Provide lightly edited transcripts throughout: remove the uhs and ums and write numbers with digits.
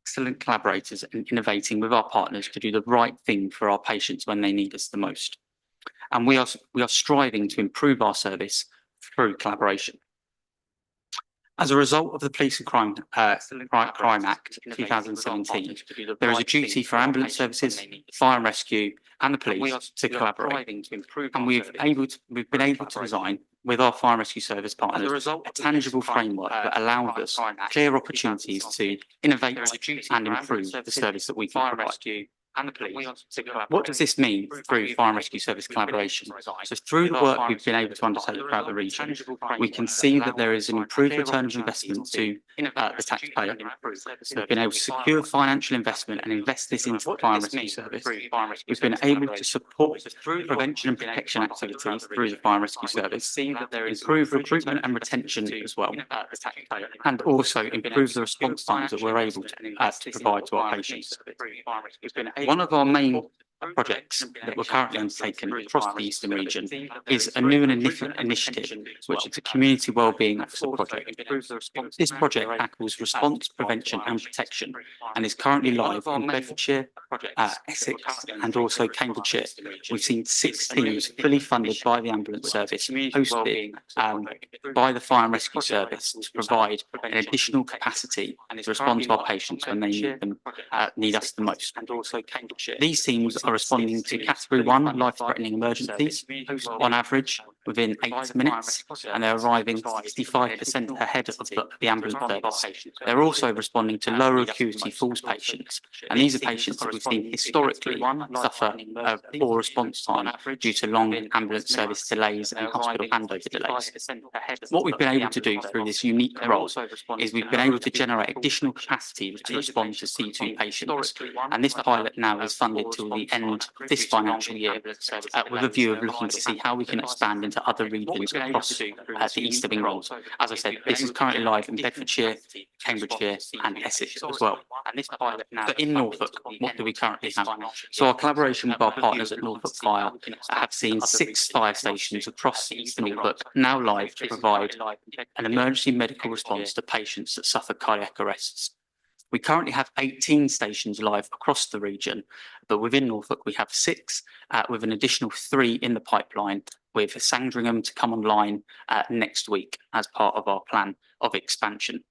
excellent collaborators and innovating with our partners to do the right thing for our patients when they need us the most. And we are striving to improve our service through collaboration. As a result of the Police and Crime Act 2017, there is a duty for ambulance services, fire and rescue, and the police to collaborate. And we've been able to design, with our fire and rescue service partners, a tangible framework that allows us clear opportunities to innovate and improve the service that we can provide. What does this mean through fire and rescue service collaboration? So through the work we've been able to undertake throughout the region, we can see that there is an improved return of investment to the taxpayer. We've been able to secure financial investment and invest this into the fire and rescue service. We've been able to support prevention and protection activities through the fire and rescue service, improve recruitment and retention as well, and also improve the response times that we're able to provide to our patients. One of our main projects that we're currently undertaking across the Eastern region is a new and initiative, which is a community wellbeing officer project. This project tackles response, prevention and protection and is currently live in Bedfordshire, Essex and also Cambridgeshire. We've seen 6 teams fully funded by the ambulance service, hosted by the fire and rescue service to provide an additional capacity to respond to our patients when they need us the most. These teams are responding to Category 1 life-threatening emergencies on average within 8 minutes, and they're arriving 65% ahead of the ambulance service. They're also responding to lower acuity falls patients, and these are patients that we've seen historically suffer poor response time due to long ambulance service delays and hospital handover delays. What we've been able to do through this unique role is we've been able to generate additional capacity to respond to C2 patients, and this pilot now is funded till the end of this financial year with a view of looking to see how we can expand into other regions across the East of England. As I said, this is currently live in Bedfordshire, Cambridgeshire and Essex as well. But in Norfolk, what do we currently have? So our collaboration with our partners at Norfolk Fire have seen 6 fire stations across East Norfolk now live to provide an emergency medical response to patients that suffer cardiac arrests. We currently have 18 stations live across the region, but within Norfolk we have 6, with an additional 3 in the pipeline, with Sandringham to come online next week as part of our plan of expansion.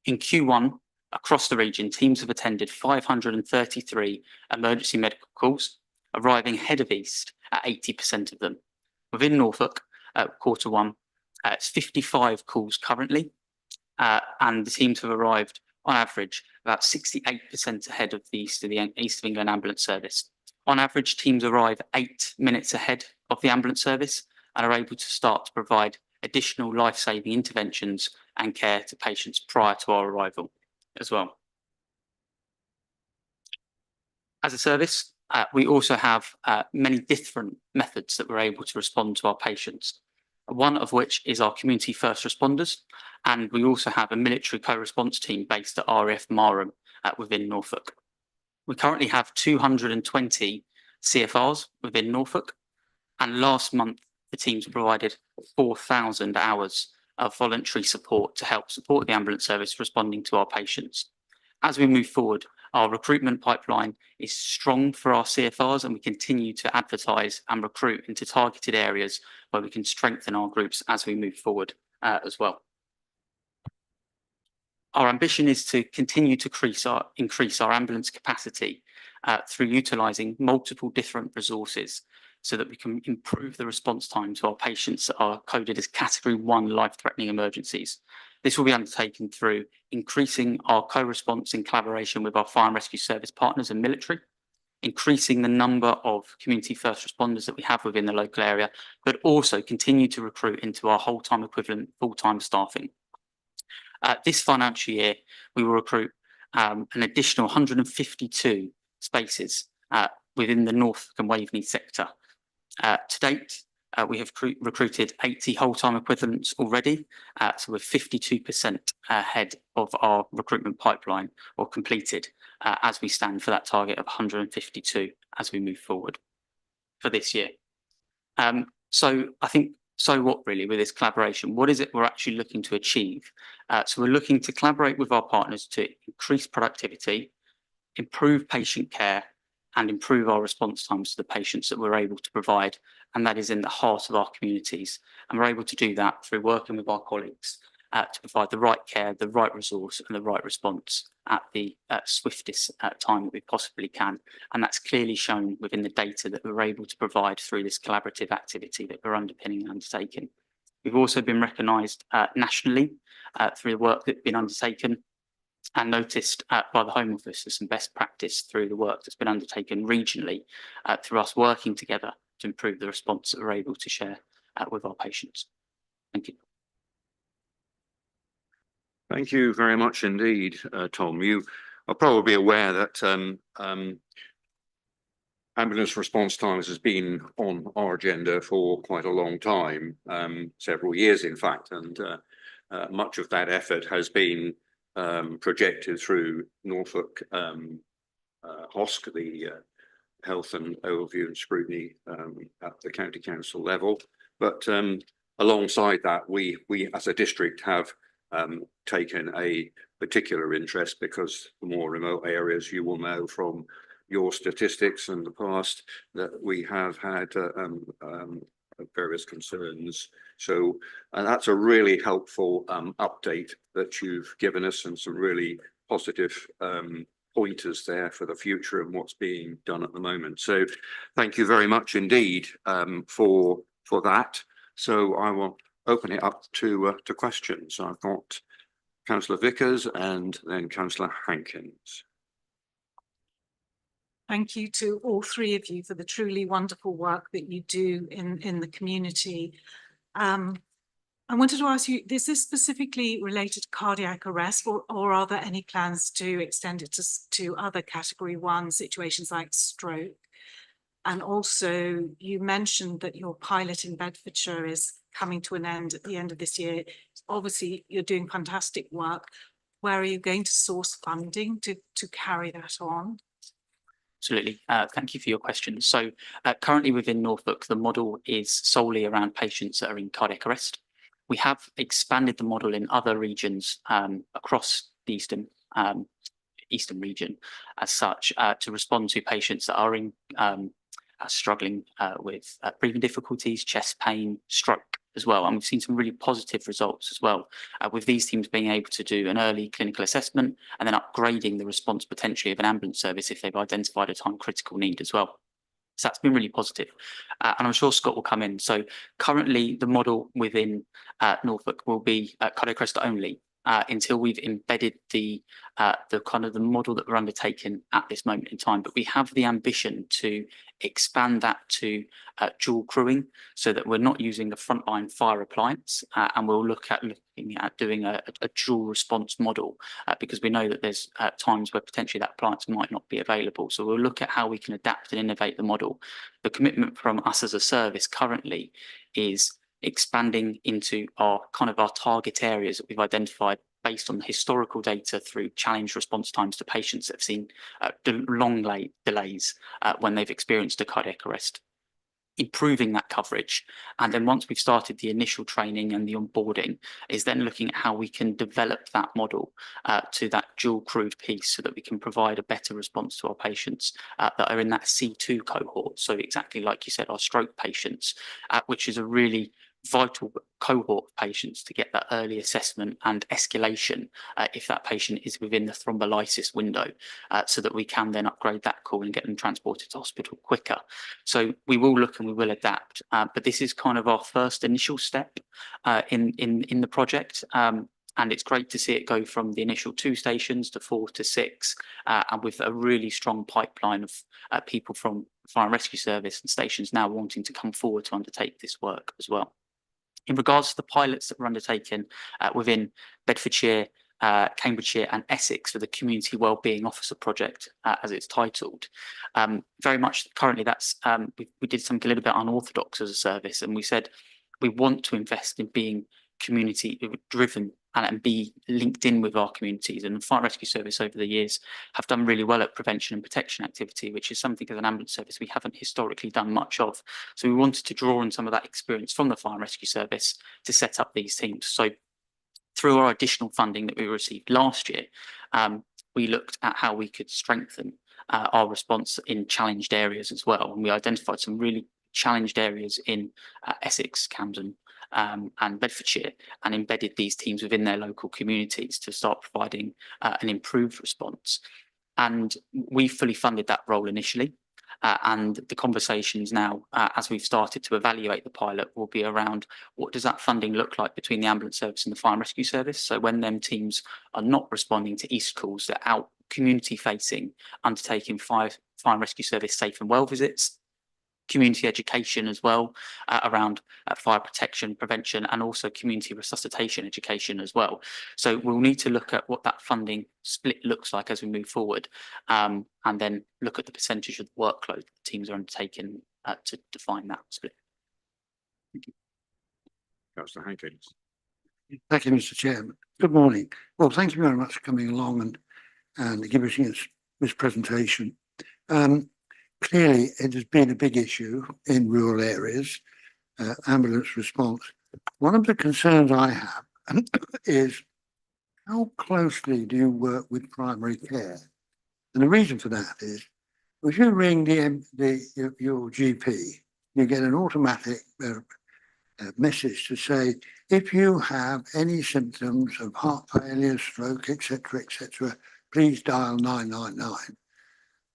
In Q1, across the region, teams have attended 533 emergency medical calls, arriving ahead of East at 80% of them. Within Norfolk, Q1, it's 55 calls currently, and the teams have arrived on average about 68% ahead of the East of England ambulance service. On average, teams arrive 8 minutes ahead of the ambulance service and are able to start to provide additional life-saving interventions and care to patients prior to our arrival as well. As a service, we also have many different methods that we're able to respond to our patients, one of which is our community first responders, and we also have a military co-response team based at RAF Marham within Norfolk. We currently have 220 CFRs within Norfolk, and last month the teams provided 4,000 hours of voluntary support to help support the ambulance service responding to our patients. As we move forward, our recruitment pipeline is strong for our CFRs, and we continue to advertise and recruit into targeted areas where we can strengthen our groups as we move forward as well. Our ambition is to continue to increase our ambulance capacity through utilising multiple different resources so that we can improve the response time to our patients that are coded as Category 1 life-threatening emergencies. This will be undertaken through increasing our co-response in collaboration with our fire and rescue service partners and military, increasing the number of community first responders that we have within the local area, but also continue to recruit into our whole-time equivalent full-time staffing. This financial year, we will recruit an additional 152 spaces within the Norfolk and Waveney sector. To date, we have recruited 80 whole-time equivalents already, so we're 52% ahead of our recruitment pipeline, or completed, as we stand for that target of 152 as we move forward for this year. So I think, so what really with this collaboration? What is it we're actually looking to achieve? So we're looking to collaborate with our partners to increase productivity, improve patient care and improve our response times to the patients that we're able to provide. And that is in the heart of our communities. And we're able to do that through working with our colleagues to provide the right care, the right resource and the right response at the swiftest time that we possibly can. And that's clearly shown within the data that we're able to provide through this collaborative activity that we're underpinning and undertaking. We've also been recognised nationally through the work that's been undertaken and noticed by the Home Office as some best practice through the work that's been undertaken regionally through us working together to improve the response that we're able to share with our patients. Thank you. Thank you very much indeed, Tom. You are probably aware that ambulance response times has been on our agenda for quite a long time, several years in fact, and much of that effort has been projected through Norfolk HOSC, the Health and Overview and Scrutiny at the County Council level. But alongside that, we as a district have taken a particular interest, because the more remote areas, you will know from your statistics in the past that we have had various concerns. So that's a really helpful update that you've given us, and some really positive pointers there for the future and what's being done at the moment. So thank you very much indeed for that. So I will open it up to questions. I've got Councillor Vickers and then Councillor Hankins. Thank you to all three of you for the truly wonderful work that you do in the community. I wanted to ask you, is this specifically related to cardiac arrest, or are there any plans to extend it to other category 1 situations like stroke? And also, you mentioned that your pilot in Bedfordshire is coming to an end at the end of this year. Obviously, you're doing fantastic work. Where are you going to source funding to carry that on? Absolutely. Thank you for your question. So currently within Norfolk, the model is solely around patients that are in cardiac arrest. We have expanded the model in other regions across the eastern region as such to respond to patients that are in struggling with breathing difficulties, chest pain, stroke as well. And we've seen some really positive results as well with these teams being able to do an early clinical assessment and then upgrading the response potentially of an ambulance service if they've identified a time critical need as well. So that's been really positive. And I'm sure Scott will come in. So currently the model within Norfolk will be cardiac arrest only until we've embedded the kind of the model that we're undertaking at this moment in time. But we have the ambition to expand that to dual crewing, so that we're not using the frontline fire appliance, and we'll looking at doing a dual response model because we know that there's times where potentially that appliance might not be available. So we'll look at how we can adapt and innovate the model. The commitment from us as a service currently is expanding into our target areas that we've identified based on the historical data through challenge response times to patients that have seen long delays when they've experienced a cardiac arrest. Improving that coverage, and then once we've started the initial training and the onboarding, is then looking at how we can develop that model to that dual crewed piece, so that we can provide a better response to our patients that are in that C2 cohort. So exactly like you said, our stroke patients, which is a really vital cohort of patients to get that early assessment and escalation if that patient is within the thrombolysis window, so that we can then upgrade that call and get them transported to hospital quicker. So we will look and we will adapt, but this is kind of our first initial step in the project. And it's great to see it go from the initial 2 stations to 4 to 6, and with a really strong pipeline of people from Fire and Rescue Service and stations now wanting to come forward to undertake this work as well. In regards to the pilots that were undertaken within Bedfordshire, Cambridgeshire and Essex for the Community Wellbeing Officer Project, as it's titled, very much currently that's, we did something a little bit unorthodox as a service, and we said we want to invest in being community driven and be linked in with our communities. And the Fire and Rescue Service over the years have done really well at prevention and protection activity, which is something as an ambulance service we haven't historically done much of. So we wanted to draw on some of that experience from the Fire and Rescue Service to set up these teams. So through our additional funding that we received last year, we looked at how we could strengthen our response in challenged areas as well. And we identified some really challenged areas in Essex, Camden, and Bedfordshire, and embedded these teams within their local communities to start providing an improved response. And we fully funded that role initially. And the conversations now, as we've started to evaluate the pilot, will be around what does that funding look like between the ambulance service and the fire and rescue service. So when them teams are not responding to EAST calls, they're out community facing, undertaking fire and rescue service safe and well visits, community education as well around fire protection, prevention, and also community resuscitation education as well. So we'll need to look at what that funding split looks like as we move forward, and then look at the percentage of the workload the teams are undertaking to define that split. Thank you. Councillor Hankins. Thank you, Mr. Chairman. Good morning. Well, thank you very much for coming along and giving us this presentation. Clearly, it has been a big issue in rural areas, ambulance response. One of the concerns I have is how closely do you work with primary care? And the reason for that is, if you ring your GP, you get an automatic message to say, if you have any symptoms of heart failure, stroke, etc., please dial 999.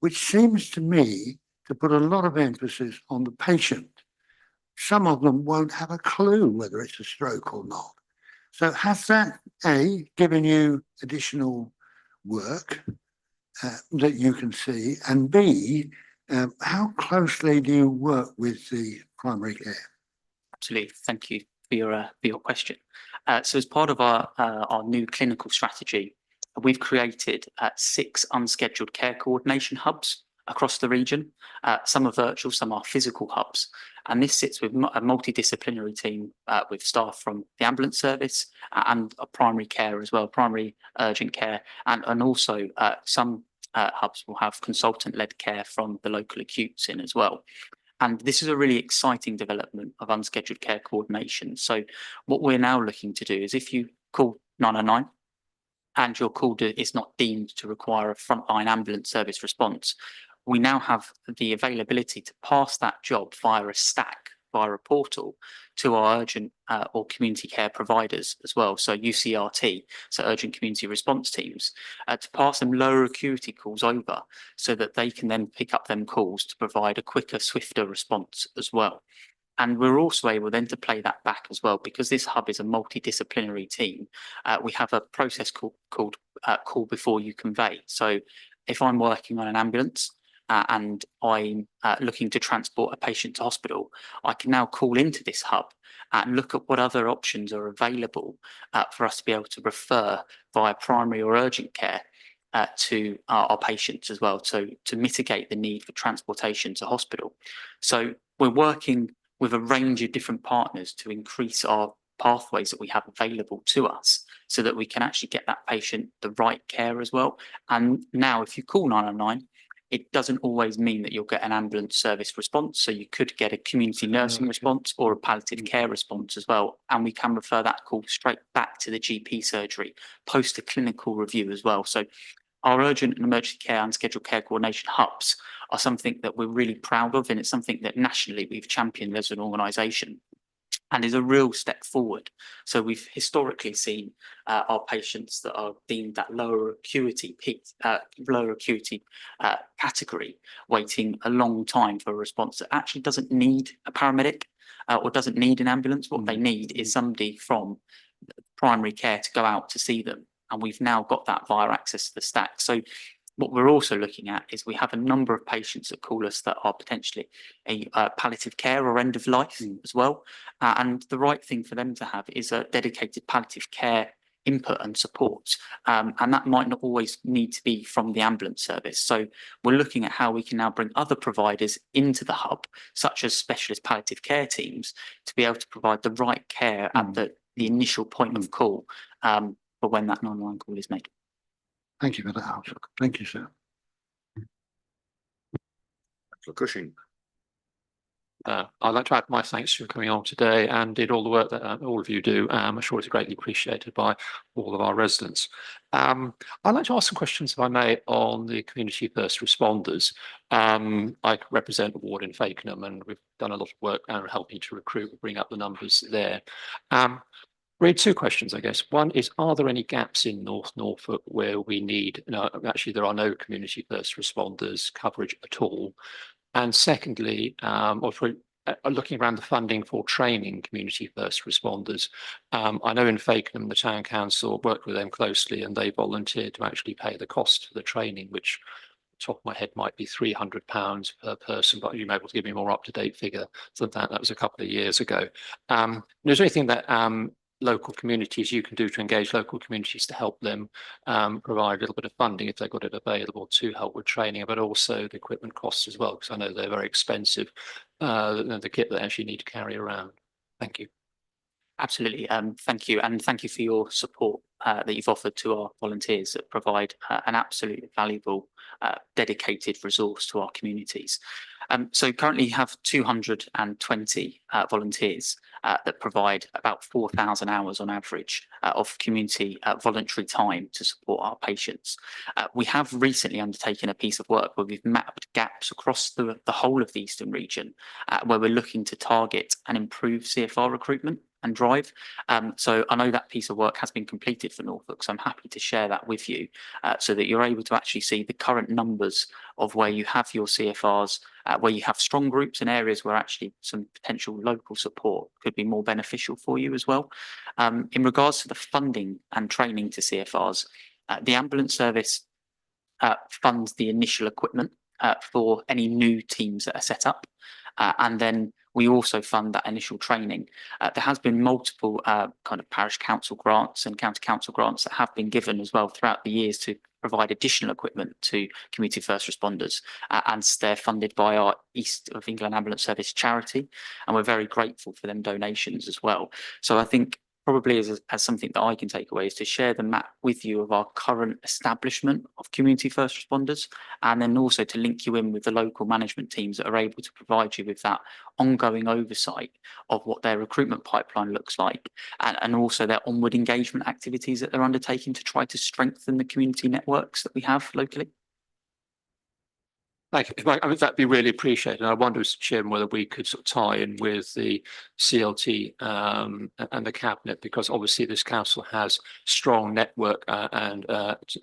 Which seems to me to put a lot of emphasis on the patient. Some of them won't have a clue whether it's a stroke or not. So has that, A, given you additional work that you can see, and B, how closely do you work with the primary care? Absolutely. Thank you for your question. So as part of our new clinical strategy, we've created 6 unscheduled care coordination hubs across the region. Some are virtual, some are physical hubs. And this sits with a multidisciplinary team with staff from the ambulance service and primary care as well, primary urgent care. And also some hubs will have consultant-led care from the local acutes in as well. And this is a really exciting development of unscheduled care coordination. So what we're now looking to do is, if you call 999, and your call is not deemed to require a frontline ambulance service response, we now have the availability to pass that job via a stack, via a portal, to our urgent or community care providers as well. So UCRT, so urgent community response teams, to pass them lower acuity calls over so that they can then pick up them calls to provide a quicker, swifter response as well. And we're also able then to play that back as well, because this hub is a multidisciplinary team. We have a process called call before you convey. So if I'm working on an ambulance and I'm looking to transport a patient to hospital, I can now call into this hub and look at what other options are available for us to be able to refer via primary or urgent care to our patients as well, to mitigate the need for transportation to hospital. So we're working with a range of different partners to increase our pathways that we have available to us, so that we can actually get that patient the right care as well. And now, if you call 999, it doesn't always mean that you'll get an ambulance service response. So you could get a community nursing response or a palliative care response as well. And we can refer that call straight back to the GP surgery post a clinical review as well. So our urgent and emergency care and scheduled care coordination hubs are something that we're really proud of, and it's something that nationally we've championed as an organisation, and is a real step forward. So we've historically seen our patients that are deemed that lower acuity category waiting a long time for a response that actually doesn't need a paramedic or doesn't need an ambulance. What they need is somebody from primary care to go out to see them. And we've now got that via access to the stack. So what we're also looking at is we have a number of patients that call us that are potentially a palliative care or end of life as well. And the right thing for them to have is a dedicated palliative care input and support. And that might not always need to be from the ambulance service. So we're looking at how we can now bring other providers into the hub, such as specialist palliative care teams, to be able to provide the right care at the initial point of call for when that 999 call is made. Thank you for that answer. Thank you, sir. Councillor Cushing. I'd like to add my thanks for coming on today and did all the work that all of you do. I'm sure it's greatly appreciated by all of our residents. I'd like to ask some questions, if I may, on the community first responders. I represent a ward in Fakenham, and we've done a lot of work helping to recruit and bring up the numbers there. Really, two questions, I guess. One is, are there any gaps in North Norfolk where we need, actually there are no community first responders coverage at all? And secondly, looking around the funding for training community first responders, I know in Fakenham, the town council worked with them closely and they volunteered to actually pay the cost for the training, which top of my head might be £300 per person, but you may be able to give me a more up-to-date figure than that. That was a couple of years ago. Is there anything that local communities you can do to engage local communities to help them provide a little bit of funding if they've got it available to help with training, but also the equipment costs as well, because I know they're very expensive, the kit that they actually need to carry around. Thank you. Absolutely. Thank you. And thank you for your support that you've offered to our volunteers that provide an absolutely valuable, dedicated resource to our communities. So currently you have 220 volunteers that provide about 4,000 hours on average of community voluntary time to support our patients. We have recently undertaken a piece of work where we've mapped gaps across the whole of the Eastern region, where we're looking to target and improve CFR recruitment and drive. So I know that piece of work has been completed for Norfolk, so I'm happy to share that with you so that you're able to actually see the current numbers of where you have your CFRs, where you have strong groups in areas where actually some potential local support could be more beneficial for you as well. In regards to the funding and training to CFRs, the ambulance service funds the initial equipment for any new teams that are set up. And then we also fund that initial training. There has been multiple kind of parish council grants and county council grants that have been given as well throughout the years to provide additional equipment to community first responders, and they're funded by our East of England Ambulance Service charity, and we're very grateful for them donations as well. So I think probably as something that I can take away is to share the map with you of our current establishment of community first responders, and then also to link you in with the local management teams that are able to provide you with that ongoing oversight of what their recruitment pipeline looks like, and also their onward engagement activities that they're undertaking to try to strengthen the community networks that we have locally. Thank you. I mean, that'd be really appreciated. And I wonder, Mr. Chairman, whether we could sort of tie in with the CLT and the cabinet, because obviously this council has strong network and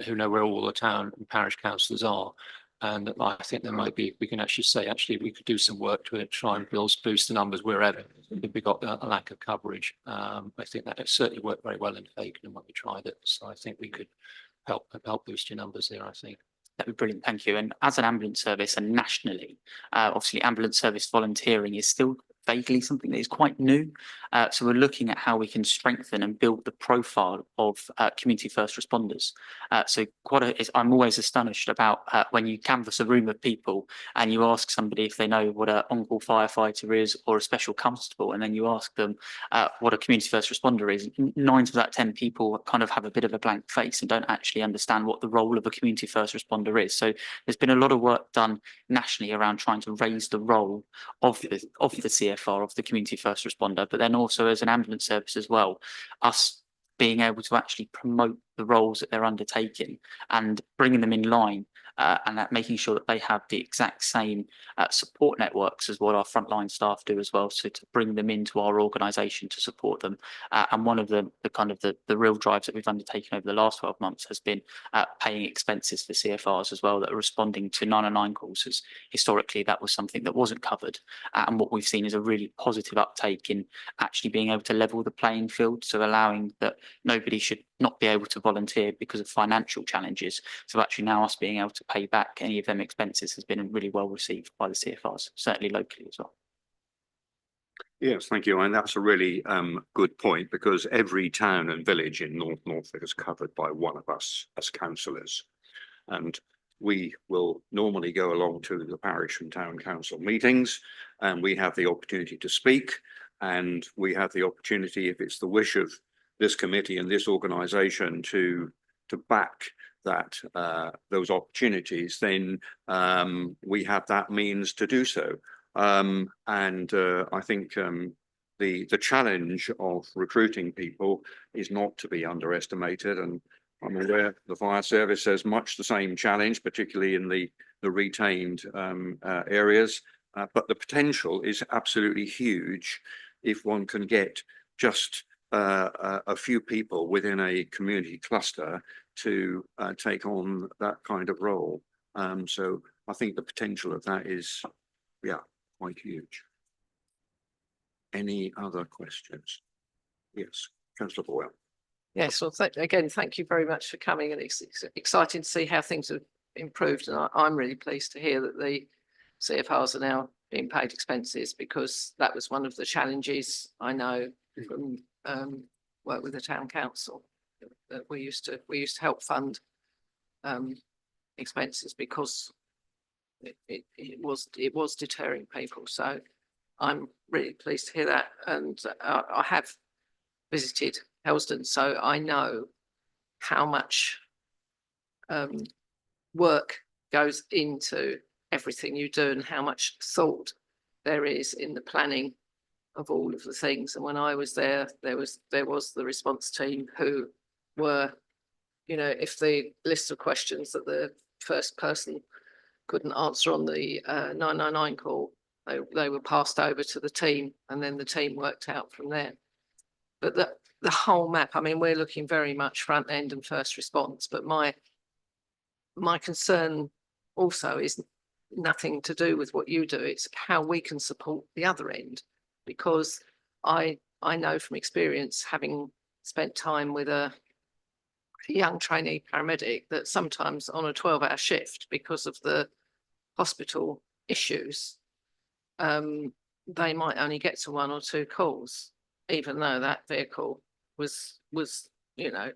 who know where all the town and parish councillors are. And I think there might be, we can actually say, we could do some work to try and boost the numbers wherever if we got a lack of coverage. I think that it certainly worked very well in Fakenham when we tried it. So I think we could help boost your numbers there, I think. That'd be brilliant, thank you. And as an ambulance service and nationally, obviously ambulance service volunteering is still vaguely something that is quite new. So we're looking at how we can strengthen and build the profile of community first responders. So I'm always astonished about when you canvass a room of people and you ask somebody if they know what an on-call firefighter is or a special constable, and then you ask them what a community first responder is. 9 out of 10 people kind of have a bit of a blank face and don't actually understand what the role of a community first responder is. So there's been a lot of work done nationally around trying to raise the role of the CFR, of the community first responder, but then also as an ambulance service as well, us being able to actually promote the roles that they're undertaking and bringing them in line, and that making sure that they have the exact same support networks as what our frontline staff do as well. So to bring them into our organisation to support them. And one of the real drives that we've undertaken over the last 12 months has been paying expenses for CFRs as well that are responding to 909 calls. As historically, that was something that wasn't covered. And what we've seen is a really positive uptake in actually being able to level the playing field. So allowing that nobody should not be able to volunteer because of financial challenges. So actually now us being able to pay back any of them expenses has been really well received by the CFRs, certainly locally as well. Yes, thank you. And that's a really good point, because every town and village in North Norfolk is covered by one of us as councillors. And we will normally go along to the parish and town council meetings, and we have the opportunity to speak, and we have the opportunity, if it's the wish of this committee and this organisation, to back that those opportunities, then we have that means to do so. I think the challenge of recruiting people is not to be underestimated. And I'm aware the fire service has much the same challenge, particularly in the retained areas. But the potential is absolutely huge if one can get just a few people within a community cluster to take on that kind of role. So I think the potential of that is, yeah, quite huge. Any other questions? Yes, Councillor Boyle. Yes, well, again, thank you very much for coming, and it's exciting to see how things have improved. And I'm really pleased to hear that the CFRs are now being paid expenses, because that was one of the challenges I know from work with the town council, that we used to help fund expenses because it was deterring people. So I'm really pleased to hear that, and I have visited Helsden, so I know how much work goes into everything you do and how much thought there is in the planning of all of the things. And when I was there, there was the response team who were, you know, if the list of questions that the first person couldn't answer on the 999 call, they were passed over to the team, and then the team worked out from there. But the whole map, I mean, we're looking very much front end and first response, but my concern also is nothing to do with what you do. It's how we can support the other end, because I know from experience, having spent time with a young trainee paramedic, that sometimes on a 12-hour shift, because of the hospital issues, they might only get to 1 or 2 calls, even though that vehicle was, you know,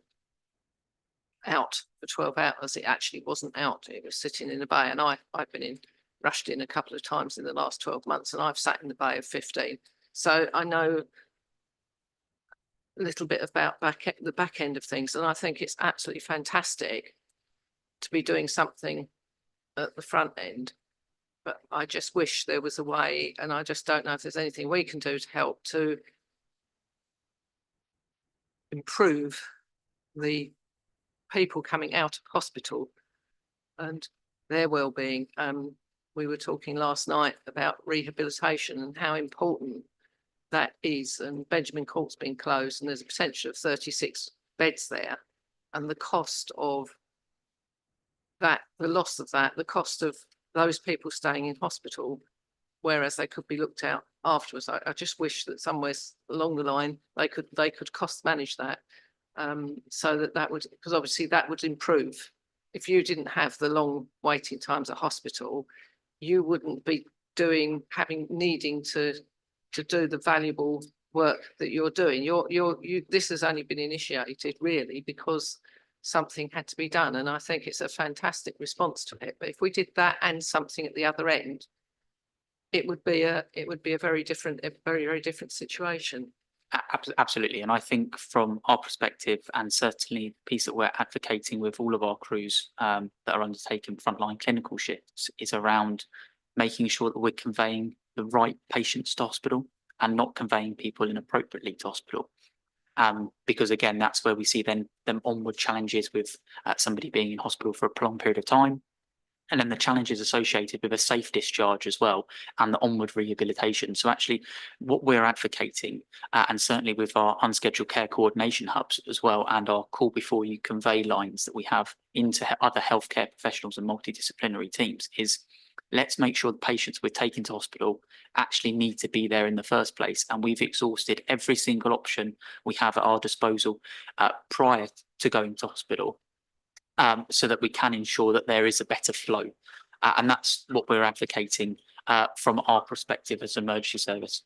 out for 12 hours. It actually wasn't out. It was sitting in the bay. And I've been rushed in a couple of times in the last 12 months, and I've sat in the bay of 15. So I know a little bit about the back end of things. And I think it's absolutely fantastic to be doing something at the front end. But I just wish there was a way, and I just don't know if there's anything we can do to help to improve the people coming out of hospital and their well-being. We were talking last night about rehabilitation and how important that is, and Benjamin Court's been closed, and there's a potential of 36 beds there, and the cost of that, the loss of that, the cost of those people staying in hospital, whereas they could be looked at afterwards. I just wish that somewhere along the line they could cost manage that, so that would, because obviously that would improve. If you didn't have the long waiting times at hospital, you wouldn't be needing to do the valuable work that you're doing. This has only been initiated really because something had to be done, and I think it's a fantastic response to it. But if we did that and something at the other end, it would be a very different situation. Absolutely. And I think from our perspective, and certainly the piece that we're advocating with all of our crews that are undertaking frontline clinical shifts, is around making sure that we're conveying the right patients to hospital and not conveying people inappropriately to hospital. Because again, that's where we see them onward challenges with somebody being in hospital for a prolonged period of time. And then the challenges associated with a safe discharge as well, and the onward rehabilitation. So actually what we're advocating, and certainly with our unscheduled care coordination hubs as well, and our call before you convey lines that we have into other healthcare professionals and multidisciplinary teams, is let's make sure the patients we're taking to hospital actually need to be there in the first place. And we've exhausted every single option we have at our disposal prior to going to hospital, so that we can ensure that there is a better flow. And that's what we're advocating from our perspective as an emergency service.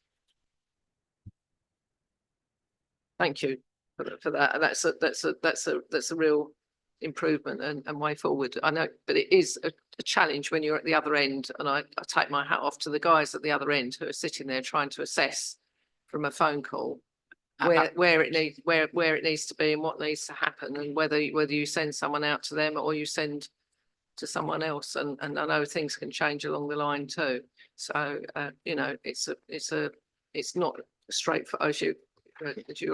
Thank you for that. And that's a real improvement and way forward. I know, but it is a challenge when you're at the other end, and I take my hat off to the guys at the other end who are sitting there trying to assess from a phone call where it needs to be and what needs to happen, and whether you send someone out to them or you send to someone else. And I know things can change along the line too. So, you know, it's not straightforward, as you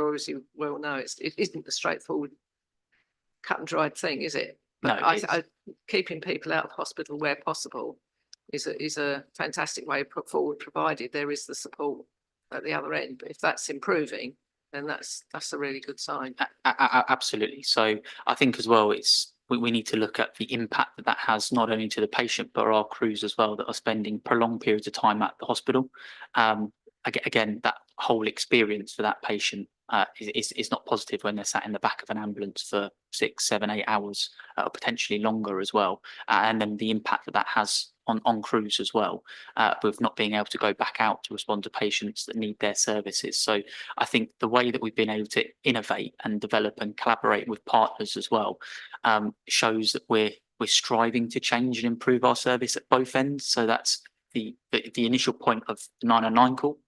obviously well know, it isn't a straightforward cut and dried thing, is it? But No, I keeping people out of hospital where possible is a fantastic way put forward, provided there is the support at the other end. But if that's improving, then that's a really good sign. Absolutely. So I think as well, we need to look at the impact that has not only to the patient, but our crews as well that are spending prolonged periods of time at the hospital. Again, that whole experience for that patient is not positive when they're sat in the back of an ambulance for 6, 7, 8 hours, or potentially longer as well. And then the impact that has on crews as well, with not being able to go back out to respond to patients that need their services. So I think the way that we've been able to innovate and develop and collaborate with partners as well shows that we're striving to change and improve our service at both ends. So that's the initial point of the 909 call,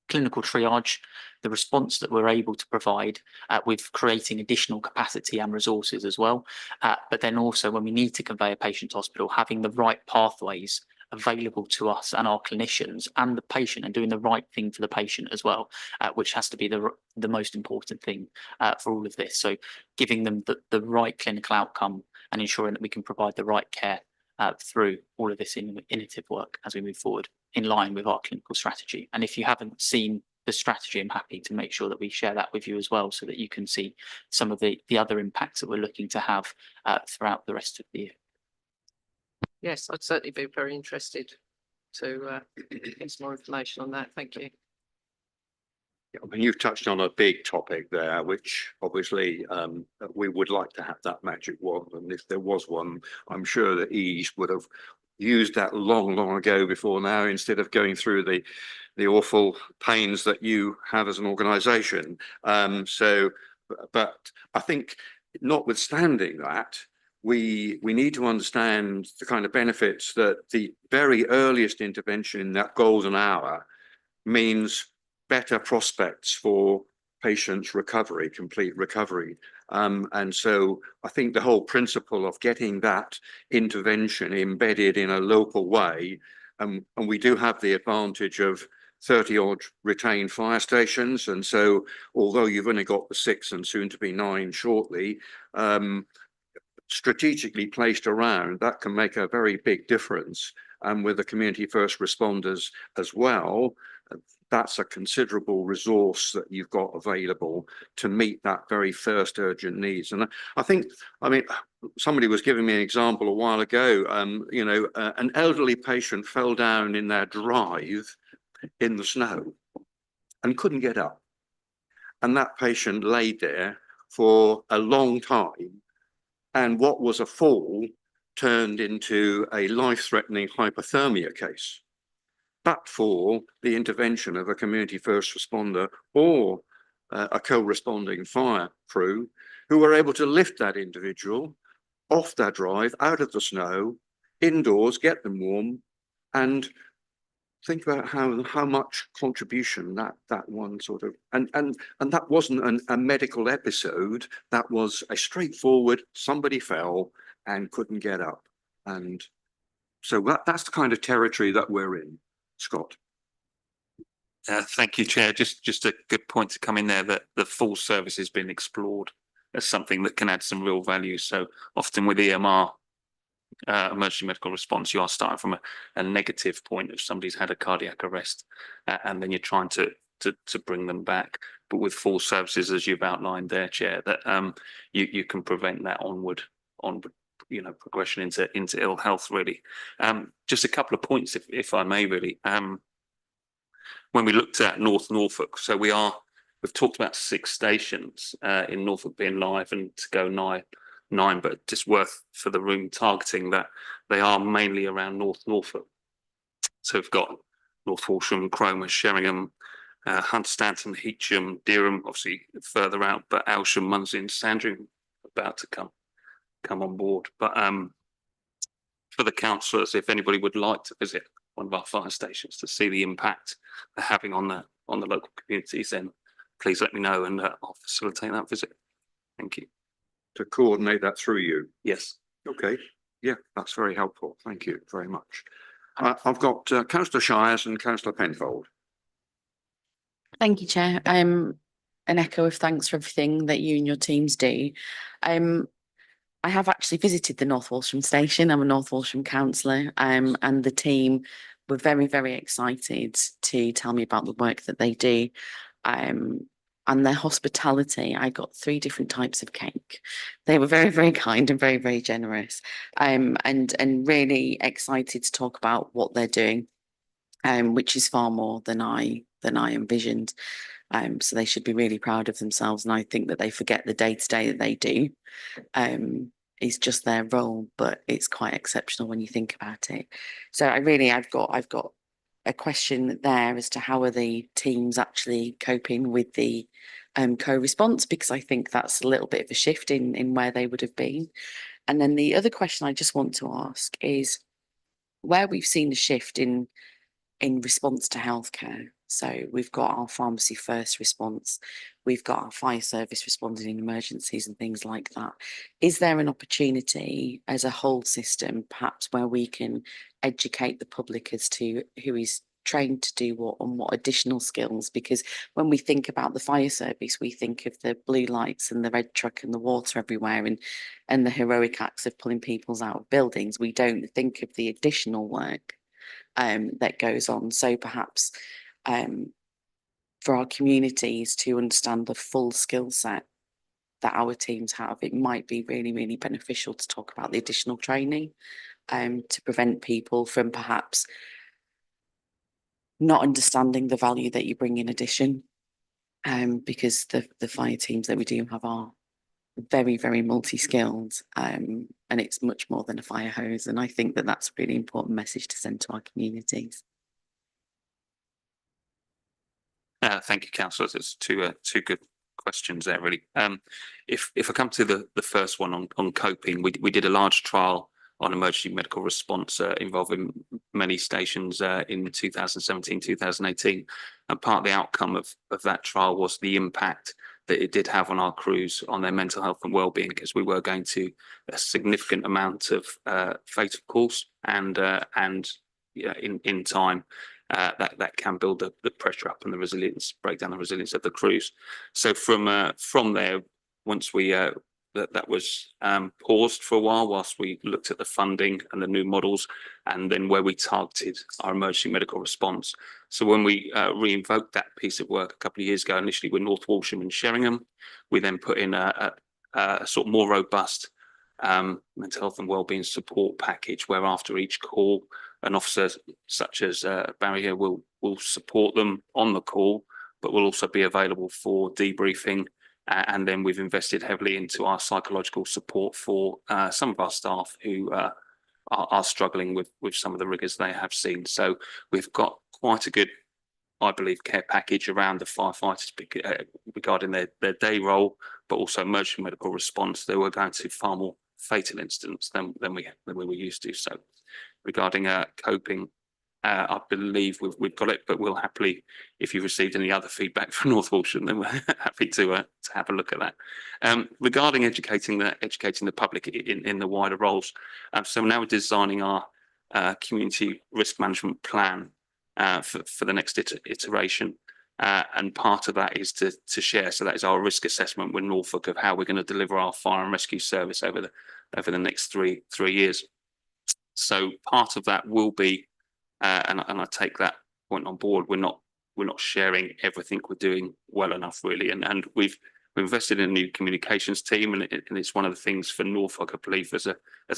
clinical triage, the response that we're able to provide with creating additional capacity and resources as well. But then also when we need to convey a patient to hospital, having the right pathways available to us and our clinicians and the patient, and doing the right thing for the patient as well, which has to be the most important thing for all of this. So giving them the right clinical outcome and ensuring that we can provide the right care through all of this innovative work as we move forward in line with our clinical strategy. And if you haven't seen the strategy, I'm happy to make sure that we share that with you as well, so that you can see some of the other impacts that we're looking to have throughout the rest of the year. Yes, I'd certainly be very interested to get some more information on that. Thank you. Yeah, I mean, you've touched on a big topic there, which obviously we would like to have that magic wand. And if there was one, I'm sure that Ease would have used that long ago before now, instead of going through the awful pains that you have as an organization. But I think notwithstanding that, we need to understand the kind of benefits that the very earliest intervention in that golden hour means better prospects for patients' recovery, complete recovery. And so I think the whole principle of getting that intervention embedded in a local way, and we do have the advantage of 30-odd retained fire stations. And so although you've only got the 6 and soon to be 9 shortly, strategically placed around, that can make a very big difference. And with the community first responders as well, that's a considerable resource that you've got available to meet that very first urgent needs. And I mean, somebody was giving me an example a while ago. You know, an elderly patient fell down in their drive in the snow and couldn't get up. And that patient laid there for a long time. And what was a fall turned into a life-threatening hypothermia case. But for the intervention of a community first responder or a co-responding fire crew, who were able to lift that individual off their drive, out of the snow, indoors, get them warm, and think about how much contribution that one sort of, and that wasn't a medical episode. That was a straightforward, somebody fell and couldn't get up. And so that's the kind of territory that we're in. Scott. Thank you, Chair. Just a good point to come in there, that the full service has been explored as something that can add some real value. So often with EMR, emergency medical response, you are starting from a negative point if somebody's had a cardiac arrest, and then you're trying to bring them back. But with full services, as you've outlined there, Chair, that you can prevent that onward progression into ill health, really. Just a couple of points, if I may, really. When we looked at North Norfolk, so we've talked about 6 stations in Norfolk being live and to go 9, but just worth for the room targeting that they are mainly around North Norfolk. So we've got North Horsham, Cromer, Sheringham, Hunstanton, Heacham, Dereham, obviously further out, but Aylsham, Munsey and Sandringham about to come on board. But for the councillors, if anybody would like to visit one of our fire stations to see the impact they're having on the local communities, then please let me know and I'll facilitate that visit. Thank you. To coordinate that through you? Yes. Okay. Yeah, that's very helpful. Thank you very much. I've got councillor Shires and councillor Penfold. Thank you, Chair. An echo of thanks for everything that you and your teams do. I have actually visited the North Walsham station. I'm a North Walsham councillor, and the team were very, very excited to tell me about the work that they do. And their hospitality. I got 3 different types of cake. They were very, very kind and very, very generous. And really excited to talk about what they're doing, which is far more than I envisioned. So they should be really proud of themselves. And I think that they forget the day-to-day that they do. Is just their role, but it's quite exceptional when you think about it. So I've got a question there as to how are the teams actually coping with the co-response, because I think that's a little bit of a shift in where they would have been. And then the other question I just want to ask is where we've seen a shift in response to healthcare. So we've got our pharmacy first response, we've got our fire service responding in emergencies and things like that. Is there an opportunity as a whole system, perhaps where we can educate the public as to who is trained to do what and what additional skills? Because when we think about the fire service, we think of the blue lights and the red truck and the water everywhere and the heroic acts of pulling people out of buildings. We don't think of the additional work that goes on. So perhaps for our communities to understand the full skill set that our teams have, it might be really, really beneficial to talk about the additional training to prevent people from perhaps not understanding the value that you bring in addition, because the fire teams that we do have are very, very multi-skilled, and it's much more than a fire hose. And I think that that's a really important message to send to our communities. Thank you, councillors. It's two good questions there, really. If I come to the first one on coping, we did a large trial on emergency medical response involving many stations in 2017, 2018, and part of the outcome of that trial was the impact that it did have on our crews, on their mental health and well-being, because we were going to a significant amount of fatal calls, and in time. That can build the pressure up and the resilience, break down the resilience of the crews. So from there, once we that was paused for a while whilst we looked at the funding and the new models, and then where we targeted our emergency medical response. So when we re-invoked that piece of work a couple of years ago, initially with North Walsham and Sheringham, we then put in a sort of more robust mental health and wellbeing support package, where after each call, an officer such as Barry here will support them on the call, but will also be available for debriefing. And then we've invested heavily into our psychological support for some of our staff who are struggling with some of the rigours they have seen. So we've got quite a good, I believe, care package around the firefighters regarding their day role, but also emergency medical response. They were going to far more fatal incidents than we were used to. So regarding coping, I believe we've got it, but we'll happily, if you've received any other feedback from North Walsham, then we're happy to have a look at that. Regarding educating the public in the wider roles, so now we're designing our community risk management plan for the next iteration, and part of that is to share. So that is our risk assessment with Norfolk of how we're going to deliver our fire and rescue service over the next three years. So part of that will be, and I take that point on board, we're not sharing everything we're doing well enough, really, and we've invested in a new communications team, and it's one of the things for Norfolk, I believe, as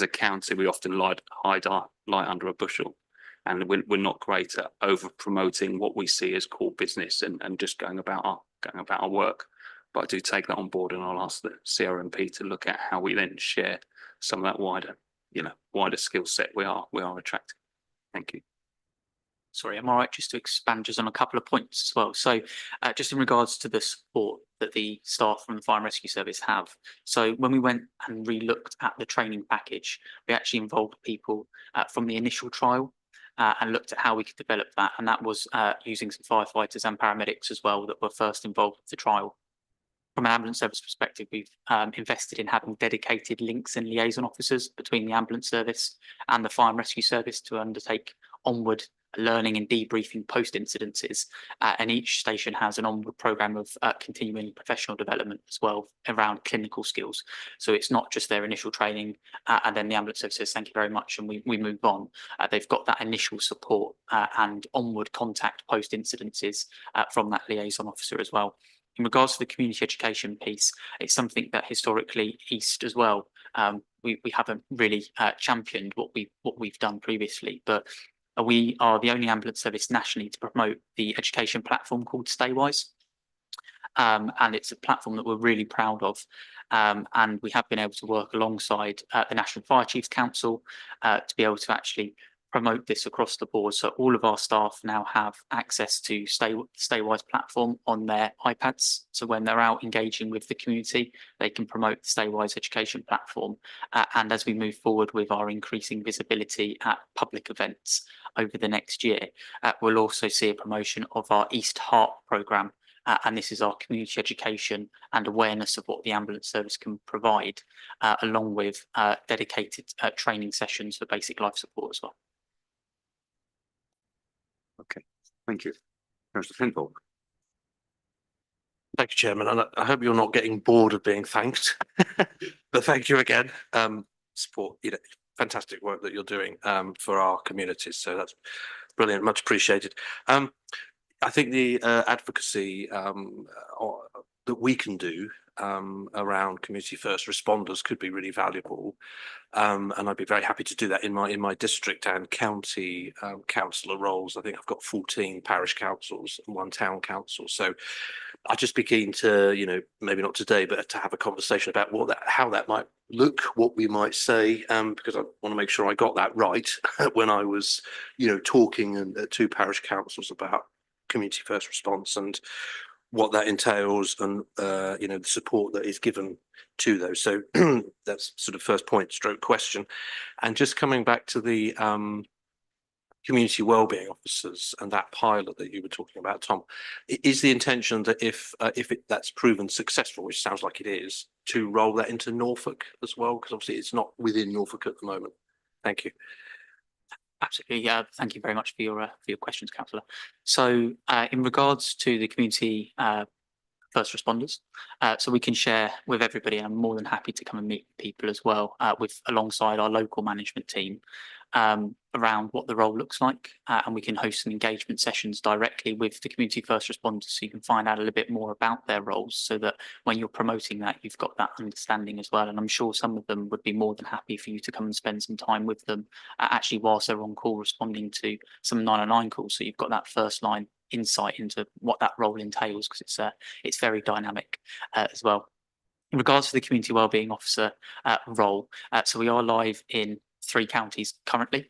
a county, we often hide our light under a bushel, and we're not great at over promoting what we see as core business and just going about our work. But I do take that on board, and I'll ask the CRMP to look at how we then share some of that wider skill set we are attracting. Thank you. Sorry, am I right just to expand just on a couple of points as well? So just in regards to the support that the staff from the Fire and Rescue Service have. So when we went and re-looked at the training package, we actually involved people from the initial trial and looked at how we could develop that. And that was using some firefighters and paramedics as well that were first involved with the trial. From an ambulance service perspective, we've invested in having dedicated links and liaison officers between the ambulance service and the fire and rescue service to undertake onward learning and debriefing post incidences, and each station has an onward program of continuing professional development as well around clinical skills. So it's not just their initial training and then the ambulance service says thank you very much and we move on. They've got that initial support and onward contact post incidences from that liaison officer as well. In regards to the community education piece, it's something that historically East as well, we haven't really championed what we've done previously, but we are the only ambulance service nationally to promote the education platform called Staywise. And it's a platform that we're really proud of. And we have been able to work alongside the National Fire Chiefs Council to be able to actually promote this across the board. So all of our staff now have access to Staywise platform on their iPads. So when they're out engaging with the community, they can promote the Staywise education platform. And as we move forward with our increasing visibility at public events over the next year, we'll also see a promotion of our East Heart programme. And this is our community education and awareness of what the ambulance service can provide, along with dedicated training sessions for basic life support as well. Okay, thank you. Councillor Pinfold. Thank you, Chairman, and I hope you're not getting bored of being thanked, but thank you again. Support, fantastic work that you're doing for our communities. So that's brilliant, much appreciated. I think the advocacy that we can do around community first responders could be really valuable, and I'd be very happy to do that in my district and county councillor roles. I think I've got 14 parish councils and 1 town council, so I'd just be keen to, maybe not today, but to have a conversation about how that might look, what we might say, because I want to make sure I got that right when I was, talking to parish councils about community first response and what that entails and the support that is given to those. So that's sort of first point stroke question. And just coming back to the community wellbeing officers and that pilot that you were talking about, Tom, is the intention that if that's proven successful, which sounds like it is, to roll that into Norfolk as well, because obviously it's not within Norfolk at the moment. Thank you. Absolutely, yeah. Thank you very much for your questions, Councillor. So in regards to the community first responders, so we can share with everybody, and I'm more than happy to come and meet people as well alongside our local management team around what the role looks like, and we can host some engagement sessions directly with the community first responders so you can find out a little bit more about their roles, so that when you're promoting that, you've got that understanding as well. And I'm sure some of them would be more than happy for you to come and spend some time with them actually whilst they're on call responding to some 909 calls, so you've got that first line insight into what that role entails, because it's very dynamic as well. In regards to the community wellbeing officer role, so we are live in 3 counties currently.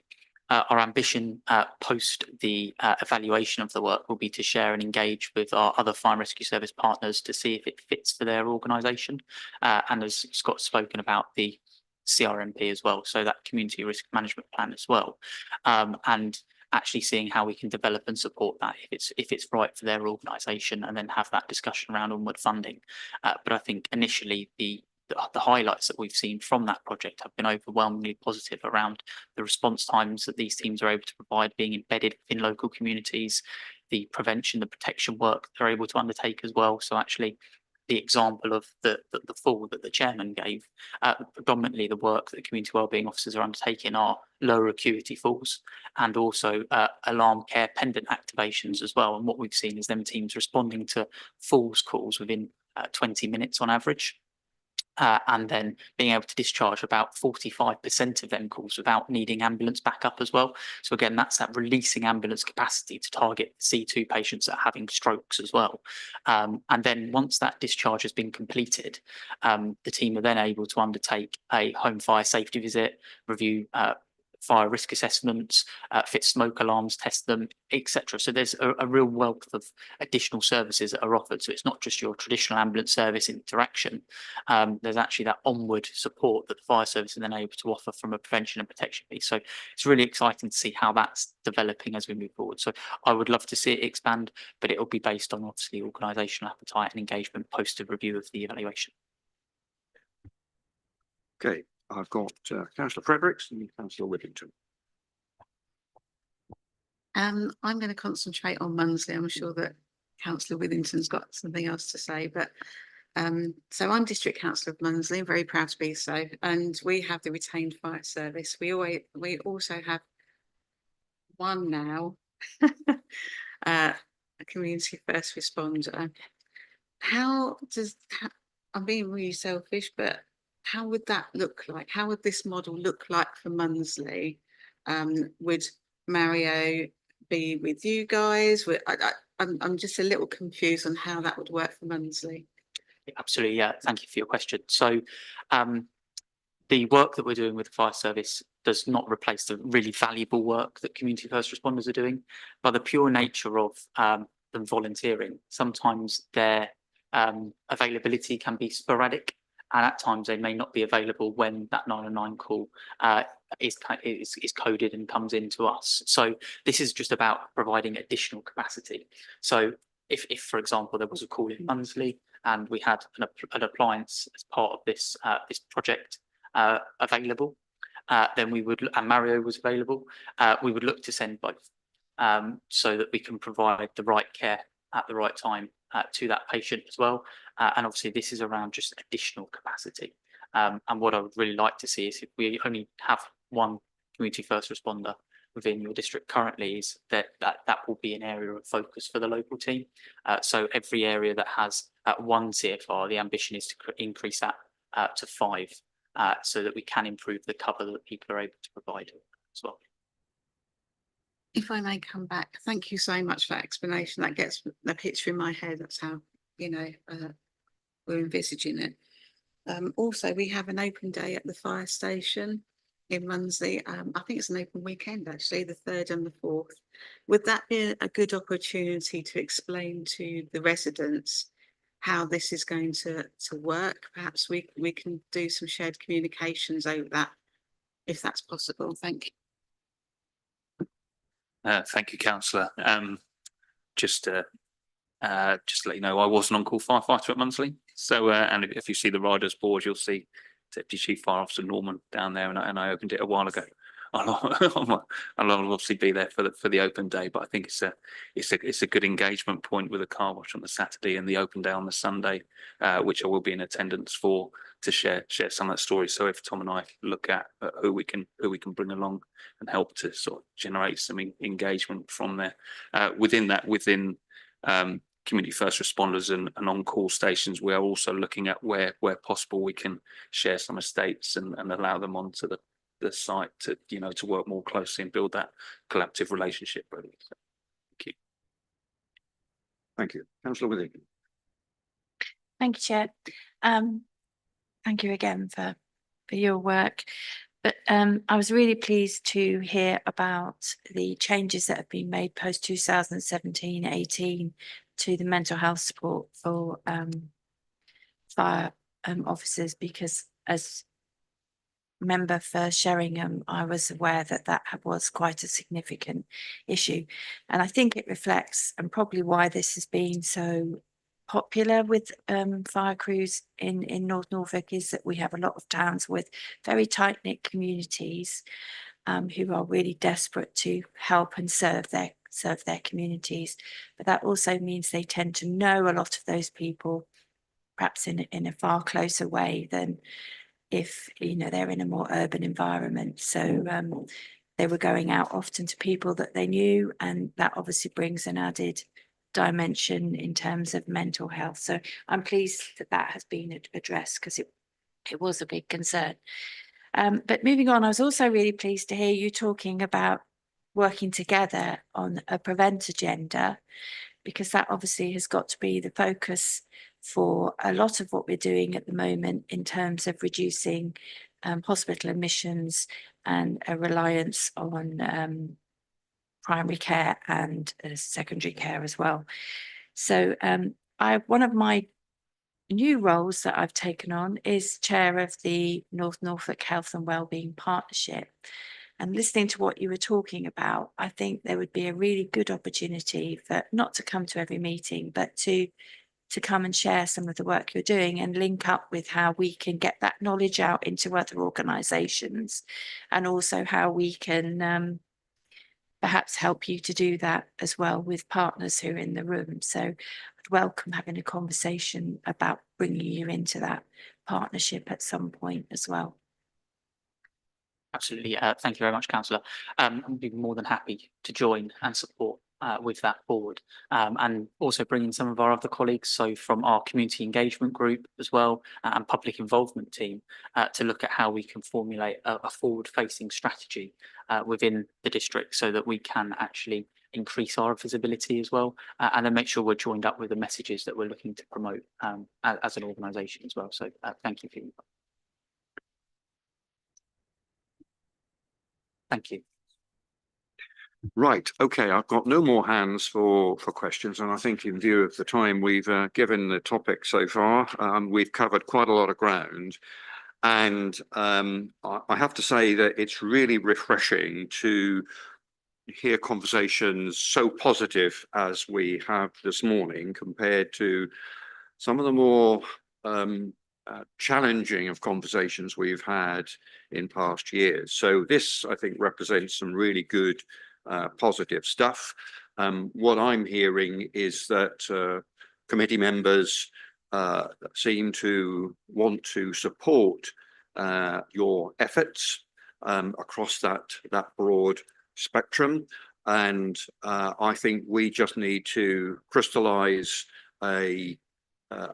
Our ambition post the evaluation of the work will be to share and engage with our other fire and rescue service partners to see if it fits for their organisation. And as Scott's spoken about, the CRMP as well, so that community risk management plan as well. And actually seeing how we can develop and support that if it's right for their organisation, and then have that discussion around onward funding. But I think initially the highlights that we've seen from that project have been overwhelmingly positive around the response times that these teams are able to provide, being embedded in local communities, the prevention, the protection work they're able to undertake as well. So actually the example of the fall that the chairman gave, predominantly the work that community wellbeing officers are undertaking are lower acuity falls, and also alarm care pendant activations as well. And what we've seen is them teams responding to falls calls within 20 minutes on average. And then being able to discharge about 45% of them calls without needing ambulance backup as well. So again, that's that releasing ambulance capacity to target C2 patients that are having strokes as well. And then once that discharge has been completed, the team are then able to undertake a home fire safety visit, review fire risk assessments, fit smoke alarms, test them, etc. So there's a real wealth of additional services that are offered. So it's not just your traditional ambulance service interaction. There's actually that onward support that the fire service is then able to offer from a prevention and protection piece. So it's really exciting to see how that's developing as we move forward. So I would love to see it expand, but it will be based on obviously organisational appetite and engagement post a review of the evaluation. Okay, I've got Councillor Fredericks and Councillor Whittington. I'm going to concentrate on Munsley. I'm sure that Councillor Withington's got something else to say, but so I'm District Councillor of Munsley. I'm very proud to be so, and we have the retained fire service. We also have one now, a community first responder. I'm being really selfish, but how would that look like? How would this model look like for Munsley? Would Mario be with you guys? I'm just a little confused on how that would work for Munsley. Absolutely, yeah. Thank you for your question. So the work that we're doing with the fire service does not replace the really valuable work that community first responders are doing. By the pure nature of them volunteering, sometimes their availability can be sporadic, and at times they may not be available when that 909 call is coded and comes into us. So this is just about providing additional capacity. So if for example, there was a call in Munsley and we had an appliance as part of this this project available, then we would, and Mario was available, we would look to send both so that we can provide the right care at the right time to that patient as well. And obviously this is around just additional capacity. And what I would really like to see is if we only have one community first responder within your district currently, is that will be an area of focus for the local team. So every area that has one CFR, the ambition is to increase that to 5, so that we can improve the cover that people are able to provide as well. If I may come back, thank you so much for that explanation. That gets the picture in my head. That's how, we're envisaging it. Also, we have an open day at the fire station in Munsley. I think it's an open weekend, actually, the 3rd and the 4th. Would that be a good opportunity to explain to the residents how this is going to work? Perhaps we can do some shared communications over that, if that's possible. Thank you. Thank you, Councillor. Just to let you know, I was an on-call firefighter at Munsley. So, and if you see the riders board, you'll see Deputy Chief Fire Officer Norman down there, and I opened it a while ago. I'll obviously be there for the open day, but I think it's a good engagement point with a car wash on the Saturday and the open day on the Sunday, which I will be in attendance for, to share some of that story. So if Tom and I look at who we can bring along and help to sort of generate some engagement from there, within community first responders and on-call stations, we are also looking at where possible we can share some estates and allow them onto the site to to work more closely and build that collaborative relationship. Really. So, thank you. Thank you. Councillor Withington. Thank you, Chair. Thank you again for your work. But I was really pleased to hear about the changes that have been made post 2017-18 to the mental health support for fire officers, because as member for Sheringham, I was aware that was quite a significant issue. And I think it reflects, and probably why this has been so popular with fire crews in North Norfolk, is that we have a lot of towns with very tight-knit communities who are really desperate to help and serve their communities. But that also means they tend to know a lot of those people, perhaps in a far closer way than if they're in a more urban environment. So they were going out often to people that they knew, and that obviously brings an added dimension in terms of mental health. So I'm pleased that has been addressed, because it was a big concern. But moving on, I was also really pleased to hear you talking about working together on a prevent agenda, because that obviously has got to be the focus for a lot of what we're doing at the moment in terms of reducing hospital admissions and a reliance on primary care and secondary care as well. So one of my new roles that I've taken on is chair of the North Norfolk Health and Wellbeing Partnership. And listening to what you were talking about, I think there would be a really good opportunity for not to come to every meeting, but to come and share some of the work you're doing and link up with how we can get that knowledge out into other organisations, and also how we can perhaps help you to do that as well with partners who are in the room. So I'd welcome having a conversation about bringing you into that partnership at some point as well. Absolutely. Thank you very much, Councillor. I'd be more than happy to join and support with that board, and also bring in some of our other colleagues, so from our community engagement group as well, and public involvement team, to look at how we can formulate a forward-facing strategy within the district, so that we can actually increase our visibility as well, and then make sure we're joined up with the messages that we're looking to promote as an organisation as well. So thank you for your input. Thank you. Right, okay, I've got no more hands for questions, and I think in view of the time we've given the topic so far, we've covered quite a lot of ground. And I have to say that it's really refreshing to hear conversations so positive as we have this morning, compared to some of the more challenging of conversations we've had in past years. So this, I think, represents some really good positive stuff. What I'm hearing is that committee members seem to want to support your efforts across that broad spectrum, and I think we just need to crystallize a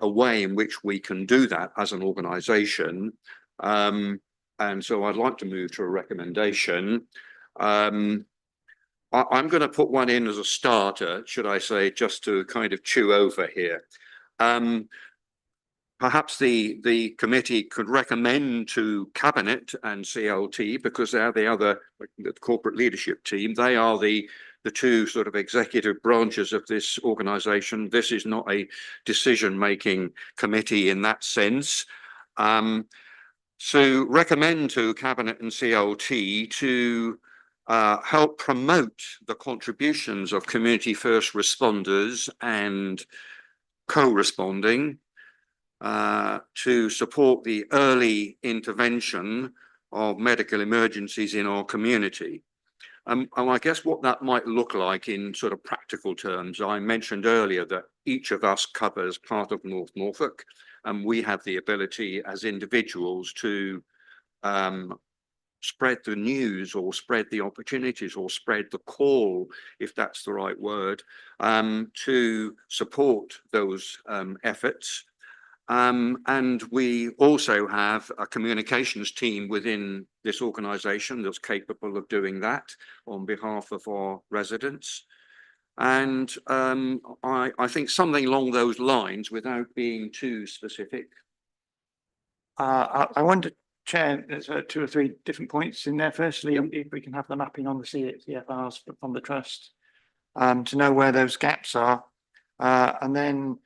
way in which we can do that as an organisation. And so I'd like to move to a recommendation. I'm going to put one in as a starter, should I say, just to kind of chew over here. Perhaps the committee could recommend to Cabinet and CLT, because they're the corporate leadership team. They are the two sort of executive branches of this organisation. This is not a decision-making committee in that sense. So recommend to Cabinet and CLT to help promote the contributions of community first responders and co-responding to support the early intervention of medical emergencies in our community. And I guess what that might look like in sort of practical terms, I mentioned earlier that each of us covers part of North Norfolk, and we have the ability as individuals to spread the news, or spread the opportunities, or spread the call, if that's the right word, to support those efforts. And we also have a communications team within this organisation that's capable of doing that on behalf of our residents. And I think something along those lines, without being too specific. I wonder, Chair, there's 2 or 3 different points in there. Firstly, if we can have the mapping on the CFRs from the trust, to know where those gaps are, and then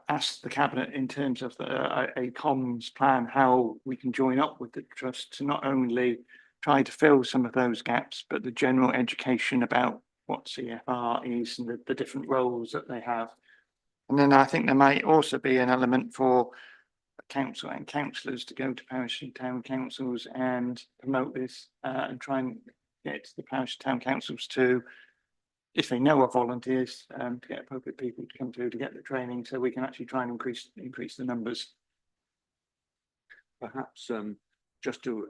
ask the Cabinet in terms of a comms plan, how we can join up with the trust to not only try to fill some of those gaps, but the general education about what CFR is and the different roles that they have. And then I think there might also be an element for council and councillors to go to parish and town councils and promote this, and try and get the parish and town councils to, if they know of volunteers, to get appropriate people to come through to get the training, so we can actually try and increase the numbers. Perhaps just to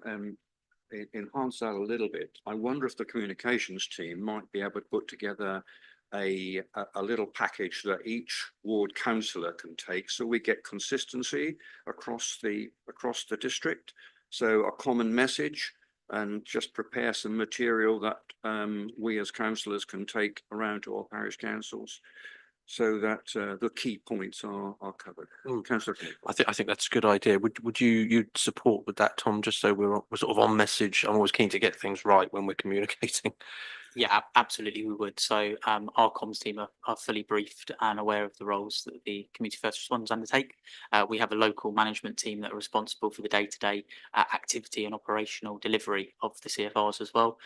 enhance that a little bit, I wonder if the communications team might be able to put together a little package that each ward councillor can take, so we get consistency across the district. So a common message, and just prepare some material that we as councillors can take around to our parish councils, so that the key points are covered. Councillor, I think that's a good idea. Would you support with that, Tom? Just so we're sort of on message. I'm always keen to get things right when we're communicating. Yeah, absolutely, we would. So our comms team are fully briefed and aware of the roles that the community first responders undertake. We have a local management team that are responsible for the day-to-day activity and operational delivery of the CFRs as well,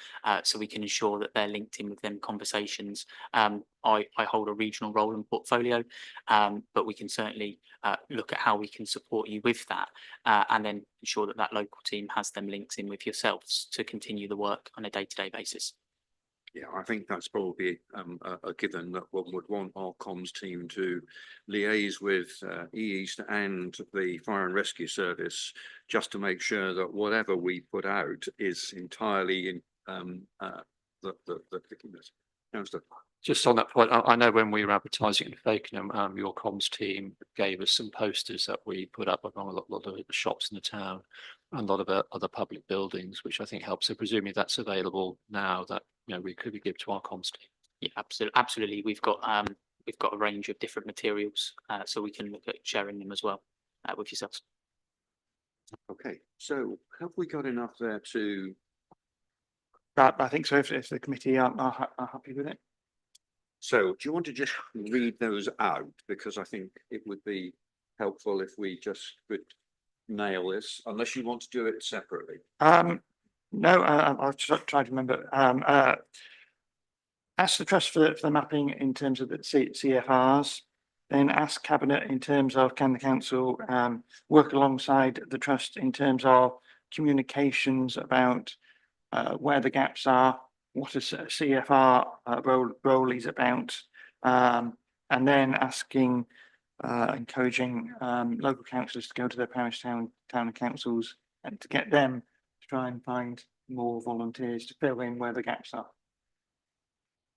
so we can ensure that they're linked in with them conversations. I hold a regional role and portfolio, but we can certainly look at how we can support you with that, and then ensure that that local team has them linked in with yourselves to continue the work on a day-to-day basis. Yeah, I think that's probably a given that one would want our comms team to liaise with East and the Fire and Rescue Service just to make sure that whatever we put out is entirely in the Councillor. Just on that point, I know when we were advertising in Fakenham, your comms team gave us some posters that we put up along a lot of the shops in the town and a lot of other public buildings, which I think helps. So presumably that's available now that, you know, we could give to our comms team. Yeah, absolutely. We've got a range of different materials, so we can look at sharing them as well with yourselves. Okay, so have we got enough there to? I think so. If the committee are happy with it. So do you want to just read those out? Because I think it would be helpful if we just could nail this, unless you want to do it separately. No, I'll try to remember. Ask the trust for the mapping in terms of the CFRs, then ask cabinet in terms of can the council work alongside the trust in terms of communications about where the gaps are, what a CFR role is about, and then asking, encouraging local councillors to go to their parish town councils and to get them to try and find more volunteers to fill in where the gaps are.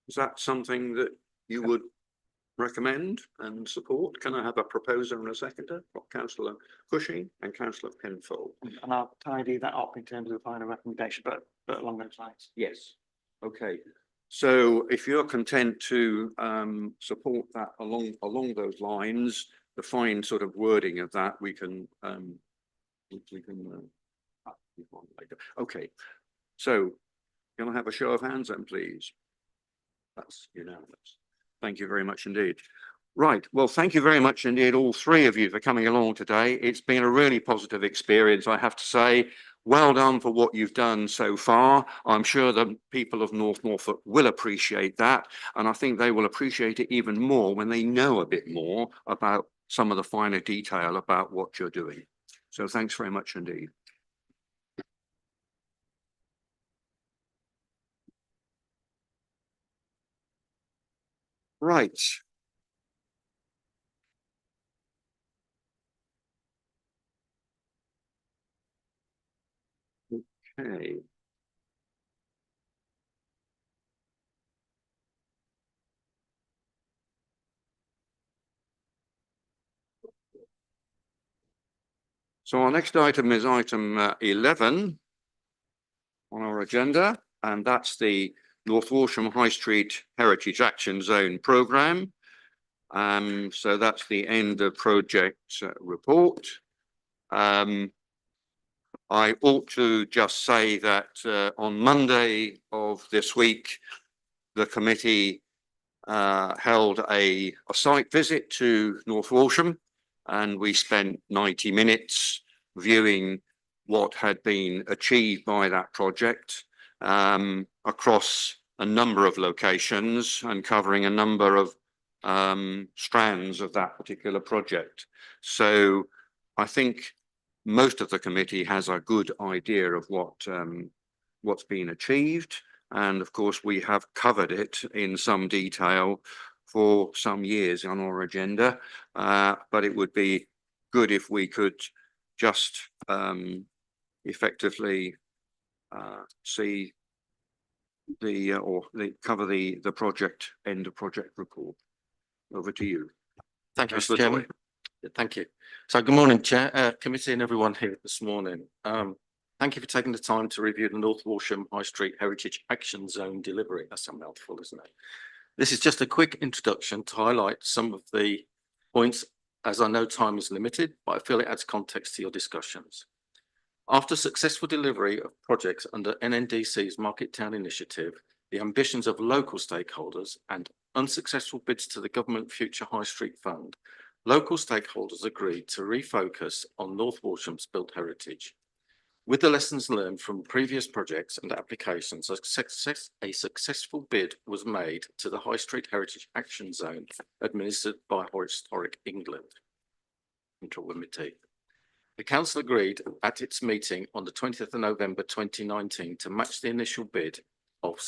Is that something that you would recommend and support? Can I have a proposer and a seconder? Councillor Cushing and Councillor Penfold. And I'll tidy that up in terms of the final recommendation, but along those lines. Yes. Okay. So if you're content to support that along those lines, the fine sort of wording of that we can okay. So can I have a show of hands then, please? That's unanimous. Thank you very much indeed. Right. Well, thank you very much indeed, all three of you, for coming along today. It's been a really positive experience, I have to say. Well done for what you've done so far. I'm sure the people of North Norfolk will appreciate that. And I think they will appreciate it even more when they know a bit more about some of the finer detail about what you're doing. So thanks very much indeed. Right. Okay. So our next item is item 11 on our agenda, and that's the North Walsham High Street Heritage Action Zone programme. So that's the end of project report. I ought to just say that on Monday of this week, the committee held a site visit to North Walsham, and we spent 90 minutes viewing what had been achieved by that project across a number of locations and covering a number of strands of that particular project. So I think most of the committee has a good idea of what's been achieved. And of course, we have covered it in some detail for some years on our agenda, but it would be good if we could just effectively see cover the project end of project report. Over to you. Thank you, Mr. Chairman. Thank you. So good morning, Chair, committee and everyone here this morning. Thank you for taking the time to review the North Walsham High Street Heritage Action Zone delivery. That's a mouthful, isn't it? This is just a quick introduction to highlight some of the points, as I know time is limited, but I feel it adds context to your discussions. After successful delivery of projects under NNDC's Market Town Initiative, the ambitions of local stakeholders and unsuccessful bids to the Government Future High Street Fund, local stakeholders agreed to refocus on North Walsham's built heritage. With the lessons learned from previous projects and applications, a successful bid was made to the High Street Heritage Action Zone administered by Historic England. The council agreed at its meeting on the 20th of November 2019 to match the initial bid of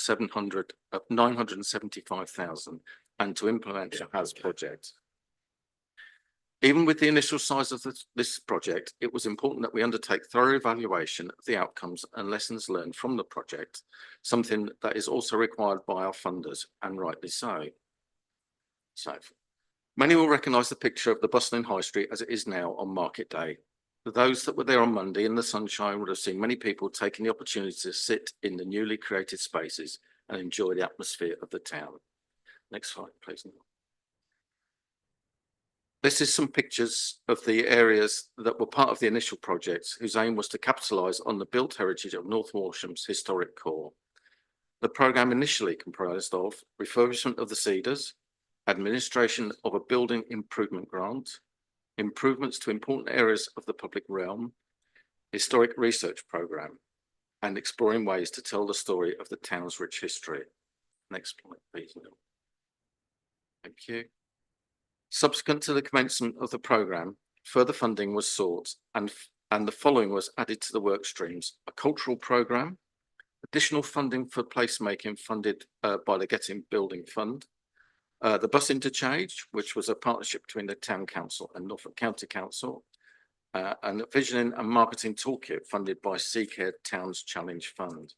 975,000 and to implement the HAS project. Even with the initial size of this project, it was important that we undertake thorough evaluation of the outcomes and lessons learned from the project, something that is also required by our funders, and rightly so. So, many will recognise the picture of the bustling high street as it is now on market day. For those that were there on Monday in the sunshine would have seen many people taking the opportunity to sit in the newly created spaces and enjoy the atmosphere of the town. Next slide, please. This is some pictures of the areas that were part of the initial project, whose aim was to capitalise on the built heritage of North Walsham's historic core. The programme initially comprised of refurbishment of the Cedars, administration of a building improvement grant, improvements to important areas of the public realm, historic research programme, and exploring ways to tell the story of the town's rich history. Next slide, please, Neil. Thank you. Subsequent to the commencement of the programme, further funding was sought and the following was added to the work streams: a cultural programme, additional funding for placemaking funded by the Getting Building Fund, the bus interchange, which was a partnership between the Town Council and Norfolk County Council, and a visioning and marketing toolkit funded by Seacare Towns Challenge Fund.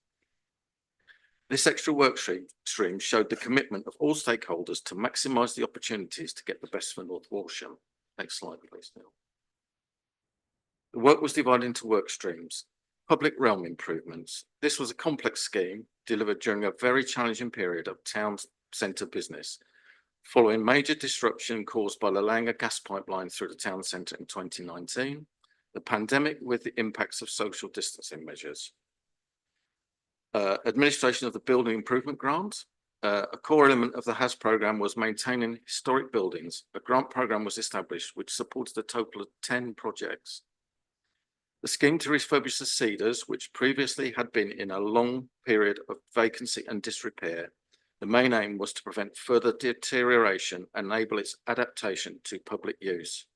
This extra work stream showed the commitment of all stakeholders to maximise the opportunities to get the best for North Walsham. Next slide, please, Neil. The work was divided into work streams. Public realm improvements. This was a complex scheme delivered during a very challenging period of town centre business, following major disruption caused by the laying of gas pipeline through the town centre in 2019, the pandemic with the impacts of social distancing measures. Administration of the building improvement grant. A core element of the HAS programme was maintaining historic buildings. A grant programme was established which supported a total of 10 projects. The scheme to refurbish the Cedars, which previously had been in a long period of vacancy and disrepair, the main aim was to prevent further deterioration and enable its adaptation to public use.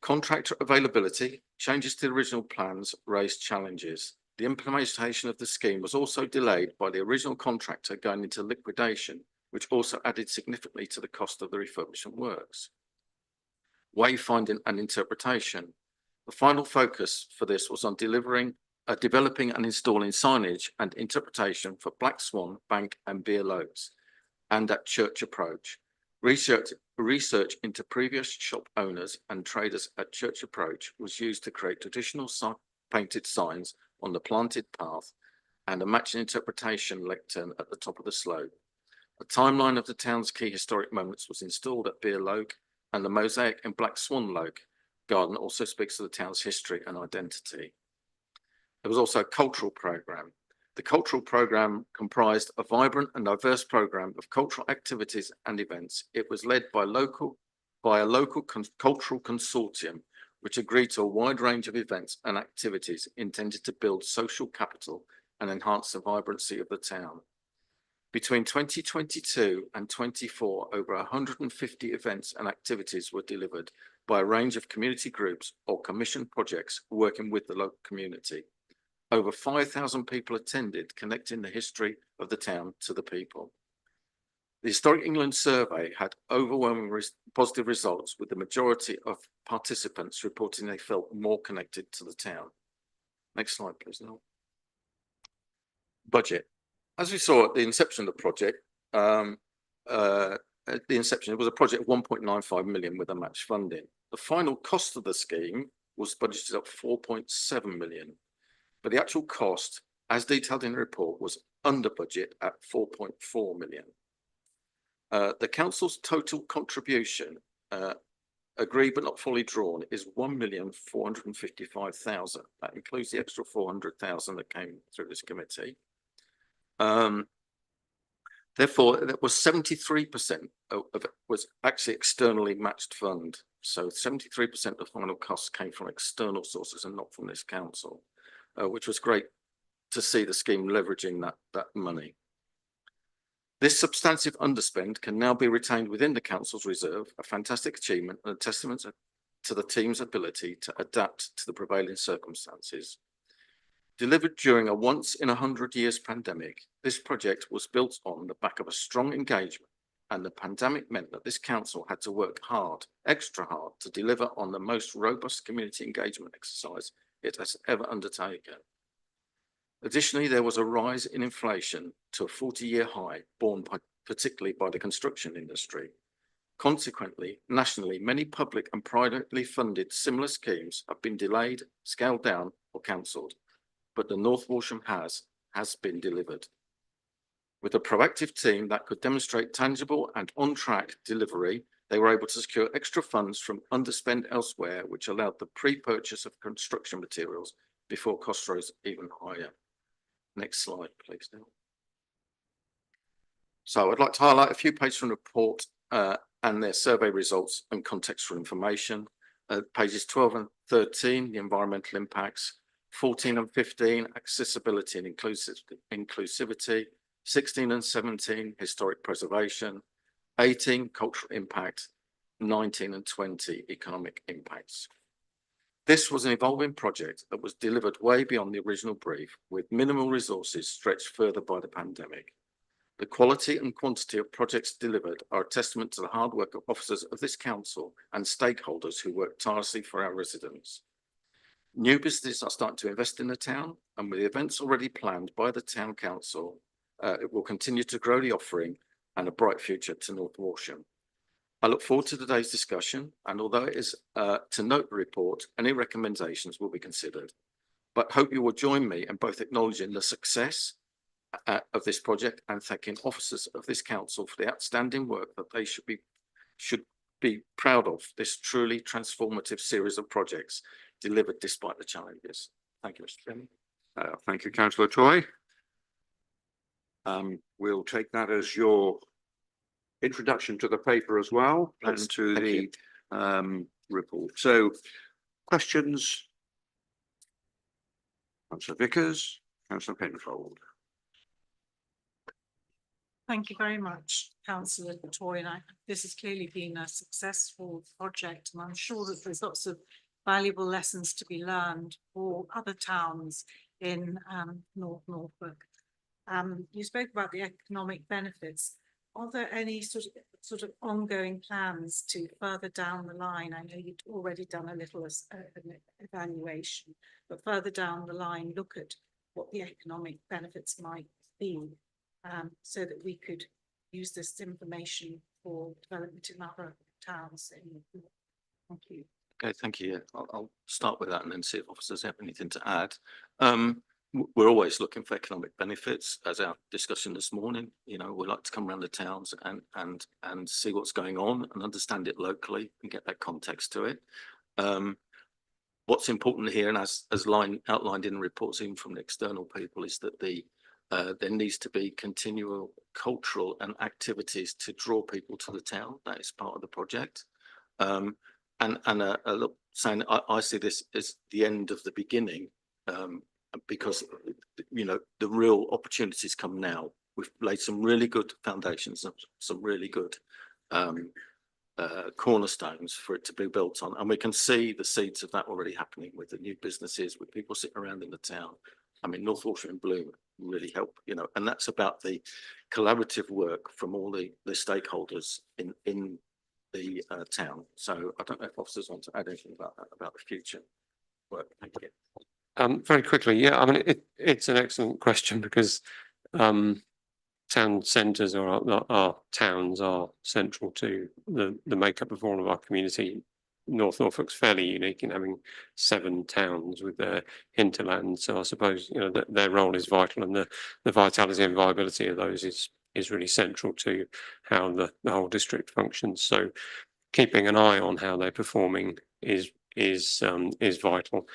Contractor availability, changes to the original plans raised challenges. The implementation of the scheme was also delayed by the original contractor going into liquidation, which also added significantly to the cost of the refurbishment works. Wayfinding and interpretation. The final focus for this was on developing and installing signage and interpretation for Black Swan, Bank and Beer Lokes, and at Church Approach. Research into previous shop owners and traders at Church Approach was used to create traditional painted signs on the planted path and a matching interpretation lectern at the top of the slope. A timeline of the town's key historic moments was installed at Beer Loke, and the mosaic in Black Swan Loke garden also speaks to the town's history and identity. There was also a cultural programme. The cultural programme comprised a vibrant and diverse programme of cultural activities and events. It was led by a local cultural consortium which agreed to a wide range of events and activities intended to build social capital and enhance the vibrancy of the town. Between 2022 and 24, over 150 events and activities were delivered by a range of community groups or commissioned projects working with the local community. Over 5,000 people attended, connecting the history of the town to the people. The Historic England survey had overwhelming positive results, with the majority of participants reporting they felt more connected to the town. Next slide, please, Noel. Budget. As we saw at the inception of the project, it was a project of 1.95 million with a match funding. The final cost of the scheme was budgeted at 4.7 million, but the actual cost, as detailed in the report, was under budget at 4.4 million. The council's total contribution, agreed but not fully drawn, is 1,455,000. That includes the extra 400,000 that came through this committee. Therefore, that was 73% of it was actually externally matched fund. So 73% of final costs came from external sources and not from this council, which was great to see the scheme leveraging that money. This substantive underspend can now be retained within the council's reserve, a fantastic achievement and a testament to the team's ability to adapt to the prevailing circumstances. Delivered during a once in 100 years pandemic, This project was built on the back of a strong engagement, and the pandemic meant that this council had to work hard, extra hard, to deliver on the most robust community engagement exercise it has ever undertaken. Additionally, there was a rise in inflation to a 40-year high, borne particularly by the construction industry. Consequently, nationally, many public and privately funded similar schemes have been delayed, scaled down, or cancelled, but the North Walsham has been delivered. With a proactive team that could demonstrate tangible and on-track delivery, they were able to secure extra funds from underspend elsewhere, which allowed the pre-purchase of construction materials before costs rose even higher. Next slide, please, Neil. So I'd like to highlight a few pages from the report and their survey results and contextual information. Pages 12 and 13, the environmental impacts. 14 and 15, accessibility and inclusivity. 16 and 17, historic preservation. 18, cultural impact. 19 and 20, economic impacts. This was an evolving project that was delivered way beyond the original brief, with minimal resources stretched further by the pandemic. The quality and quantity of projects delivered are a testament to the hard work of officers of this council and stakeholders who work tirelessly for our residents. New businesses are starting to invest in the town, and with the events already planned by the town council, it will continue to grow the offering and a bright future to North Walsham. I look forward to today's discussion, and although it is to note the report, any recommendations will be considered. But hope you will join me in both acknowledging the success of this project and thanking officers of this council for the outstanding work that they should be proud of. This truly transformative series of projects delivered despite the challenges. Thank you, Mr. Chairman. Thank you, Councillor Toy. We'll take that as your introduction to the paper as well and to the report. So, questions? Councillor Vickers, Councillor Penfold. Thank you very much, Councillor Toy. And this has clearly been a successful project, and I'm sure that there's lots of valuable lessons to be learned for other towns in North Norfolk. You spoke about the economic benefits. Are there any sort of ongoing plans to further down the line? I know you've already done a little evaluation, but further down the line, look at what the economic benefits might be, so that we could use this information for development in other towns. Thank you. Okay, thank you. I'll start with that and then see if officers have anything to add. We're always looking for economic benefits, as our discussion this morning. You know, we like to come around the towns and see what's going on and understand it locally and get that context to it. What's important here, and as outlined in the reports, even from the external people, is that there needs to be continual cultural and activities to draw people to the town. That is part of the project. Look, saying I see this as the end of the beginning, because you know the real opportunities come now. We've laid some really good foundations, some really good cornerstones for it to be built on, and we can see the seeds of that already happening with the new businesses, with people sitting around in the town. I mean, North Walsham in bloom really help, you know, and that's about the collaborative work from all the stakeholders in the town. So I don't know if officers want to add anything about that, about the future work. Thank you. Very quickly, yeah, I mean, it's an excellent question because town centres or our towns are central to the makeup of all of our community. North Norfolk's fairly unique in having 7 towns with their hinterland, so I suppose, you know, that their role is vital, and the vitality and viability of those is really central to how the whole district functions. So keeping an eye on how they're performing is vital.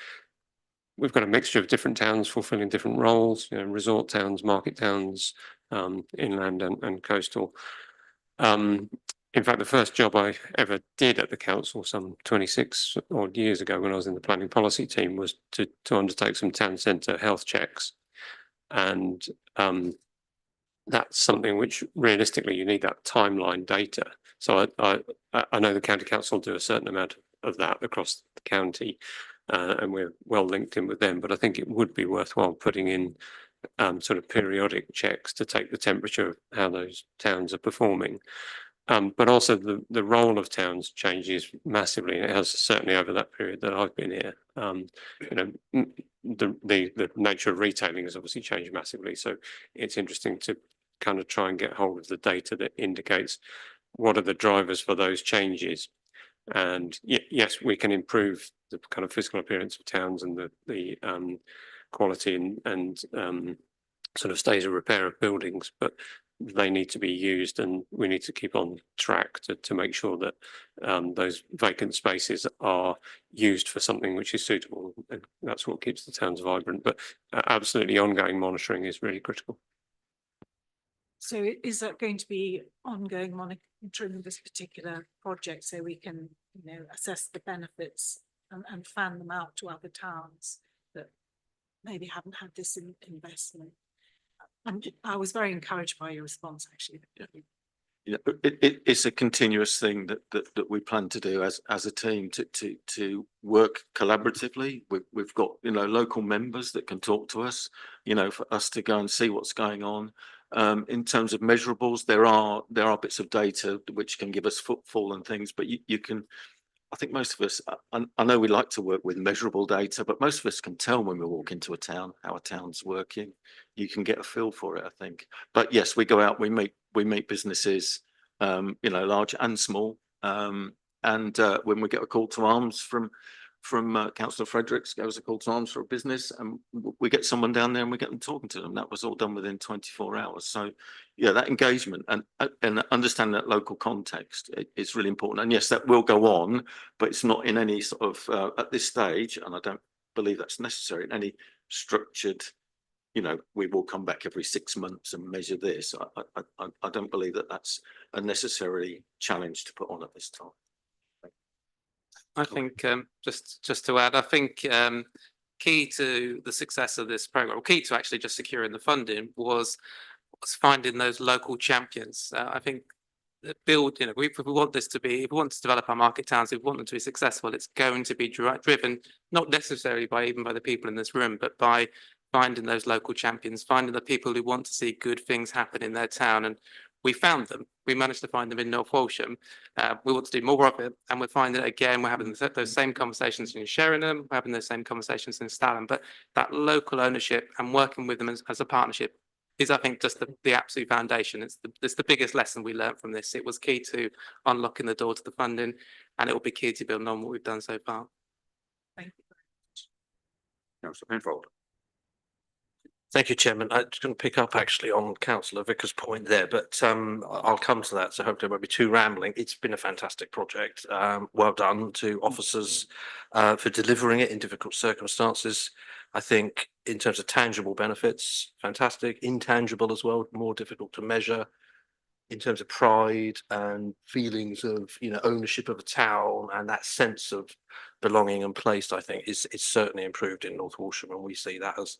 We've got a mixture of different towns fulfilling different roles, you know, resort towns, market towns, inland and coastal. In fact, the first job I ever did at the council some 26 odd years ago when I was in the planning policy team was to undertake some town centre health checks. And that's something which realistically you need that timeline data. So I know the county council do a certain amount of that across the county, and we're well linked in with them, but I think it would be worthwhile putting in sort of periodic checks to take the temperature of how those towns are performing. But also the role of towns changes massively. It has certainly over that period that I've been here. The nature of retailing has obviously changed massively. So it's interesting to kind of try and get hold of the data that indicates what are the drivers for those changes. And yes, we can improve the kind of physical appearance of towns and the quality and sort of state of repair of buildings, but they need to be used, and we need to keep on track to make sure that those vacant spaces are used for something which is suitable, and that's what keeps the towns vibrant. But absolutely, ongoing monitoring is really critical. So is that going to be ongoing monitoring of this particular project, so we can, assess the benefits and fan them out to other towns that maybe haven't had this investment? I was very encouraged by your response, actually. Yeah, it's a continuous thing that we plan to do as a team to work collaboratively. We've got local members that can talk to us, for us to go and see what's going on. In terms of measurables, there are bits of data which can give us footfall and things, but you can. I think most of us, I know we like to work with measurable data, but most of us can tell when we walk into a town how a town's working. You can get a feel for it, I think. But yes, we go out, we meet businesses, large and small. And when we get a call to arms from Councillor Fredericks, gives a call to arms for a business, and we get someone down there and we get them talking to them. That was all done within 24 hours. So yeah, that engagement and understanding that local context is really important. And yes, that will go on, but it's not in any sort of at this stage, and I don't believe that's necessary in any structured, we will come back every 6 months and measure this. I don't believe that that's a necessary challenge to put on at this time. I think just to add, I think key to the success of this program, or key to actually just securing the funding, was finding those local champions. I think build, if we want this to be, if we want to develop our market towns, if we want them to be successful, it's going to be driven not necessarily by the people in this room, but by finding those local champions, finding the people who want to see good things happen in their town. And we found them. We managed to find them in North Walsham. We want to do more of it, and we're finding it again. We're having those same conversations in Sheringham. We're having those same conversations in Stalham. But that local ownership and working with them as a partnership is, I think, just the absolute foundation. It's the biggest lesson we learned from this. It was key to unlocking the door to the funding, and it will be key to building on what we've done so far. Thank you very much. Councillor Penfold. Thank you, Chairman. I'm just going to pick up actually on Councillor Vickers' point there, but I'll come to that, so hopefully I won't be too rambling. It's been a fantastic project. Well done to officers for delivering it in difficult circumstances. I think in terms of tangible benefits, fantastic. Intangible as well, more difficult to measure. In terms of pride and feelings of ownership of a town and that sense of belonging and place, I think is certainly improved in North Walsham, and we see that as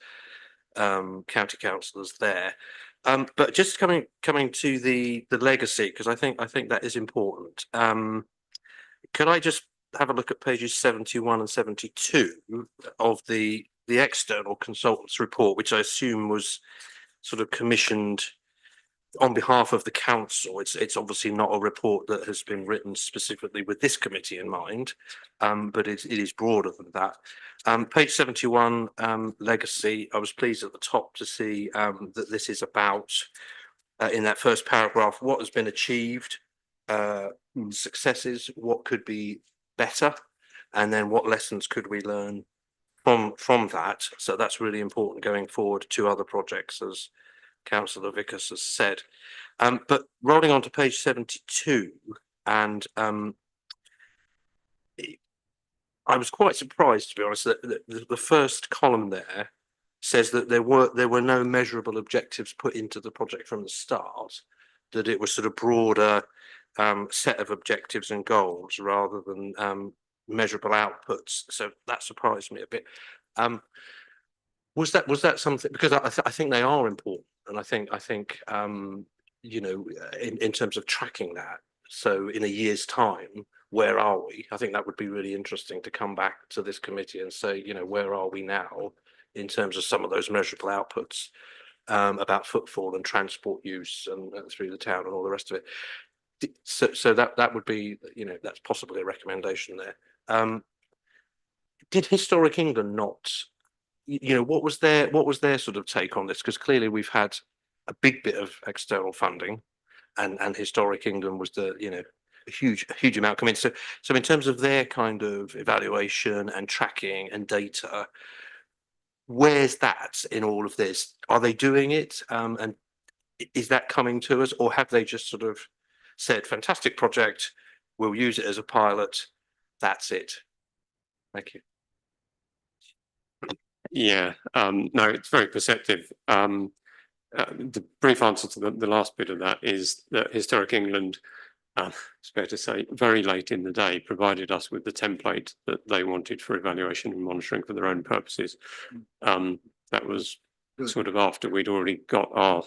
county councillors there. But just coming to the legacy, because I think that is important. Could I just have a look at pages 71 and 72 of the external consultants report, which I assume was sort of commissioned on behalf of the council? It's obviously not a report that has been written specifically with this committee in mind, but it is broader than that. Page 71, legacy. I was pleased at the top to see that this is about, in that first paragraph, what has been achieved, successes, what could be better, and then what lessons could we learn from that. So that's really important going forward to other projects, as Councillor Vickers has said. But rolling on to page 72, and I was quite surprised, to be honest, that the first column there says that there were no measurable objectives put into the project from the start, that it was sort of broader set of objectives and goals rather than measurable outputs. So that surprised me a bit. Was that something, because I think they are important, and I think in terms of tracking that. So in a year's time, where are we? I think that would be really interesting to come back to this committee and say, where are we now in terms of some of those measurable outputs about footfall and transport use and through the town and all the rest of it. So that would be, that's possibly a recommendation there. Did Historic England not, what was their sort of take on this? Because clearly we've had a big bit of external funding, and Historic England was a huge amount come in. So in terms of their kind of evaluation and tracking and data, where's that in all of this? Are they doing it? And is that coming to us, or have they just sort of said, fantastic project, we'll use it as a pilot, that's it? Thank you. Yeah, no, it's very perceptive. The brief answer to the last bit of that is that Historic England, it's fair to say, very late in the day, provided us with the template that they wanted for evaluation and monitoring for their own purposes. That was sort of after we'd already got our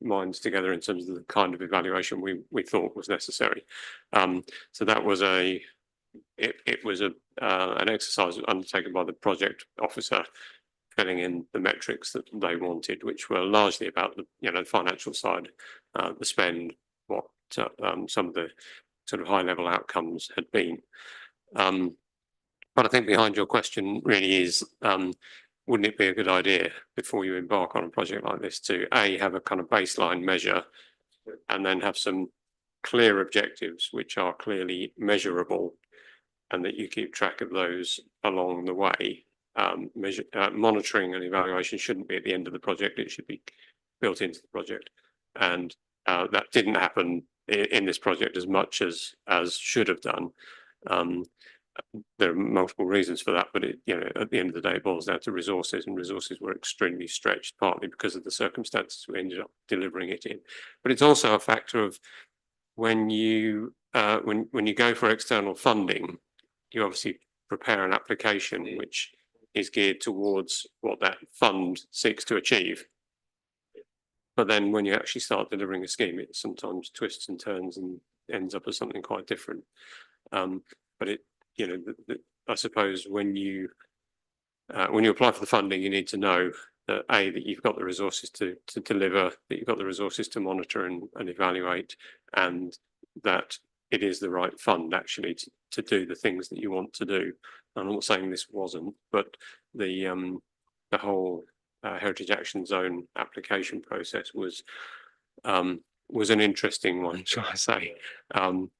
minds together in terms of the kind of evaluation we thought was necessary. So that was an exercise undertaken by the project officer, filling in the metrics that they wanted, which were largely about the financial side, the spend, what some of the sort of high level outcomes had been. But I think behind your question really is, wouldn't it be a good idea before you embark on a project like this to have a kind of baseline measure, and then have some clear objectives which are clearly measurable, and that you keep track of those along the way. Monitoring and evaluation shouldn't be at the end of the project, it should be built into the project, and that didn't happen in this project as much as should have done. There are multiple reasons for that, but at the end of the day, it boils down to resources, and resources were extremely stretched, partly because of the circumstances we ended up delivering it in. But it's also a factor of when you go for external funding, you obviously prepare an application which is geared towards what that fund seeks to achieve. But then when you actually start delivering a scheme, it sometimes twists and turns and ends up as something quite different. But I suppose when you apply for the funding, you need to know that that you've got the resources to deliver, that you've got the resources to monitor and evaluate, and that it is the right fund actually to do the things that you want to do. I'm not saying this wasn't, but the whole Heritage Action Zone application process was an interesting one, shall I say, and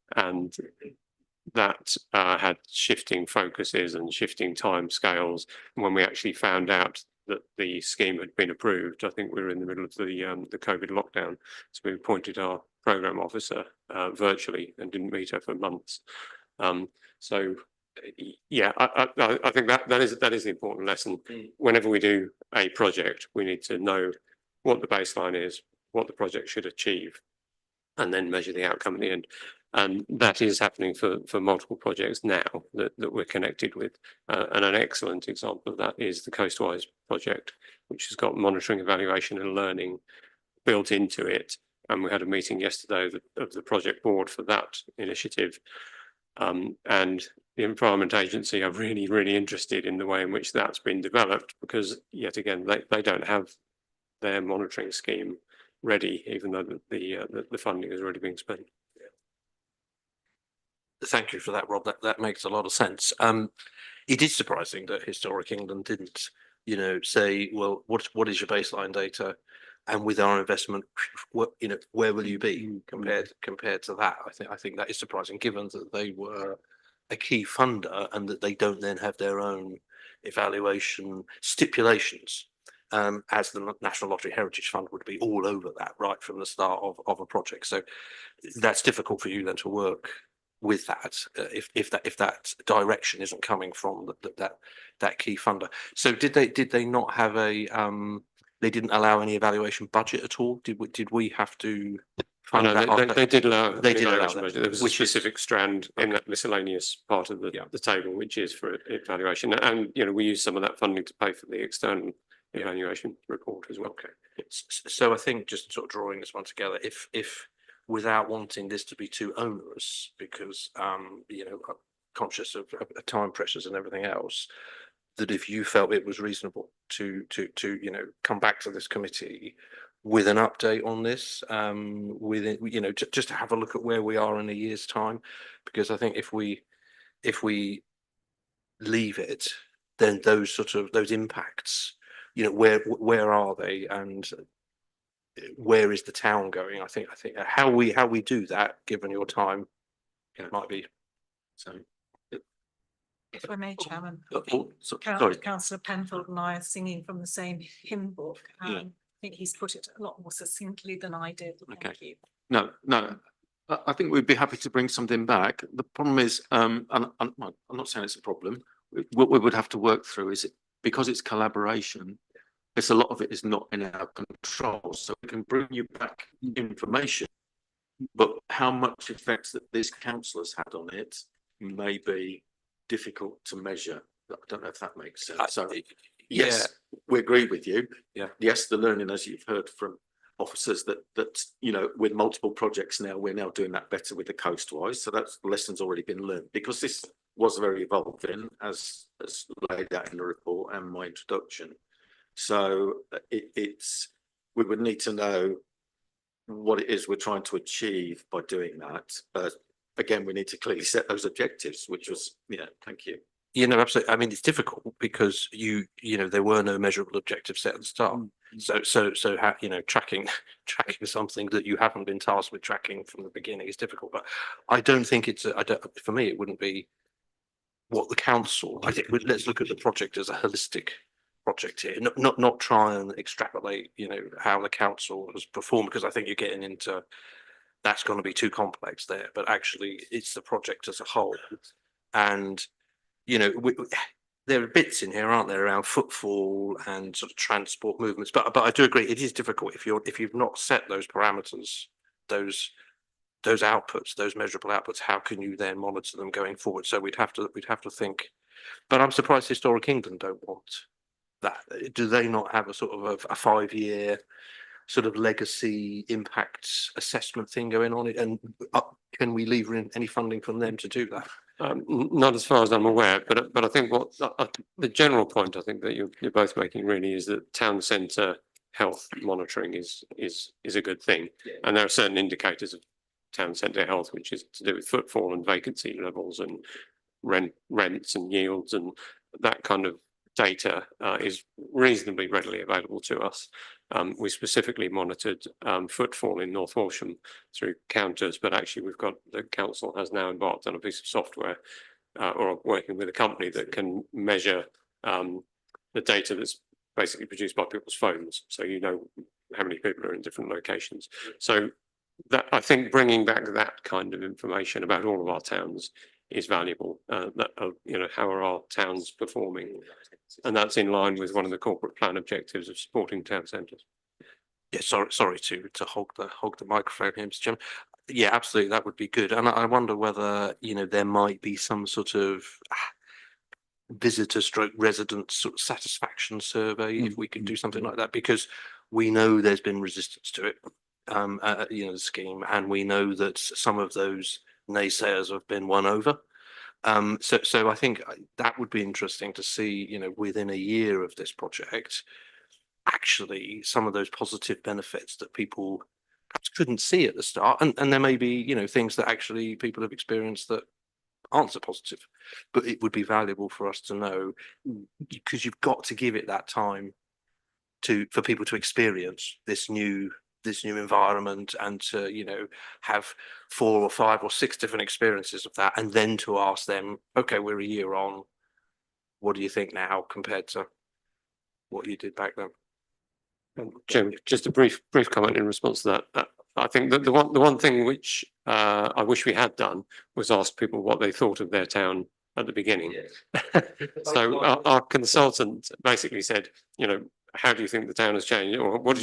that had shifting focuses and shifting time scales. When we actually found out that the scheme had been approved, I think we were in the middle of the COVID lockdown, so we appointed our programme officer virtually and didn't meet her for months. So yeah, I think that is the important lesson. Whenever we do a project, we need to know what the baseline is, what the project should achieve, and then measure the outcome at the end. And that is happening for multiple projects now that we're connected with. And an excellent example of that is the Coastwise project, which has got monitoring, evaluation and learning built into it. And we had a meeting yesterday of the project board for that initiative. And the Environment Agency are really, really interested in the way in which that's been developed, because yet again, they don't have their monitoring scheme ready, even though the funding has already been spent. Thank you for that, Rob. That makes a lot of sense. It is surprising that Historic England didn't, say, well, what is your baseline data, and with our investment, where will you be compared to that? I think that is surprising, given that they were a key funder and that they don't then have their own evaluation stipulations, as the National Lottery Heritage Fund would be all over that right from the start of a project. So that's difficult for you then to work with that if that direction isn't coming from that key funder. So did they not have they didn't allow any evaluation budget at all? Did we have to fund that? They did allow. They did allow that. Budget. There was a specific strand in that miscellaneous part of the table, which is for evaluation, and we use some of that funding to pay for the external evaluation report as well. Okay, so I think just sort of drawing this one together, if without wanting this to be too onerous, because conscious of time pressures and everything else, that if you felt it was reasonable to you know, come back to this committee with an update on this, within, you know, just to have a look at where we are in a year's time, because I think if we leave it, then those those impacts, you know, where are they, and where is the town going? I think how we do that, given your time, it might be so. If I may, Chairman. Sorry. Councillor Penfold and I are singing from the same hymn book. Yeah. I think he's put it a lot more succinctly than I did. Thank you. No, I think we'd be happy to bring something back. The problem is, and I'm not saying it's a problem. What we would have to work through is because it's collaboration. It's a lot of it is not in our control. So we can bring you back information, but how much effects that this council has had on it may be difficult to measure. I don't know if that makes sense. So yes, we agree with you. Yeah. Yes, the learning, as you've heard from officers, that you know, with multiple projects now, we're now doing that better with the coastwise. So that's lessons already been learned, because this was very evolving as laid out in the report and my introduction. So we would need to know what it is we're trying to achieve by doing that. Again, we need to clearly set those objectives, which was, yeah, thank you. You know, absolutely. I mean, it's difficult because you know, there were no measurable objectives set at the start. So how, you know, tracking something that you haven't been tasked with tracking from the beginning is difficult. But I don't think it's for me, it wouldn't be what the council. I think let's look at the project as a holistic project here, not try and extrapolate, you know, how the council has performed, because I think you're getting into that's going to be too complex there. But actually, it's the project as a whole, and you know, there are bits in here, aren't there, around footfall and sort of transport movements. But I do agree, it is difficult if you've not set those parameters, those outputs, those measurable outputs. How can you then monitor them going forward? So we'd have to think. But I'm surprised Historic England don't want that. Do they not have a sort of a 5-year sort of legacy impact assessment thing going on it? And can we lever in any funding from them to do that? Not as far as I'm aware, but I think what the general point I think that you're both making really is that town centre health monitoring is a good thing, and there are certain indicators of town centre health which is to do with footfall and vacancy levels and rents and yields, and that kind of data is reasonably readily available to us. We specifically monitored footfall in North Walsham through counters, but actually the council has now embarked on a piece of software or working with a company that can measure the data that's basically produced by people's phones. So you know how many people are in different locations. So that, I think, bringing back that kind of information about all of our towns is valuable. You know, how are our towns performing? And that's in line with one of the corporate plan objectives of supporting town centres. Yeah, sorry to hog the microphone here, Mr. Chairman. Yeah, absolutely, that would be good. And I wonder whether, you know, there might be some sort of visitor stroke resident sort of satisfaction survey, if we could do something like that, because we know there's been resistance to it, you know, the scheme, and we know that some of those naysayers have been won over. So I think that would be interesting to see, you know, within a year of this project, actually some of those positive benefits that people perhaps couldn't see at the start, and there may be, you know, things that actually people have experienced that aren't so positive, but it would be valuable for us to know, because you've got to give it that time for people to experience this new environment, and to, you know, have 4 or 5 or 6 different experiences of that, and then to ask them, okay, we're a year on, what do you think now compared to what you did back then? Jim, just a brief comment in response to that. I think that the one thing which I wish we had done was ask people what they thought of their town at the beginning. So our consultant basically said, you know, how do you think the town has changed? Or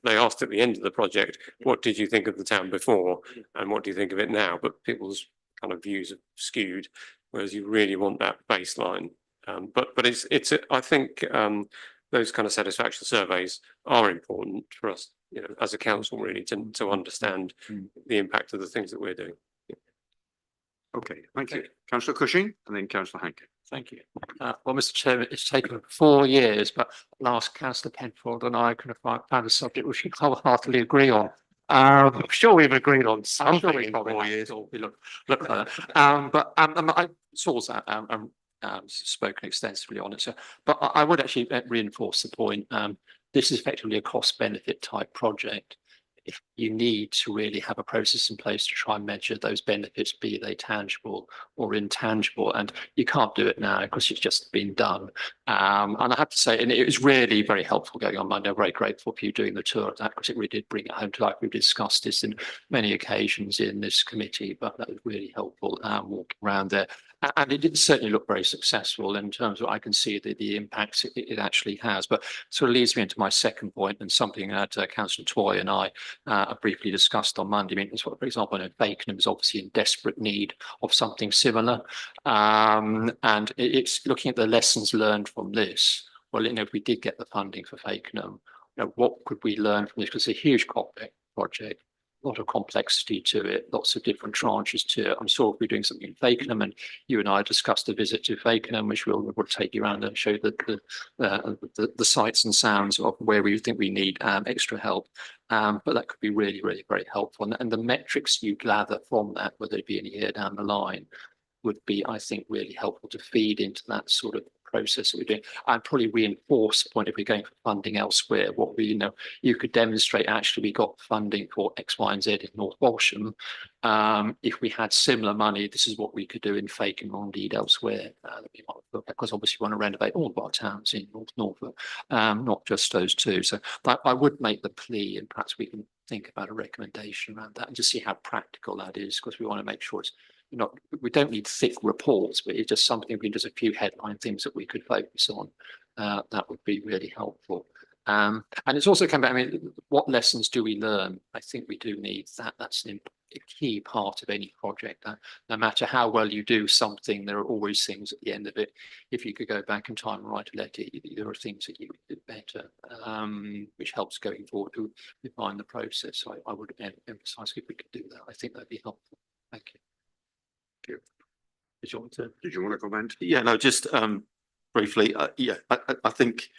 they asked at the end of the project, what did you think of the town before, and what do you think of it now? But people's kind of views are skewed, whereas you really want that baseline. But it's I think those kind of satisfaction surveys are important for us, you know, as a council, really, to understand the impact of the things that we're doing. Okay, thank you. Councillor Cushing and then Councillor Hankey. Thank you. Well, Mr. Chairman, it's taken 4 years, but last Councillor Penfold and I could have found a subject which we wholeheartedly agree on. I'm sure we've agreed on something in 4 years. Or we look like that. But I saw that spoken extensively on it. So, but I would actually reinforce the point. This is effectively a cost benefit type project. If you need to really have a process in place to try and measure those benefits, be they tangible or intangible, and you can't do it now because it's just been done. And I have to say, and it was really very helpful going on Monday. I'm very grateful for you doing the tour of that because it really did bring it home to life. We've discussed this in many occasions in this committee, but that was really helpful walking around there. And it did certainly look very successful in terms of I can see the impacts it actually has. But sort of leads me into my second point and something that Councillor Toy and I briefly discussed on Monday. I mean, for example, I know Fakenham is obviously in desperate need of something similar. And it's looking at the lessons learned from this. Well, if we did get the funding for Fakenham, what could we learn from this? Because it's a huge project. A lot of complexity to it, lots of different tranches to it. I'm sure if we're doing something in Fakenham, and you and I discussed a visit to Fakenham, which we'll take you around and show the sights and sounds of where we think we need extra help. But that could be really, really very helpful. And the metrics you gather from that, whether it be in a year down the line, would be, I think, really helpful to feed into that sort of process that we're doing. I'd probably reinforce the point if we're going for funding elsewhere, what we, you could demonstrate actually we got funding for X, Y, and Z in North Walsham. If we had similar money, this is what we could do in Fakenham or indeed elsewhere. Because obviously we want to renovate all of our towns in North Norfolk, not just those two. So I would make the plea, and perhaps we can think about a recommendation around that and just see how practical that is, because we want to make sure it's we don't need thick reports, but it's just something, just a few headline things that we could focus on. That would be really helpful. And it's also come back, I mean, what lessons do we learn? I think we do need that. That's a key part of any project. No matter how well you do something, there are always things at the end of it. If you could go back in time and write a letter, there are things that you did better, which helps going forward to define the process. So I would emphasize if we could do that. I think that'd be helpful. Thank you. Did you want to comment? Yeah, no, just briefly. Yeah, I think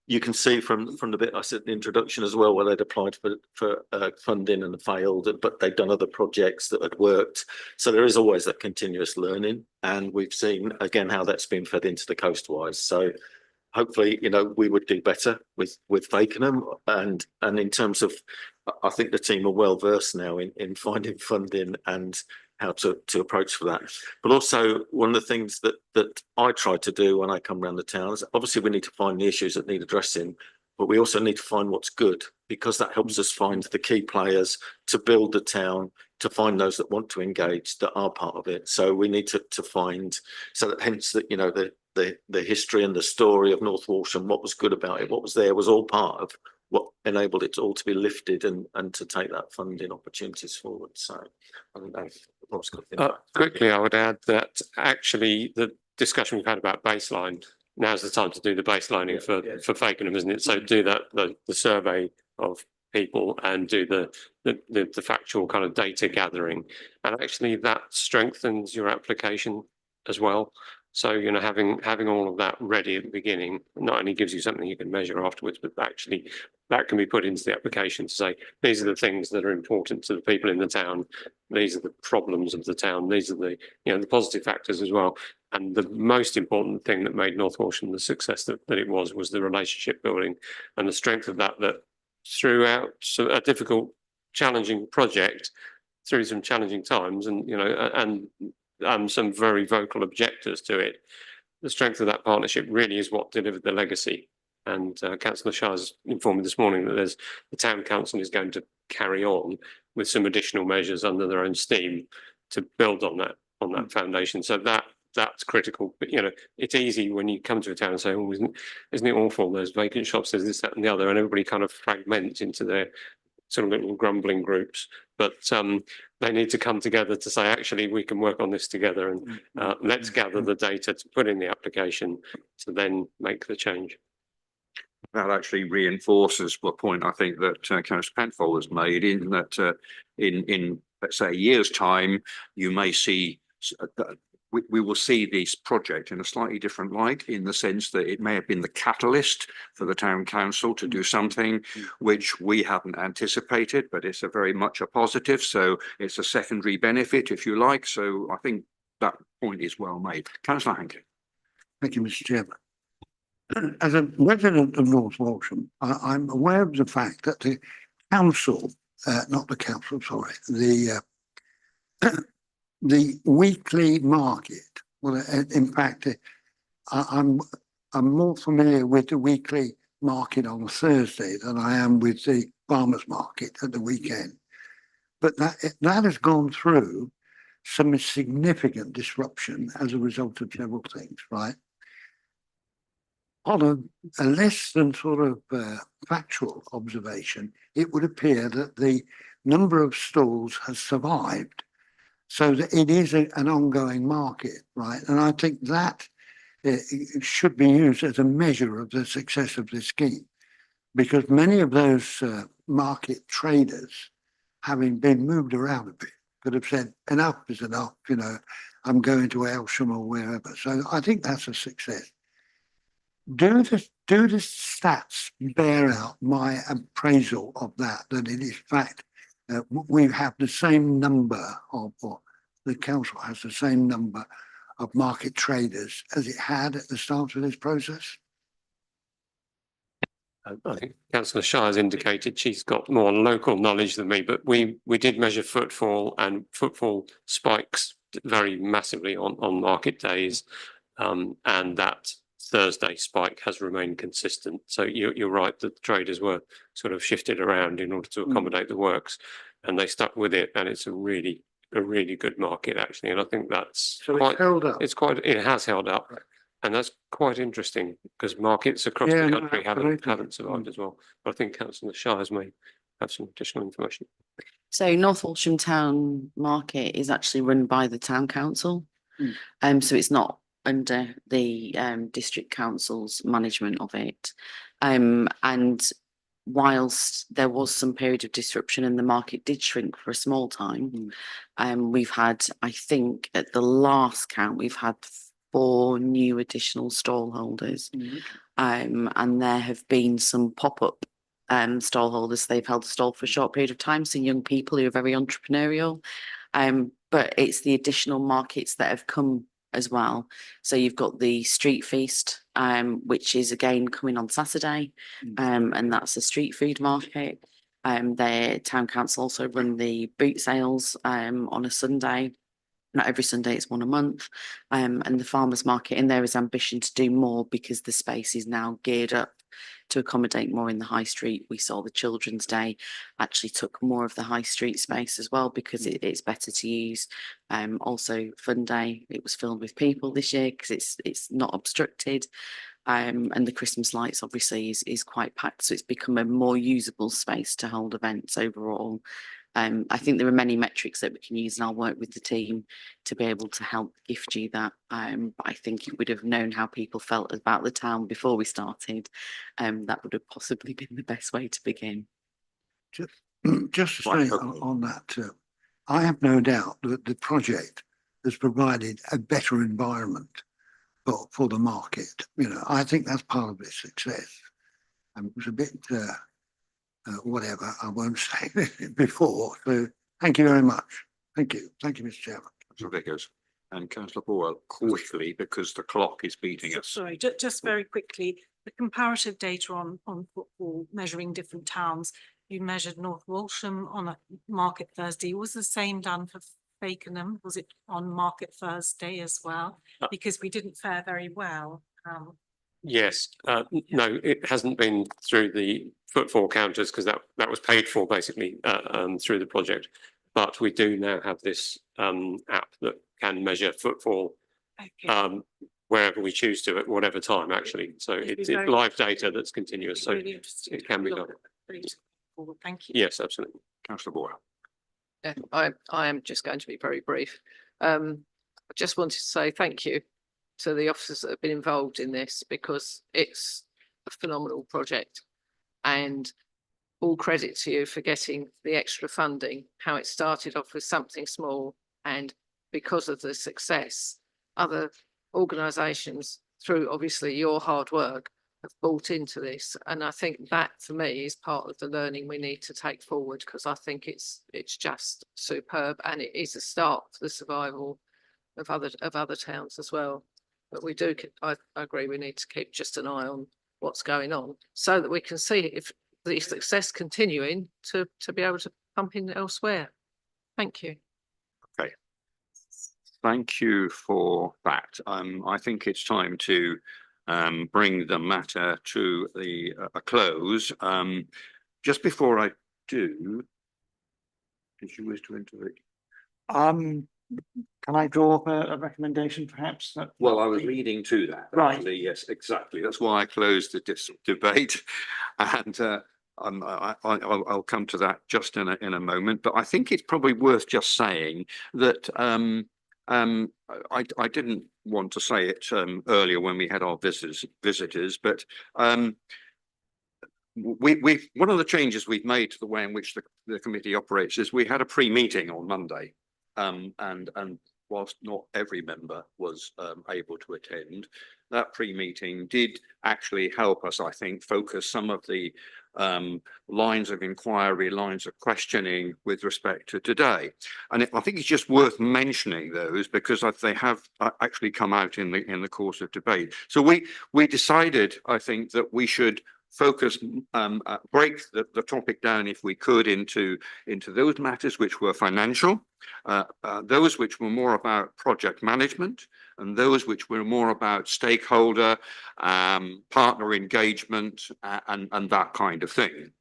you can see from the bit I said in the introduction as well, where they'd applied for funding and failed, but they'd done other projects that had worked. So there is always that continuous learning, and we've seen again how that's been fed into the Coastwise. So hopefully, we would do better with Fakenham, and in terms of, I think the team are well versed now in finding funding and how to approach for that. But also one of the things that I try to do when I come around the town is obviously we need to find the issues that need addressing, but we also need to find what's good, because that helps us find the key players to build the town, to find those that want to engage, that are part of it. So we need to find, so that hence that, the history and the story of North Walsham, what was good about it, what was there, was all part of what enabled it all to be lifted and to take that funding opportunities forward. So I think that's what's good. Quickly, I would add that actually the discussion we've had about baseline, now's the time to do the baselining for Fakenham, isn't it? So do that, the survey of people, and do the factual kind of data gathering, and actually that strengthens your application as well. So, having all of that ready at the beginning not only gives you something you can measure afterwards, but actually that can be put into the application to say, these are the things that are important to the people in the town. These are the problems of the town. These are the, the positive factors as well. And the most important thing that made North Walsham the success that it was the relationship building and the strength of that throughout a difficult, challenging project, through some challenging times, and some very vocal objectors to it. The strength of that partnership really is what delivered the legacy. And Councillor Shah's informed me this morning that the Town Council is going to carry on with some additional measures under their own steam to build on that foundation. So that's critical. But it's easy when you come to a town and say, "Oh, isn't it awful? There's vacant shops, there's this, that, and the other," and everybody kind of fragments into their sort of little grumbling groups. But they need to come together to say, actually, we can work on this together, and let's gather the data to put in the application to then make the change. That actually reinforces the point I think that Councillor Penfold has made, in that in let's say a year's time, you may see we will see this project in a slightly different light, in the sense that it may have been the catalyst for the town council to do something which we hadn't anticipated, but it's a very much a positive. So it's a secondary benefit, if you like. So I think that point is well made. Councillor Hankey. Thank you, Mr. Chairman. As a resident of North Walsham, I'm aware of the fact that the council, not the council, sorry, the weekly market. Well, in fact, I'm more familiar with the weekly market on a Thursday than I am with the farmers market at the weekend. But that has gone through some significant disruption as a result of several things, right? On a less than sort of factual observation, it would appear that the number of stalls has survived, so that it is an ongoing market, right? And I think that it should be used as a measure of the success of this scheme, because many of those market traders, having been moved around a bit, could have said enough is enough, you know, I'm going to Aylsham or wherever. So I think that's a success. Do the stats bear out my appraisal of that it is fact we have the same number of, or the council has the same number of market traders as it had at the start of this process? I think Councillor Shire has indicated she's got more local knowledge than me, but we did measure footfall, and footfall spikes very massively on market days, and that Thursday spike has remained consistent. So you're right that the traders were sort of shifted around in order to accommodate the works, and they stuck with it, and it's a really good market actually. And I think that's so quite, it's held up. It has held up, and that's quite interesting because markets across the country haven't survived as well. But I think Councillor Shires may have some additional information. So North Walsham Town Market is actually run by the Town Council. So it's not under the District Council's management of it. And whilst there was some period of disruption and the market did shrink for a small time, we've had, I think at the last count, we've had 4 new additional stall holders. And there have been some pop-up stall holders. They've held a stall for a short period of time, so young people who are very entrepreneurial. But it's the additional markets that have come as well. So you've got the street feast, which is again coming on Saturday, and that's a street food market. The town council also run the boot sales on a Sunday. Not every Sunday, it's one a month. And the farmers market, and there is ambition to do more because the space is now geared up to accommodate more in the high street. We saw the Children's Day actually took more of the high street space as well because it's better to use. Also Fun Day, it was filled with people this year because it's not obstructed. And the Christmas lights obviously is quite packed, so it's become a more usable space to hold events overall. I think there are many metrics that we can use, and I'll work with the team to be able to help gift you that. But I think you would have known how people felt about the town before we started. That would have possibly been the best way to begin. Just to say on that, I have no doubt that the project has provided a better environment for the market. You know, I think that's part of its success. It was a bit whatever, I won't say before. So thank you very much. Thank you, Mr. Chairman. Councillor Vickers and Councillor Boyle, quickly because the clock is beating us. Sorry, just very quickly, the comparative data on football measuring different towns. You measured North Walsham on a market Thursday. Was the same done for Fakenham? Was it on market Thursday as well? Because we didn't fare very well. Yes, no, it hasn't been through the footfall counters because that was paid for basically through the project. But we do now have this app that can measure footfall wherever we choose to at whatever time actually. So it's live data that's continuous, so it can be done. Thank you. Yes, absolutely. Councillor Boyle. Yeah, I am just going to be very brief. I just wanted to say thank you to the officers that have been involved in this because it's a phenomenal project, and all credit to you for getting the extra funding, how it started off with something small and because of the success, other organisations, through obviously your hard work, have bought into this. And I think that for me is part of the learning we need to take forward, because I think it's just superb, and it is a start for the survival of other towns as well. But we do, I agree, we need to keep just an eye on what's going on so that we can see if the success continuing to be able to pump in elsewhere. Thank you. Okay. Thank you for that. I think it's time to bring the matter to a close. Just before I do, did you wish to intervene? Can I draw up a recommendation perhaps? Well, I was leading to that. Right. Actually, yes, exactly. That's why I closed the debate, and I'll come to that just in a moment. But I think it's probably worth just saying that I didn't want to say it earlier when we had our visitors, but we one of the changes we've made to the way in which the committee operates is we had a pre-meeting on Monday, and whilst not every member was able to attend, that pre-meeting did actually help us, I think, focus some of the lines of inquiry, lines of questioning with respect to today. And I think it's just worth mentioning those because they have actually come out in the course of debate. So we decided, I think, that we should focus, break the topic down, if we could, into those matters which were financial, those which were more about project management, and those which were more about stakeholder, partner engagement, and that kind of thing.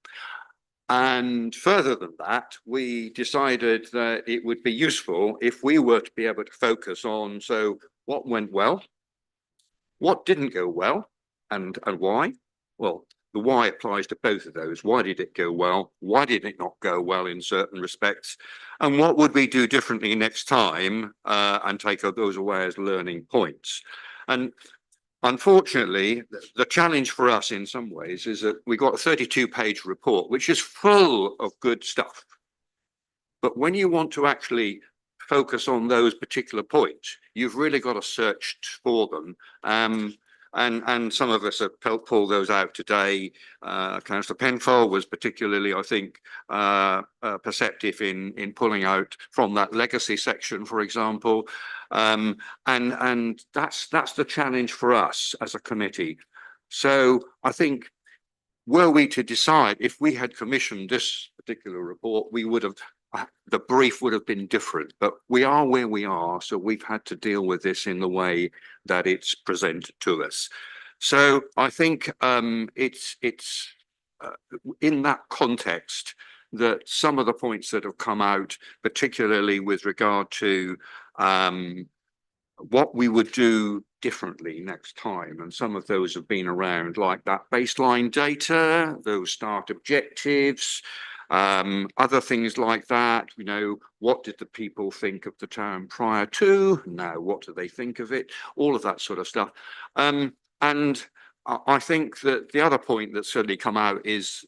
And further than that, we decided that it would be useful if we were to be able to focus on, so what went well, what didn't go well, and why. Well, the why applies to both of those. Why did it go well? Why did it not go well in certain respects? And what would we do differently next time, and take those away as learning points? And unfortunately, the challenge for us in some ways is that we got a 32-page report, which is full of good stuff. But when you want to actually focus on those particular points, you've really got to search for them. And some of us have pulled those out today. Councillor Penfold was particularly, I think, perceptive in pulling out from that legacy section, for example. And that's the challenge for us as a committee. So I think, were we to decide, if we had commissioned this particular report, we would have, the brief would have been different, but we are where we are, so we've had to deal with this in the way that it's presented to us. So I think it's in that context that some of the points that have come out, particularly with regard to what we would do differently next time, and some of those have been around, like that baseline data, those start objectives, other things like that. You know, what did the people think of the town prior to? Now, what do they think of it? All of that sort of stuff. And I think that the other point that's certainly come out is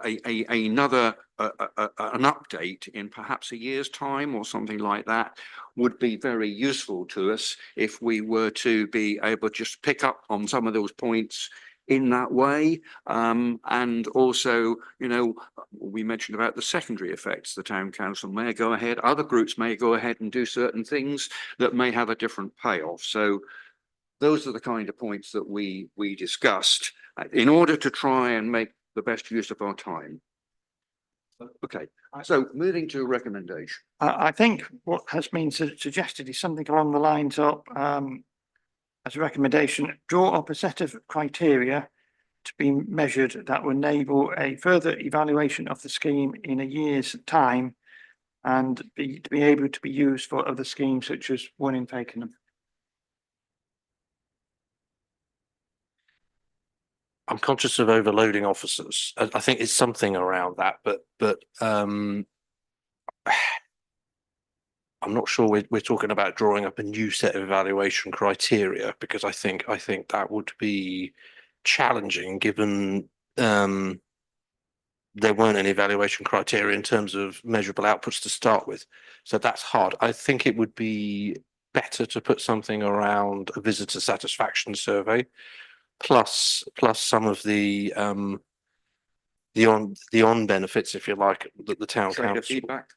another an update in perhaps a year's time or something like that would be very useful to us if we were to be able to just pick up on some of those points in that way. And also, you know, we mentioned about the secondary effects. The town council may go ahead, other groups may go ahead and do certain things that may have a different payoff. So those are the kind of points that we discussed in order to try and make the best use of our time. Okay, so moving to a recommendation. I think what has been suggested is something along the lines of, as a recommendation, draw up a set of criteria to be measured that will enable a further evaluation of the scheme in a year's time, and to be able to be used for other schemes such as one in Fakenham. I'm conscious of overloading officers. I think it's something around that, but I'm not sure we're talking about drawing up a new set of evaluation criteria, because I think that would be challenging, given there weren't any evaluation criteria in terms of measurable outputs to start with. So that's hard. I think it would be better to put something around a visitor satisfaction survey, plus some of the on benefits, if you like, that the town Trader council. feedback,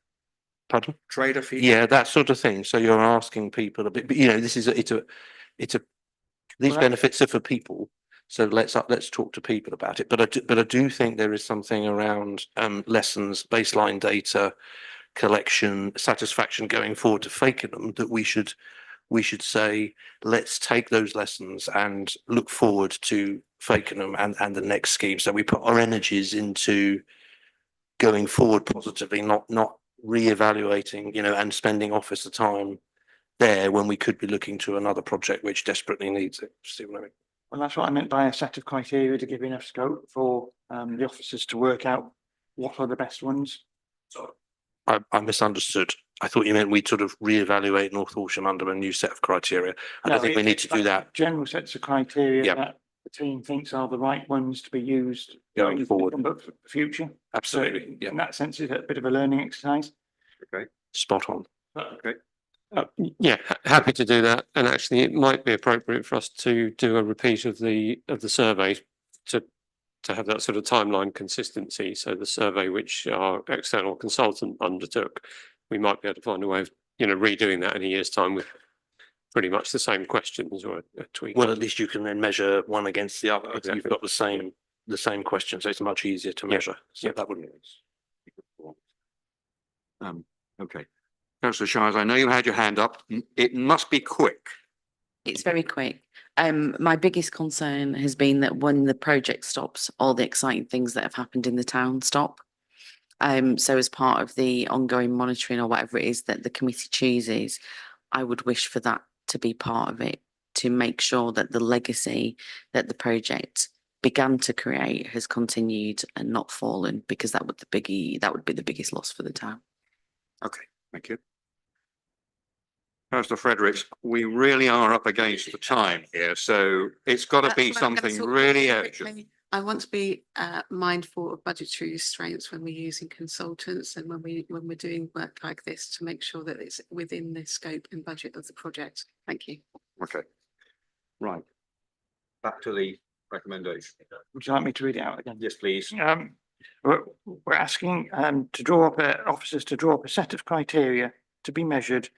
Pardon? trader feedback. Yeah, that sort of thing. So you're asking people a bit, but you know, this is these Well, that- benefits are for people. So let's talk to people about it. But I do think there is something around lessons, baseline data collection, satisfaction going forward to Fakenham that we should say, let's take those lessons and look forward to Fakenham and the next scheme. So we put our energies into going forward positively, not re-evaluating, you know, and spending officer time there when we could be looking to another project which desperately needs it. See what I mean? Well, that's what I meant by a set of criteria to give enough scope for the officers to work out what are the best ones. I misunderstood. I thought you meant we'd sort of re-evaluate North Horsham under a new set of criteria. I don't think we need to do that General sets of criteria Yeah. that the team thinks are the right ones to be used going forward. But for the future. Absolutely. So Yeah. in that sense, it's a bit of a learning exercise. Okay, Spot on. okay. Yeah, happy to do that. And actually, it might be appropriate for us to do a repeat of the survey to have that sort of timeline consistency. So the survey which our external consultant undertook, we might be able to find a way of, you know, redoing that in a year's time with pretty much the same questions or a tweak. Well, at least you can then measure one against the other. Exactly. You've got the same question, so it's much easier to measure. So Yeah. that wouldn't. Okay. Councillor Shires, I know you had your hand up. It must be quick. It's very quick. My biggest concern has been that when the project stops, all the exciting things that have happened in the town stop. So as part of the ongoing monitoring or whatever it is that the committee chooses, I would wish for that to be part of it, to make sure that the legacy that the project began to create has continued and not fallen, because that would be the biggest loss for the town. Okay, thank you. Councillor Fredericks, we really are up against the time here, so it's got to be something really urgent. I want to be mindful of budgetary restraints when we're using consultants and when we're doing work like this, to make sure that it's within the scope and budget of the project. Thank you. Okay. Right. Back to the recommendation. Would you like me to read it out again? Yes, please. We're asking to draw up officers to draw up a set of criteria to be measured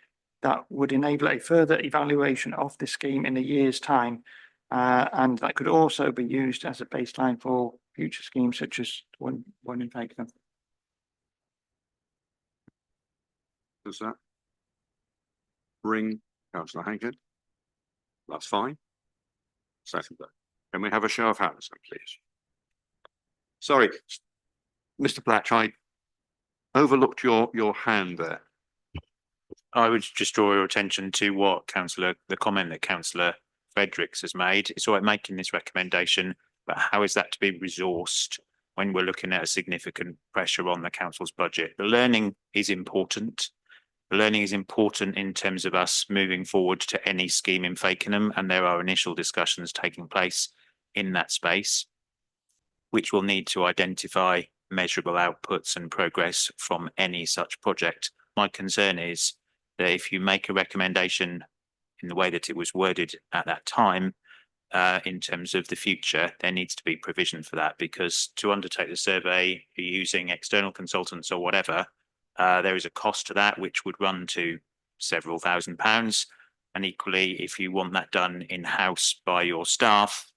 that would enable a further evaluation of the scheme in a year's time. And that could also be used as a baseline for future schemes such as one in Fakenham. Does that ring Councillor Hankett? That's fine. Second that. Can we have a show of hands, please? Sorry, Mr. Blatch, I overlooked your hand there. I would just draw your attention to the comment that Councillor Fredericks has made. It's all right making this recommendation, but how is that to be resourced when we're looking at a significant pressure on the council's budget? The learning is important. The learning is important in terms of us moving forward to any scheme in Fakenham, and there are initial discussions taking place in that space, which will need to identify measurable outputs and progress from any such project. My concern is that if you make a recommendation in the way that it was worded at that time, in terms of the future, there needs to be provision for that, because to undertake the survey using external consultants or whatever, there is a cost to that, which would run to several £1,000s. And equally, if you want that done in-house by your staff,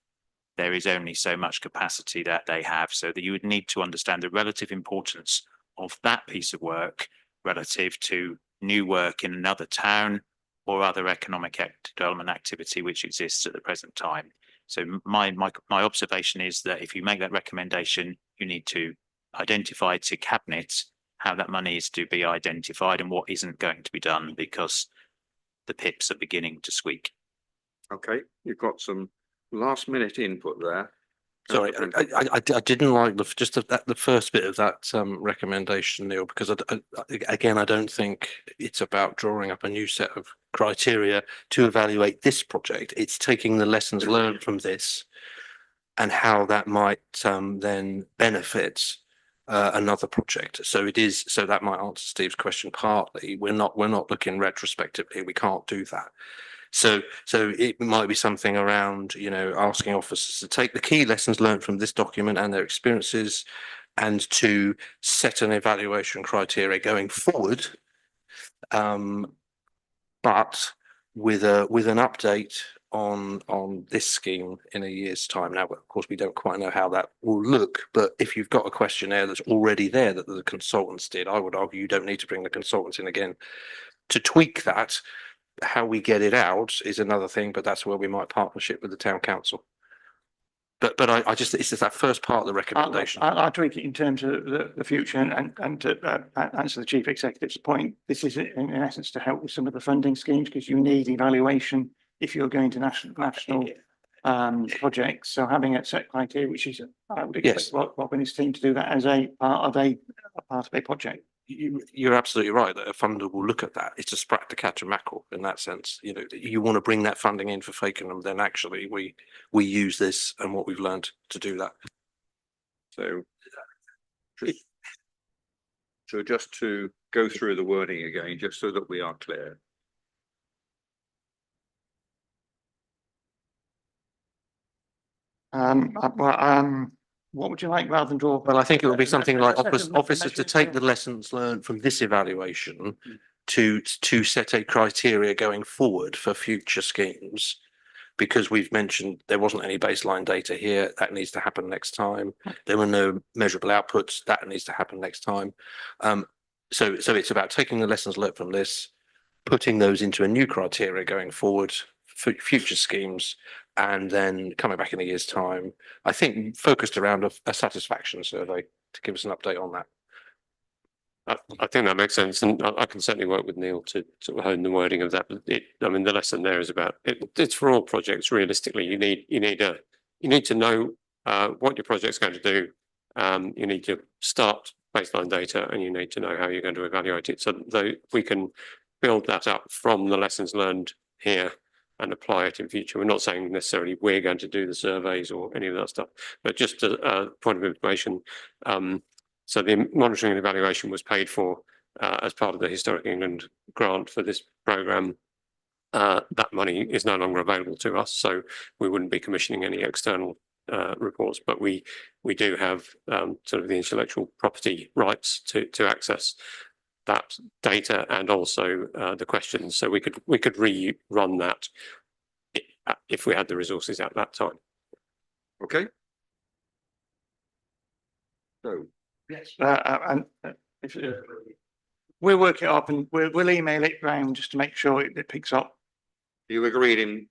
there is only so much capacity that they have, so that you would need to understand the relative importance of that piece of work relative to new work in another town or other economic development activity which exists at the present time. So my observation is that if you make that recommendation, you need to identify to Cabinet how that money is to be identified and what isn't going to be done, because the pips are beginning to squeak. Okay, you've got some last minute input there. Sorry, I didn't like the first bit of that recommendation, Neil, because again, I don't think it's about drawing up a new set of criteria to evaluate this project. It's taking the lessons learned from this and how that might then benefit another project. So it is, so that might answer Steve's question partly. We're not looking retrospectively. We can't do that. So it might be something around, you know, asking officers to take the key lessons learned from this document and their experiences and to set an evaluation criteria going forward. But with an update on this scheme in a year's time. Now, of course, we don't quite know how that will look, but if you've got a questionnaire that's already there that the consultants did, I would argue you don't need to bring the consultants in again to tweak that. How we get it out is another thing, but that's where we might partnership with the town council. But I just, it's just that first part of the recommendation. I'll tweak it in terms of the future and to answer the chief executive's point. This is in essence to help with some of the funding schemes because you need evaluation if you're going to national projects. So having a set criteria, which is, I would expect Rob and his team to do that as a part of a project. You're absolutely right that a funder will look at that. It's a sprat to catch a mackerel in that sense. You know, you want to bring that funding in for Fakenham, then actually we use this and what we've learned to do that. So just to go through the wording again, just so that we are clear. What would you like rather than draw? Well, I think it would be something like officers to take the lessons learned from this evaluation to set a criteria going forward for future schemes. Because we've mentioned there wasn't any baseline data here, that needs to happen next time. There were no measurable outputs, that needs to happen next time. So it's about taking the lessons learned from this, putting those into a new criteria going forward for future schemes, and then coming back in a year's time, I think focused around a satisfaction survey to give us an update on that. I think that makes sense, and I can certainly work with Neil to sort of hone the wording of that. But I mean, the lesson there is about it's for all projects. Realistically, you need to know what your project's going to do. You need to start baseline data, and you need to know how you're going to evaluate it. So we can build that up from the lessons learned here and apply it in future. We're not saying necessarily we're going to do the surveys or any of that stuff, but just a point of information. So the monitoring and evaluation was paid for as part of the Historic England grant for this programme. That money is no longer available to us, so we wouldn't be commissioning any external reports, but we do have sort of the intellectual property rights to access that data and also the questions. So we could rerun that if we had the resources at that time. Okay. So. Yes. We'll work it up and we'll email it round just to make sure it picks up. You agreed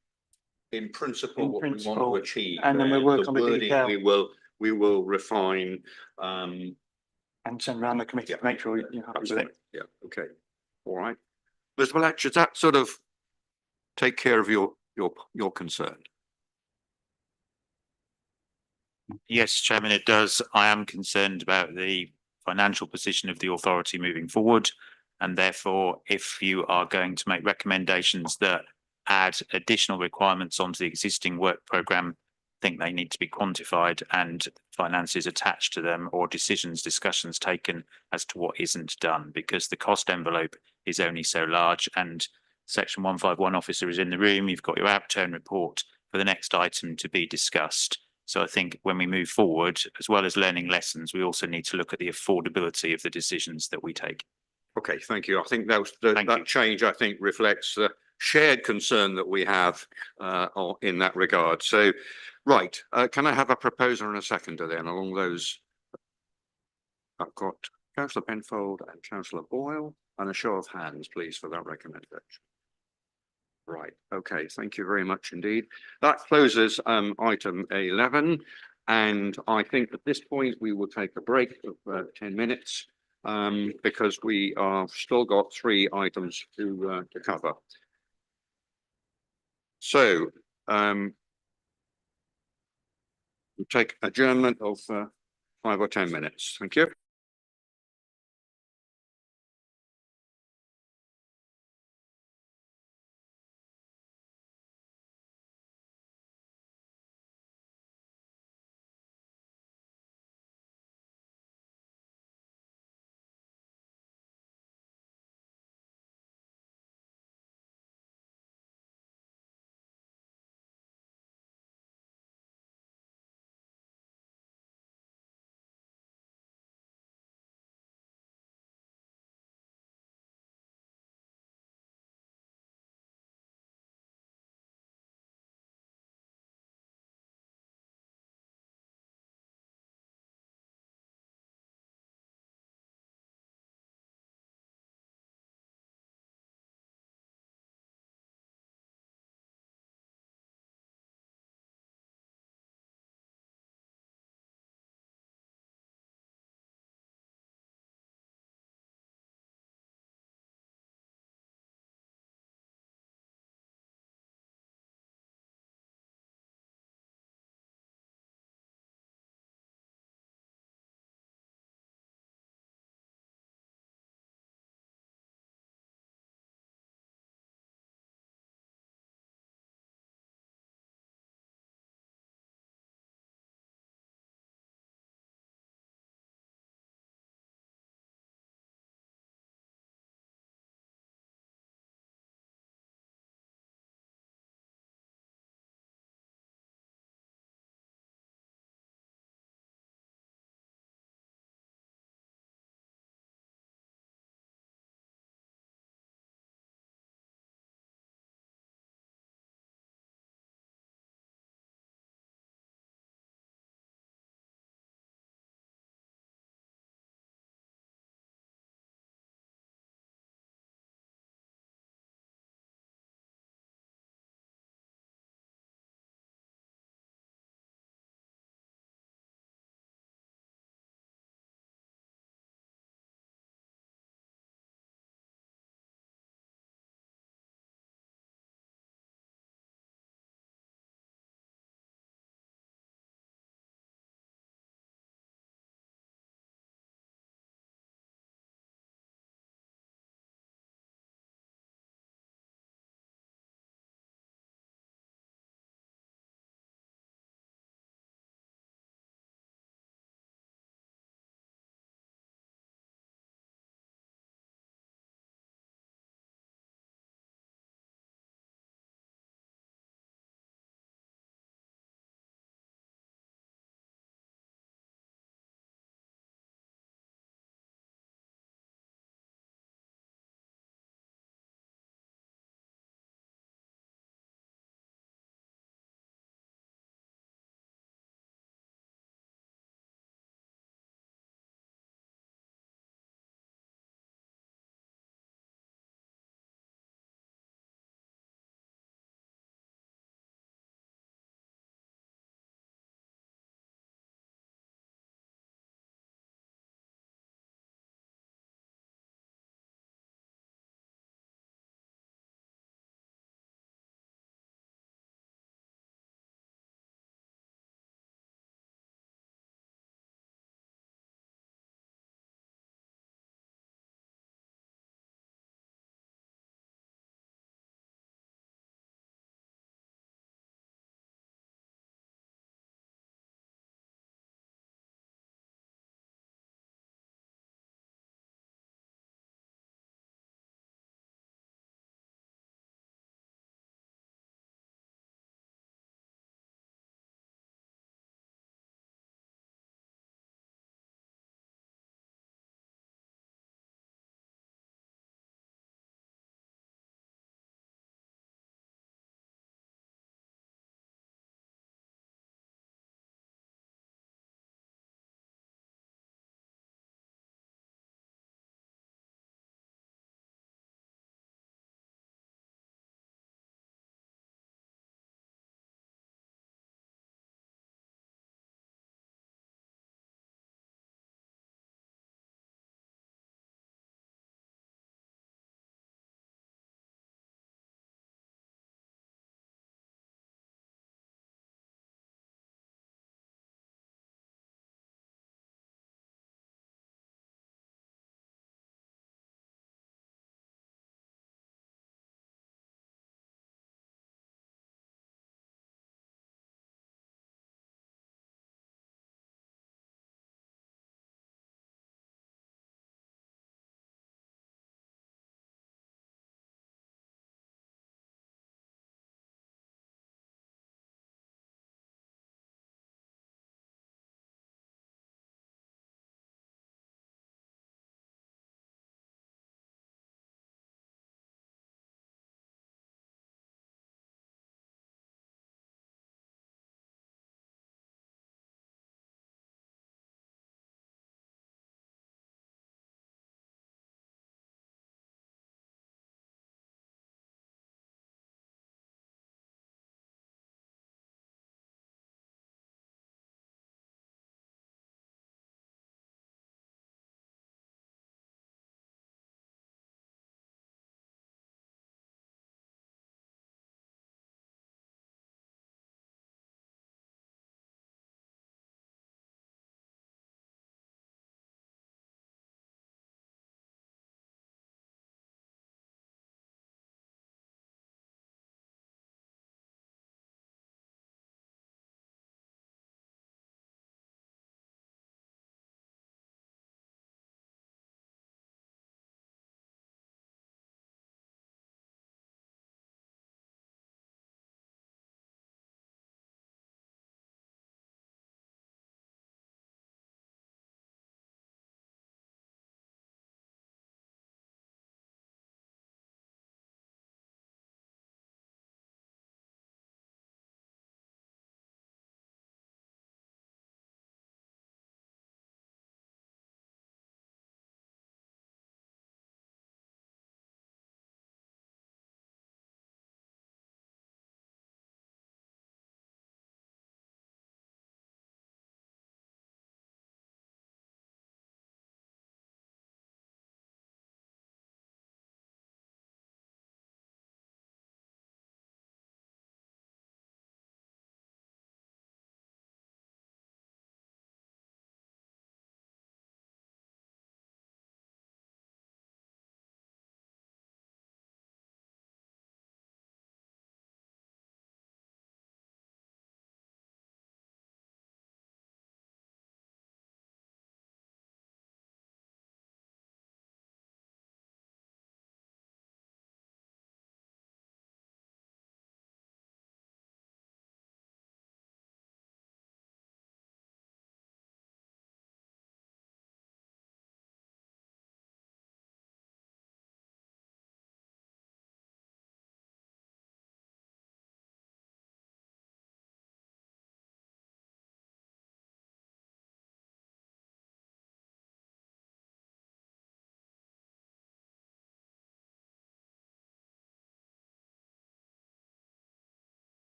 in principle what we want to achieve, and then we'll work on the detail. We will refine and send around the committee to make sure you're happy with it. Yeah. Okay. All right. Mr. Black, does that sort of take care of your concern? Yes, Chairman, it does. I am concerned about the financial position of the authority moving forward. And therefore, if you are going to make recommendations that add additional requirements onto the existing work programme, I think they need to be quantified and finances attached to them or discussions taken as to what isn't done, because the cost envelope is only so large. And Section 151 officer is in the room. You've got your outturn report for the next item to be discussed. So I think when we move forward, as well as learning lessons, we also need to look at the affordability of the decisions that we take. Okay, thank you. I think that change, I think, reflects the shared concern that we have in that regard. So, right, can I have a proposer and a seconder then along those? I've got Councillor Penfold and Councillor Boyle, and a show of hands, please, for that recommendation. Right. Okay. Thank you very much indeed. That closes item 11. And I think at this point we will take a break of 10 minutes because we are still got 3 items to cover. So we'll take adjournment of 5 or 10 minutes. Thank you.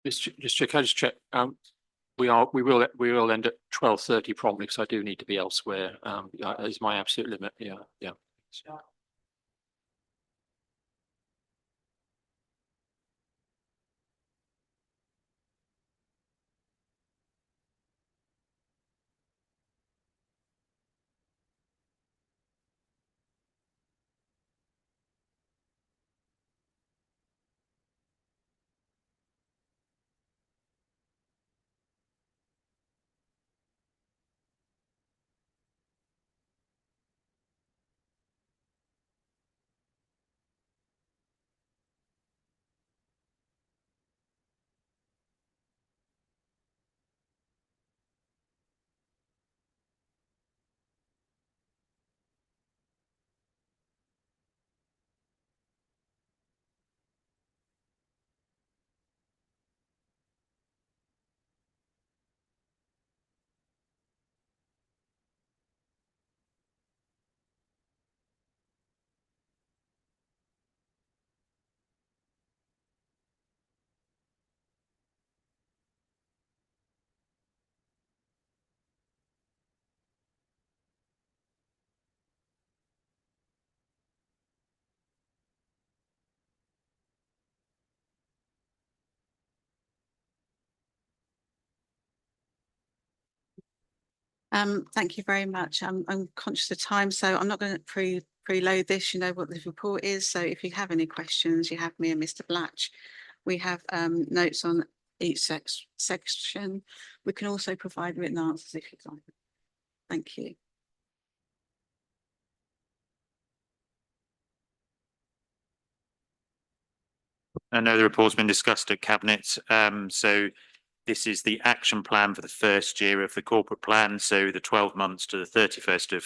Can I just check? We will end at 12:30 promptly because I do need to be elsewhere. That is my absolute limit. Yeah. Thank you very much. I'm conscious of time, so I'm not going to preload this. You know what the report is. So if you have any questions, you have me and Mr. Blatch. We have notes on each section. We can also provide written answers if you'd like. Thank you. I know the report's been discussed at Cabinet. So this is the action plan for the first year of the corporate plan. So the 12 months to the 31st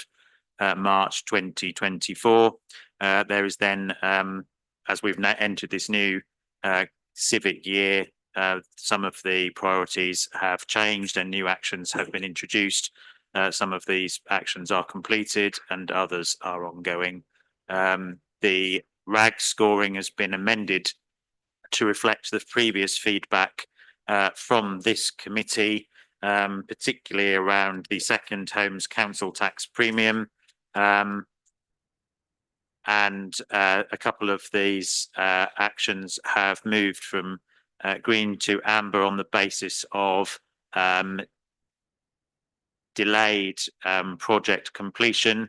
of March 2024. There is then, as we've now entered this new civic year, some of the priorities have changed and new actions have been introduced. Some of these actions are completed and others are ongoing. The RAG scoring has been amended to reflect the previous feedback from this committee, particularly around the second homes council tax premium. And a couple of these actions have moved from green to amber on the basis of delayed project completion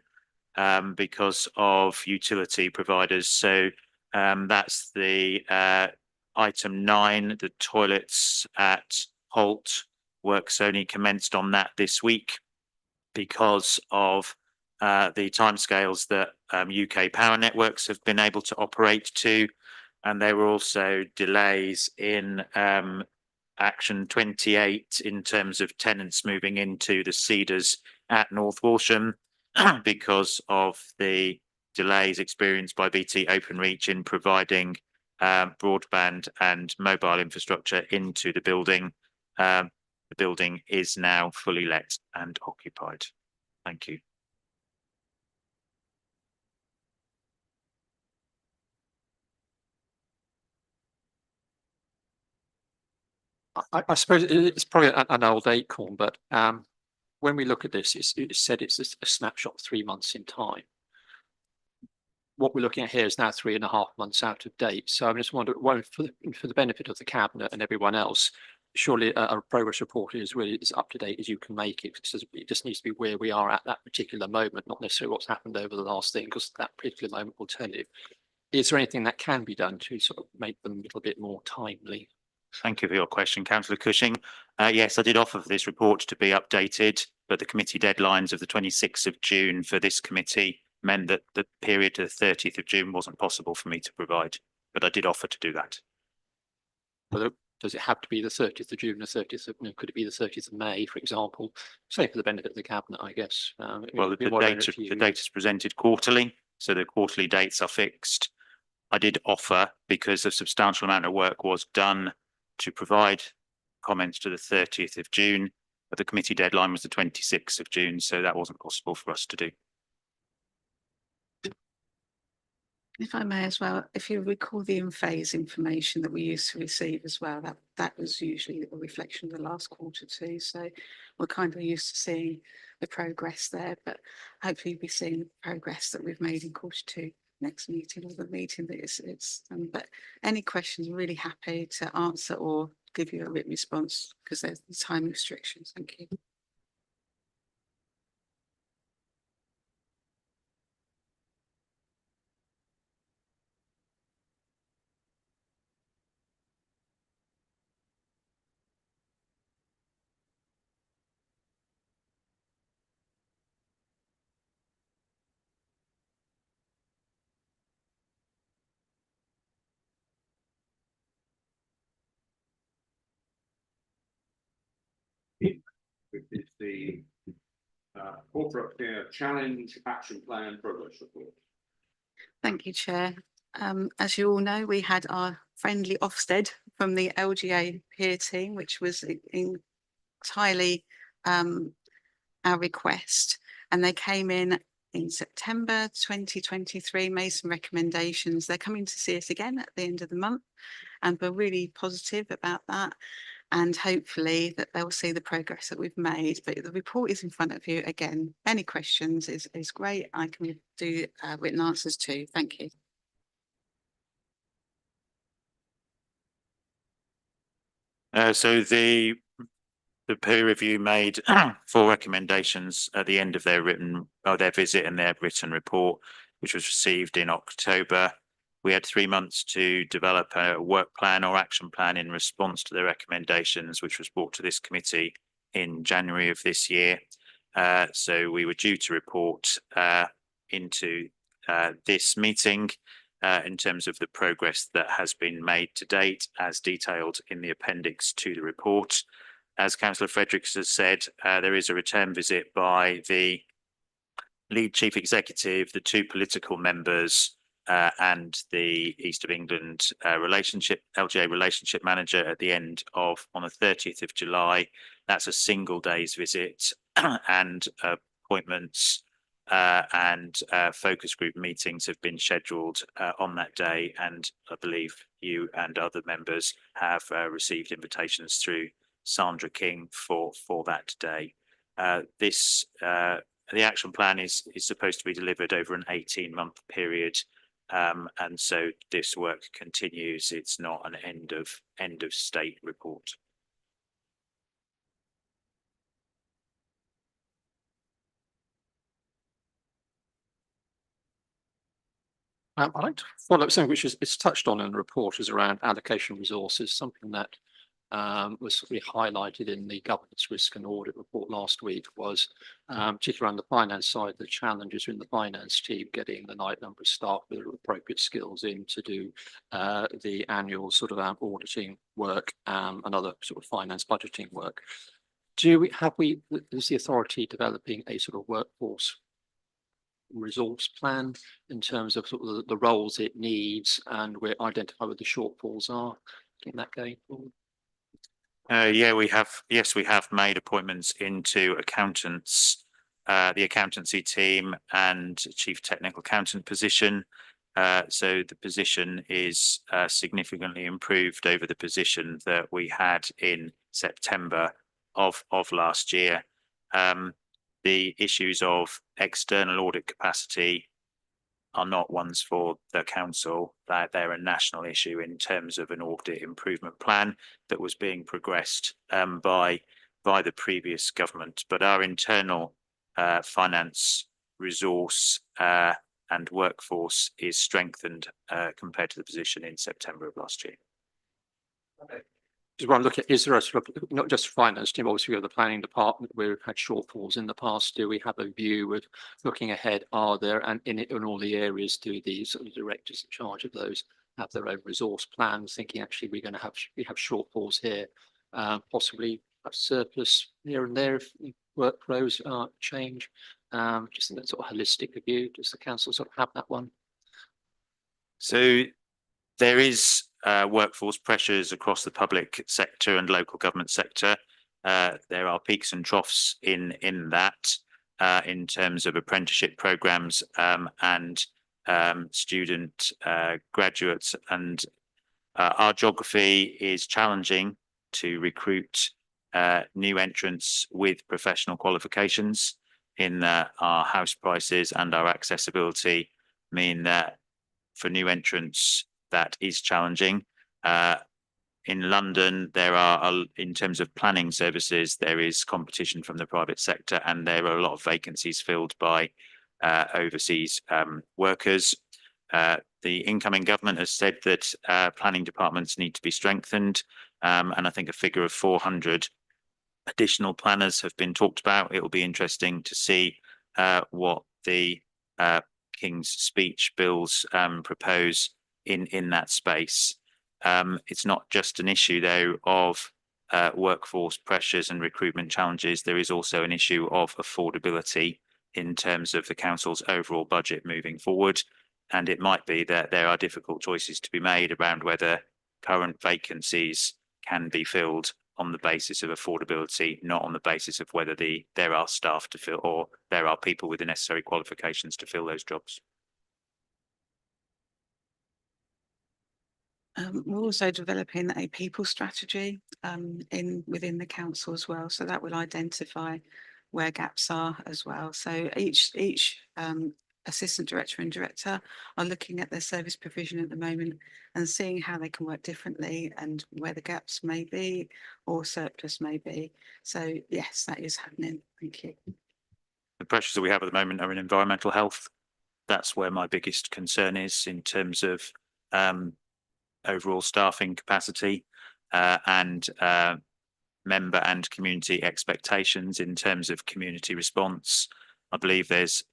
because of utility providers. So that's the item 9, the toilets at Holt. Works only commenced on that this week because of the timescales that UK power networks have been able to operate to. And there were also delays in Action 28 in terms of tenants moving into the Cedars at North Walsham because of the delays experienced by BT Openreach in providing broadband and mobile infrastructure into the building. The building is now fully let and occupied. Thank you. I suppose it's probably an old acorn, but when we look at this, it's said it's a snapshot 3 months in time. What we're looking at here is now 3.5 months out of date. So I'm just wondering, for the benefit of the Cabinet and everyone else, surely a progress report is really as up to date as you can make it. It just needs to be where we are at that particular moment, not necessarily what's happened over the last thing, because that particular moment will tell you. Is there anything that can be done to sort of make them a little bit more timely? Thank you for your question, Councillor Cushing. Yes, I did offer this report to be updated, but the committee deadlines of the 26th of June for this committee meant that the period to the 30th of June wasn't possible for me to provide, but I did offer to do that. Well, does it have to be the 30th of June, the 30th of, could it be the 30th of May, for example? Say for the benefit of the Cabinet, I guess. Well, the data is presented quarterly, so the quarterly dates are fixed. I did offer, because a substantial amount of work was done, to provide comments to the 30th of June, but the committee deadline was the 26th of June, so that wasn't possible for us to do. If I may as well, if you recall the in-phase information that we used to receive as well, that was usually a reflection of the last quarter too. So we're kind of used to seeing the progress there, but hopefully we'll be seeing the progress that we've made in quarter two next meeting or the meeting that it's but any questions, I'm really happy to answer or give you a written response because there's the time restrictions. Thank you. Which is the corporate care challenge action plan progress report. Thank you, Chair. As you all know, we had our friendly Ofsted from the LGA peer team, which was entirely our request, and they came in September 2023, made some recommendations. They're coming to see us again at the end of the month, and we're really positive about that. And hopefully that they'll see the progress that we've made. But the report is in front of you again. Any questions is great. I can do written answers too. Thank you. So the peer review made 4 recommendations at the end of their visit and their written report, which was received in October. We had 3 months to develop a work plan or action plan in response to the recommendations, which was brought to this committee in January of this year. So we were due to report into this meeting in terms of the progress that has been made to date, as detailed in the appendix to the report. As Councillor Fredericks has said, there is a return visit by the lead chief executive, the 2 political members, and the East of England LGA relationship manager at the end of, on the 30th of July. That's a single day's visit and appointments and focus group meetings have been scheduled on that day. And I believe you and other members have received invitations through Sandra King for that day. The action plan is supposed to be delivered over an 18-month period. And so this work continues. It's not an end of state report. I'd like to follow up something which is touched on in the report, is around allocation resources, something that was really highlighted in the governance risk and audit report last week, was particularly around the finance side, the challenges in the finance team getting the right number of staff with appropriate skills in to do the annual sort of auditing work and other sort of finance budgeting work. Is the authority developing a sort of workforce resource plan in terms of sort of the roles it needs, and we identify what the shortfalls are, getting that going forward? Yeah, we have made appointments into accountants, the accountancy team and chief technical accountant position. So the position is significantly improved over the position that we had in September of last year. The issues of external audit capacity are not ones for the council. They're a national issue in terms of an audit improvement plan that was being progressed by the previous government. But our internal finance resource and workforce is strengthened compared to the position in September of last year. Just want to look at, is there a sort of, not just finance team, obviously we have the planning department where we've had shortfalls in the past. Do we have a view of looking ahead? Are there, and in all the areas, do the sort of directors in charge of those have their own resource plans, thinking actually we have shortfalls here, possibly a surplus here and there if workflows change? Just in that sort of holistic view, does the council sort of have that one? So there is workforce pressures across the public sector and local government sector. There are peaks and troughs in that in terms of apprenticeship programs and student graduates, and our geography is challenging to recruit new entrants with professional qualifications, in that our house prices and our accessibility mean that for new entrants that is challenging. In London, there are, in terms of planning services, there is competition from the private sector, and there are a lot of vacancies filled by overseas workers. The incoming government has said that planning departments need to be strengthened, and I think a figure of 400 additional planners have been talked about. It will be interesting to see what the King's Speech bills propose in that space. It's not just an issue, though, of workforce pressures and recruitment challenges. There is also an issue of affordability in terms of the council's overall budget moving forward. And it might be that there are difficult choices to be made around whether current vacancies can be filled on the basis of affordability, not on the basis of whether there are staff to fill, or there are people with the necessary qualifications to fill those jobs. We're also developing a people strategy within the council as well. So that will identify where gaps are as well. So each assistant director and director are looking at their service provision at the moment and seeing how they can work differently and where the gaps may be or surplus may be. So yes, that is happening. Thank you. The pressures that we have at the moment are in environmental health. That's where my biggest concern is in terms of overall staffing capacity and member and community expectations in terms of community response. I believe there's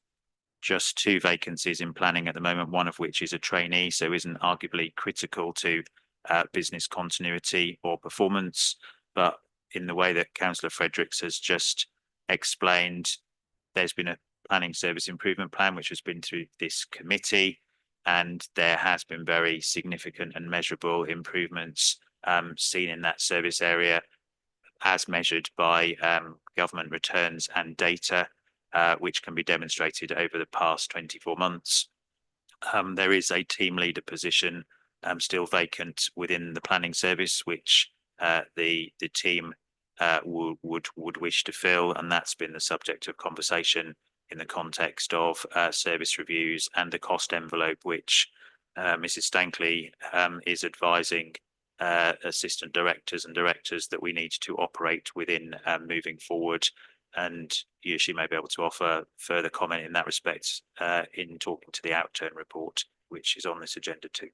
just 2 vacancies in planning at the moment, one of which is a trainee, so isn't arguably critical to business continuity or performance. But in the way that Councillor Fredericks has just explained, there's been a planning service improvement plan which has been through this committee, and there has been very significant and measurable improvements seen in that service area as measured by government returns and data, which can be demonstrated over the past 24 months. There is a team leader position still vacant within the planning service, which the team would wish to fill, and that's been the subject of conversation in the context of service reviews and the cost envelope, which Mrs. Stankley is advising assistant directors and directors that we need to operate within moving forward. And she may be able to offer further comment in that respect in talking to the outturn report, which is on this agenda too.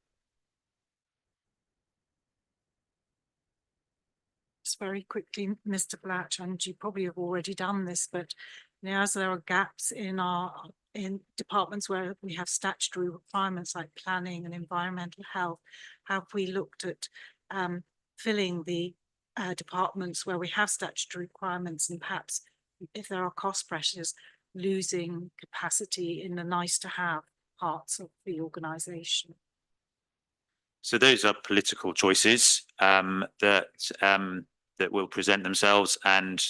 Just very quickly, Mr. Blatch, and you probably have already done this, but now as there are gaps in departments where we have statutory requirements like planning and environmental health, have we looked at filling the departments where we have statutory requirements, and perhaps if there are cost pressures, losing capacity in the nice to have parts of the organisation? So those are political choices that will present themselves, and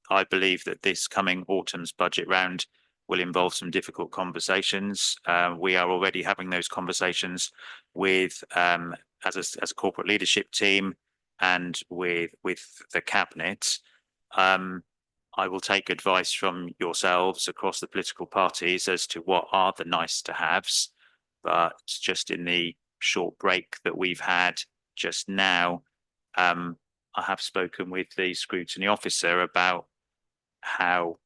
I believe that this coming autumn's budget round will involve some difficult conversations. We are already having those conversations with as a corporate leadership team and with the cabinet. I will take advice from yourselves across the political parties as to what are the nice to haves, but just in the short break that we've had just now, I have spoken with the scrutiny officer about how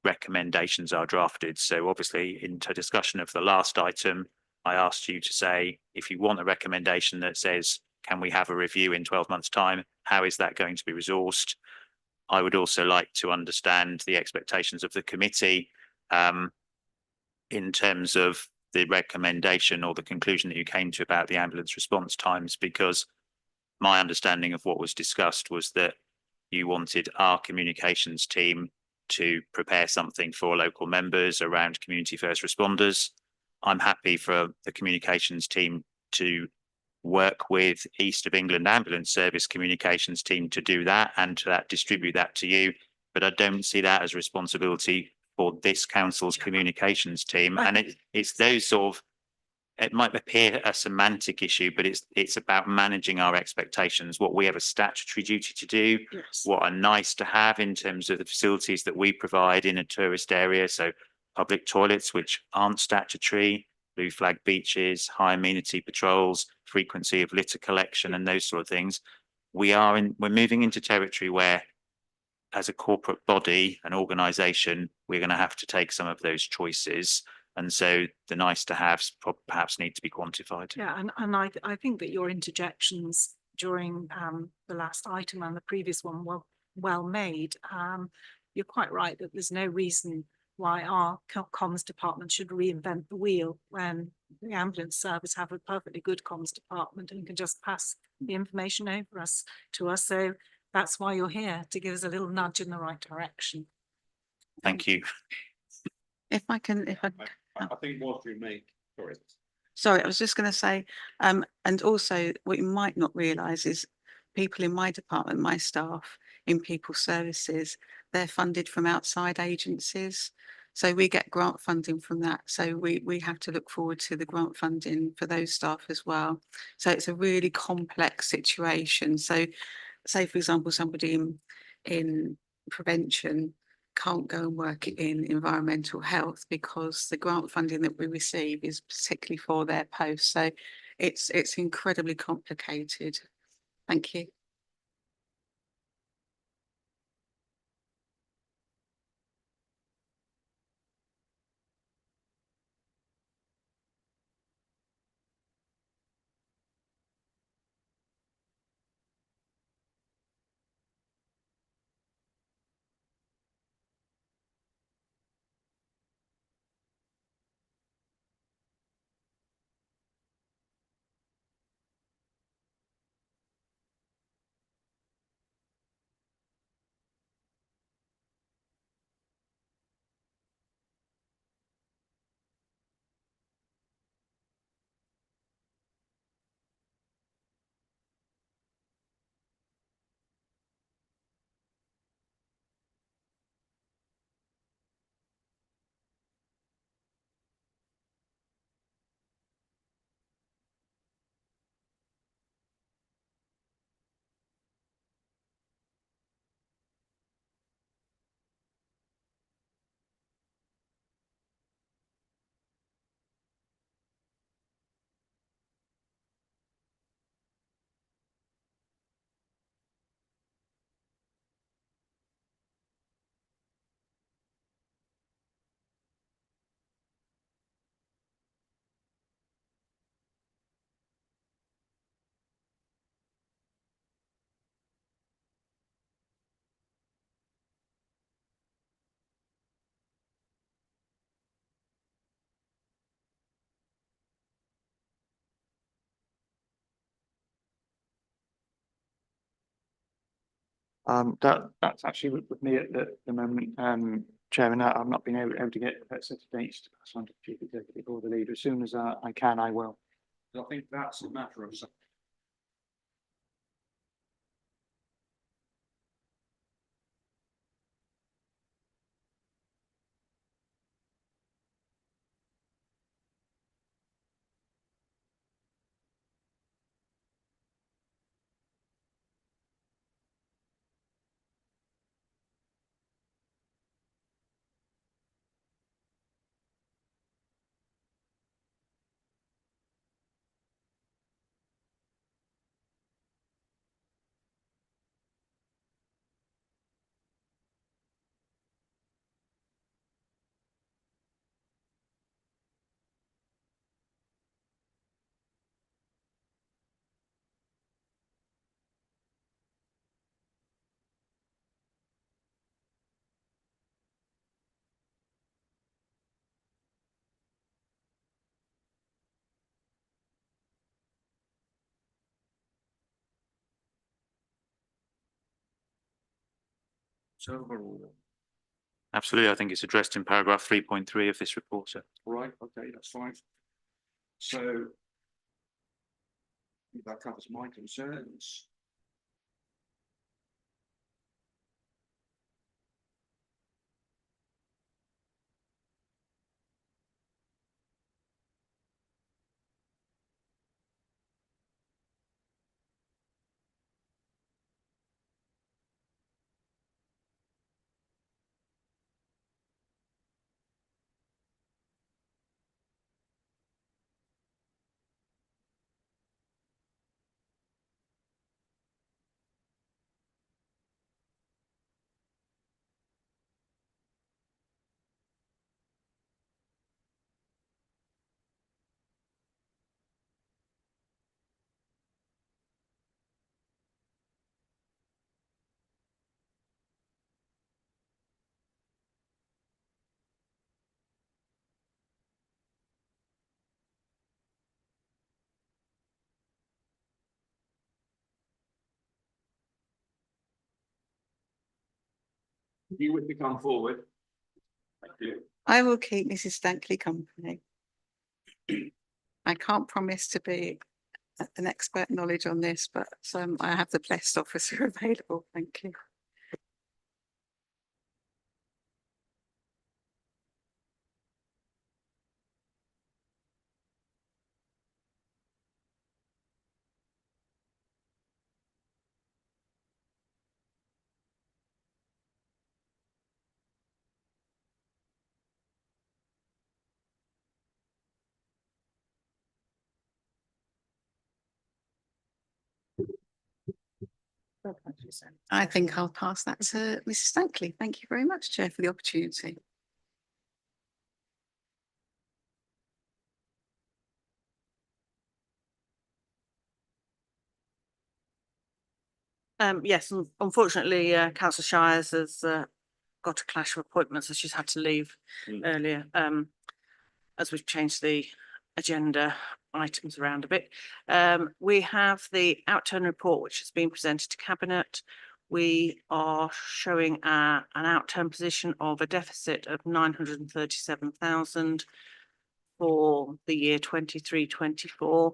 recommendations are drafted. So obviously in discussion of the last item, I asked you to say, if you want a recommendation that says, can we have a review in 12 months' time? How is that going to be resourced? I would also like to understand the expectations of the committee in terms of the recommendation or the conclusion that you came to about the ambulance response times, because my understanding of what was discussed was that you wanted our communications team to prepare something for local members around community first responders. I'm happy for the communications team to work with East of England Ambulance Service communications team to do that and to distribute that to you. But I don't see that as responsibility for this council's communications team. And it's those sort of it might appear a semantic issue, but it's about managing our expectations, what we have a statutory duty to do, Yes. what are nice to have in terms of the facilities that we provide in a tourist area. So public toilets, which aren't statutory, blue flag beaches, high amenity patrols, frequency of litter collection and those sort of things. We're moving into territory where as a corporate body, an organization, we're going to have to take some of those choices. And so the nice to haves perhaps need to be quantified. Yeah, and I think that your interjections during the last item and the previous one were well made. You're quite right that there's no reason why our comms department should reinvent the wheel when the ambulance service have a perfectly good comms department and can just pass the information over to us. So that's why you're here, to give us a little nudge in the right direction. Thank you. If I can, I think what you make, sorry. sorry, I was just going to say, and also what you might not realise is people in my department, my staff in people services, they're funded from outside agencies. So we get grant funding from that. So we have to look forward to the grant funding for those staff as well. So it's a really complex situation. So say, for example, somebody in prevention can't go and work in environmental health because the grant funding that we receive is particularly for their post. So it's incredibly complicated. Thank you. That's actually with me at the moment, Chairman. I've not been able to get a set of dates to pass on to the Chief Executive or the leader. As soon as I can, I will. I think that's a matter of overall. Absolutely. I think it's addressed in paragraph 3.3 of this report, sir. Right, okay, that's fine. So that covers my concerns. You would come forward. Thank you. I will keep Mrs. Stankley company. I can't promise to be an expert knowledge on this, but I have the best officer available. Thank you. I think I'll pass that to Mrs. Stankley. Thank you very much, Chair, for the opportunity. Yes, unfortunately, Councillor Shires has got a clash of appointments, so she's had to leave earlier. As we've changed the agenda items around a bit. We have the outturn report, which has been presented to Cabinet. We are showing an outturn position of a deficit of 937,000 for the year 23-24.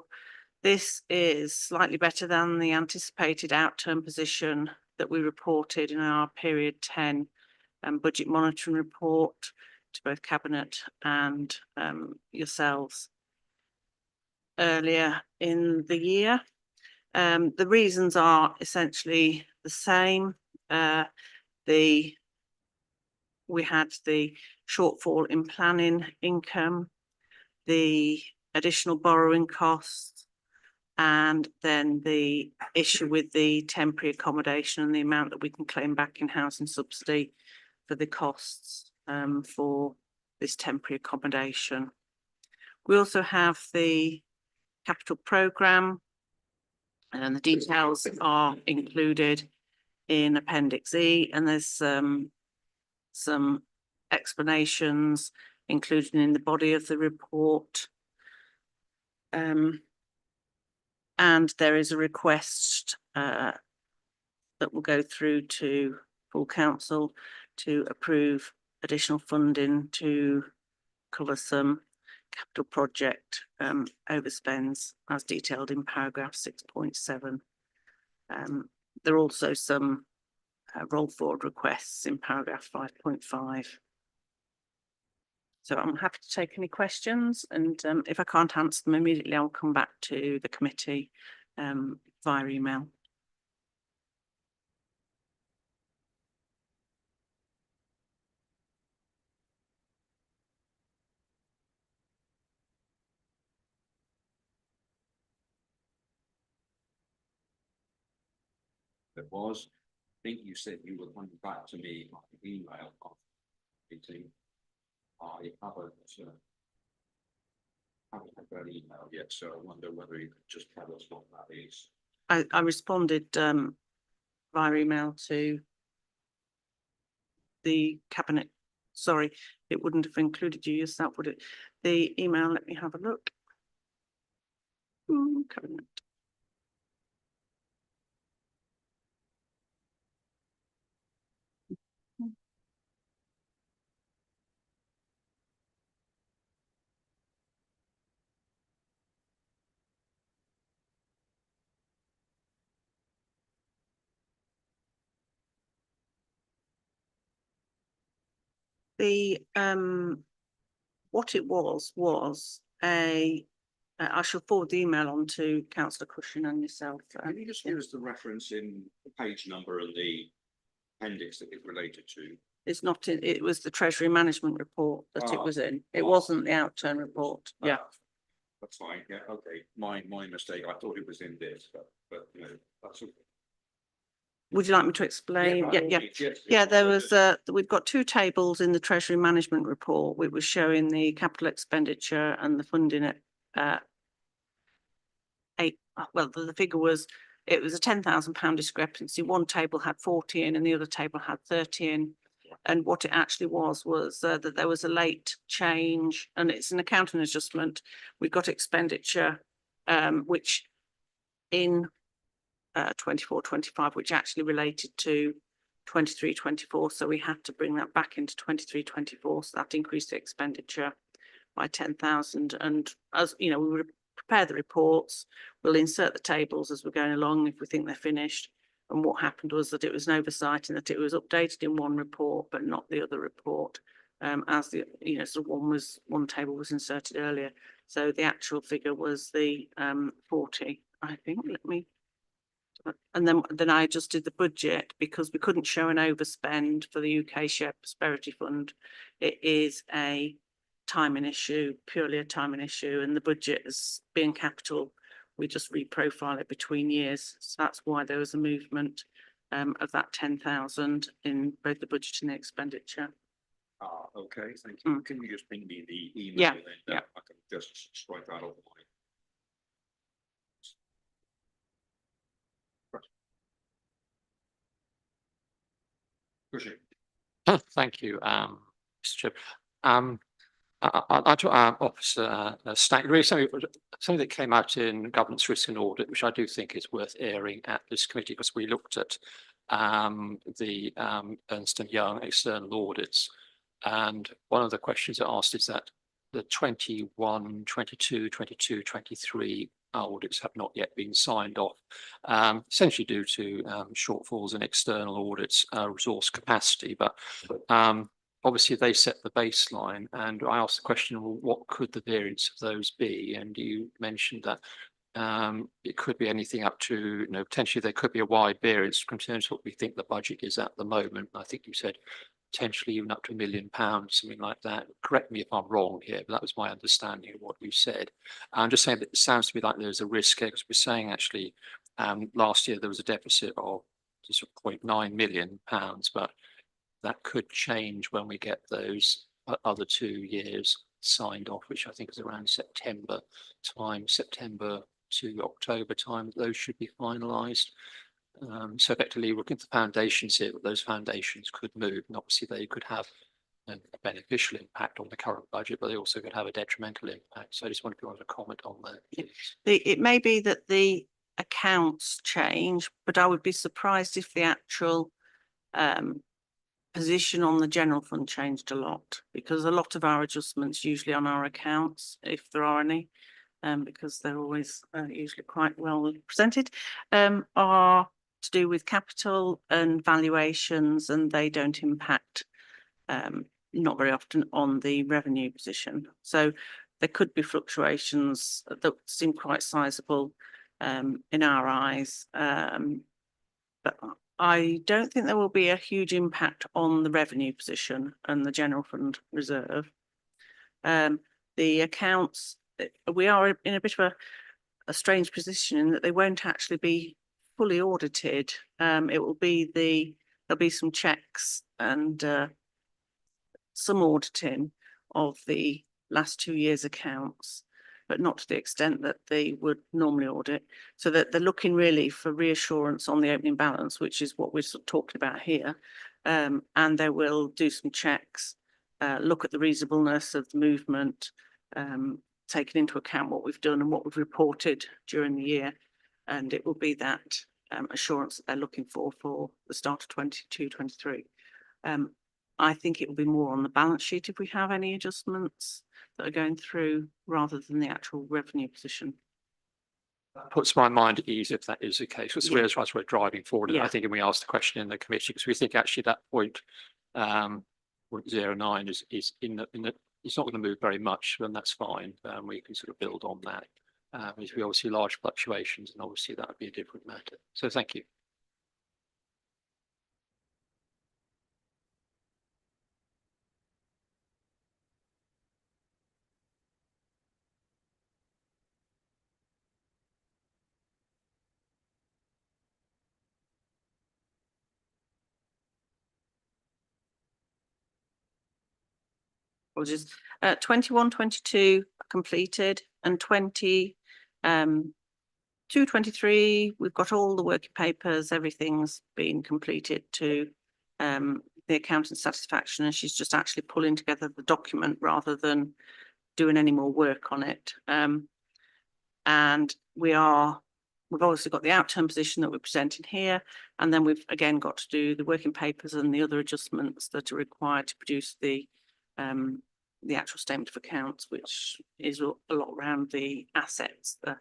This is slightly better than the anticipated outturn position that we reported in our period 10 budget monitoring report to both Cabinet and yourselves earlier in the year. The reasons are essentially the same. We had the shortfall in planning income, the additional borrowing costs, and then the issue with the temporary accommodation and the amount that we can claim back in housing subsidy for the costs for this temporary accommodation. We also have the capital programme, and the details are included in Appendix E, and there's some explanations included in the body of the report. And there is a request that will go through to full council to approve additional funding to cover some capital project overspends as detailed in paragraph 6.7. There are also some roll forward requests in paragraph 5.5. So I'm happy to take any questions, and if I can't answer them immediately, I'll come back to the committee via email. There was, I think you said you were coming back to me on the email of meeting. I haven't had that email yet, so I wonder whether you could just tell us what that is. I responded via email to the Cabinet. Sorry, it wouldn't have included you yourself, would it? The email, let me have a look. Cabinet. The what it was a I shall forward the email on to Councillor Cushion and yourself. Can you just give us the reference in the page number and the appendix that it's related to? It's not in, it was the Treasury Management Report that it was in. It wasn't the outturn report. Yeah. That's fine. Yeah, okay. My mistake. I thought it was in this, but you know, that's okay. Would you like me to explain? by all Yeah. means, yes, Yeah, please. there was we've got two tables in the Treasury Management Report. It was showing the capital expenditure and the funding at the figure was, it was a £10,000 discrepancy. One table had 40 in and the other table had 30 in. And what it actually was that there was a late change, and it's an accounting adjustment. We've got expenditure, which in 24-25, which actually related to 23-24, so we had to bring that back into 23-24, so that increased the expenditure by 10,000. And as you know, we would prepare the reports, we'll insert the tables as we're going along if we think they're finished. And what happened was that it was an oversight and that it was updated in one report but not the other report, as the sort of one table was inserted earlier. So the actual figure was the 40, I think. And then I adjusted the budget because we couldn't show an overspend for the UK Shared Prosperity Fund. It is a timing issue, purely a timing issue, and the budget is being capital. We just reprofile it between years. So that's why there was a movement of that 10,000 in both the budget and the expenditure. Okay, thank you. Can you just ping me the email? Yeah, then? yeah. I can just strike that off my. Thank you, Mr. Chair. I took Officer Stack, really something that came out in governance risk and audit, which I do think is worth airing at this committee, because we looked at the Ernst & Young external audits. And one of the questions it asked is that the 21, 22, 22, 23 audits have not yet been signed off, essentially due to shortfalls in external audits, resource capacity. But obviously they set the baseline, and I asked the question, well, what could the variance of those be? And you mentioned that it could be anything up to, potentially there could be a wide variance in terms of what we think the budget is at the moment. I think you said potentially even up to £1 million, something like that. Correct me if I'm wrong here, but that was my understanding of what you said. I'm just saying that it sounds to me like there's a risk here, because we're saying actually last year there was a deficit of sort of £0.9 million, but that could change when we get those other 2 years signed off, which I think is around September to October time. Those should be finalised. So effectively, looking at the foundations here, those foundations could move, and obviously they could have a beneficial impact on the current budget, but they also could have a detrimental impact. So I just wanted to comment on that. It may be that the accounts change, but I would be surprised if the actual position on the general fund changed a lot, because a lot of our adjustments usually on our accounts, if there are any, because they're always usually quite well presented, are to do with capital and valuations, and they don't impact not very often on the revenue position. So there could be fluctuations that seem quite sizable in our eyes, but I don't think there will be a huge impact on the revenue position and the general fund reserve. The accounts, we are in a bit of a strange position in that they won't actually be fully audited. It will be there'll be some checks and some auditing of the last 2 years' accounts, but not to the extent that they would normally audit. So that they're looking really for reassurance on the opening balance, which is what we're sort of talking about here. And they will do some checks, look at the reasonableness of the movement, taking into account what we've done and what we've reported during the year. And it will be that assurance that they're looking for the start of 22-23. I think it will be more on the balance sheet if we have any adjustments that are going through, rather than the actual revenue position. That puts my mind at ease if that is the case, because we're driving forward. Yeah. I think we asked the question in the committee, because we think actually that point 0.09 is in the it's not going to move very much, and that's fine. We can sort of build on that. There's obviously large fluctuations, and obviously that would be a different matter. So thank you. Apologies. 21-22 completed, and 22-23 we've got all the working papers, everything's been completed to the accountant's satisfaction, and she's just actually pulling together the document rather than doing any more work on it. And we are we've obviously got the outturn position that we're presenting here, and then we've again got to do the working papers and the other adjustments that are required to produce the actual statement of accounts, which is a lot around the assets, the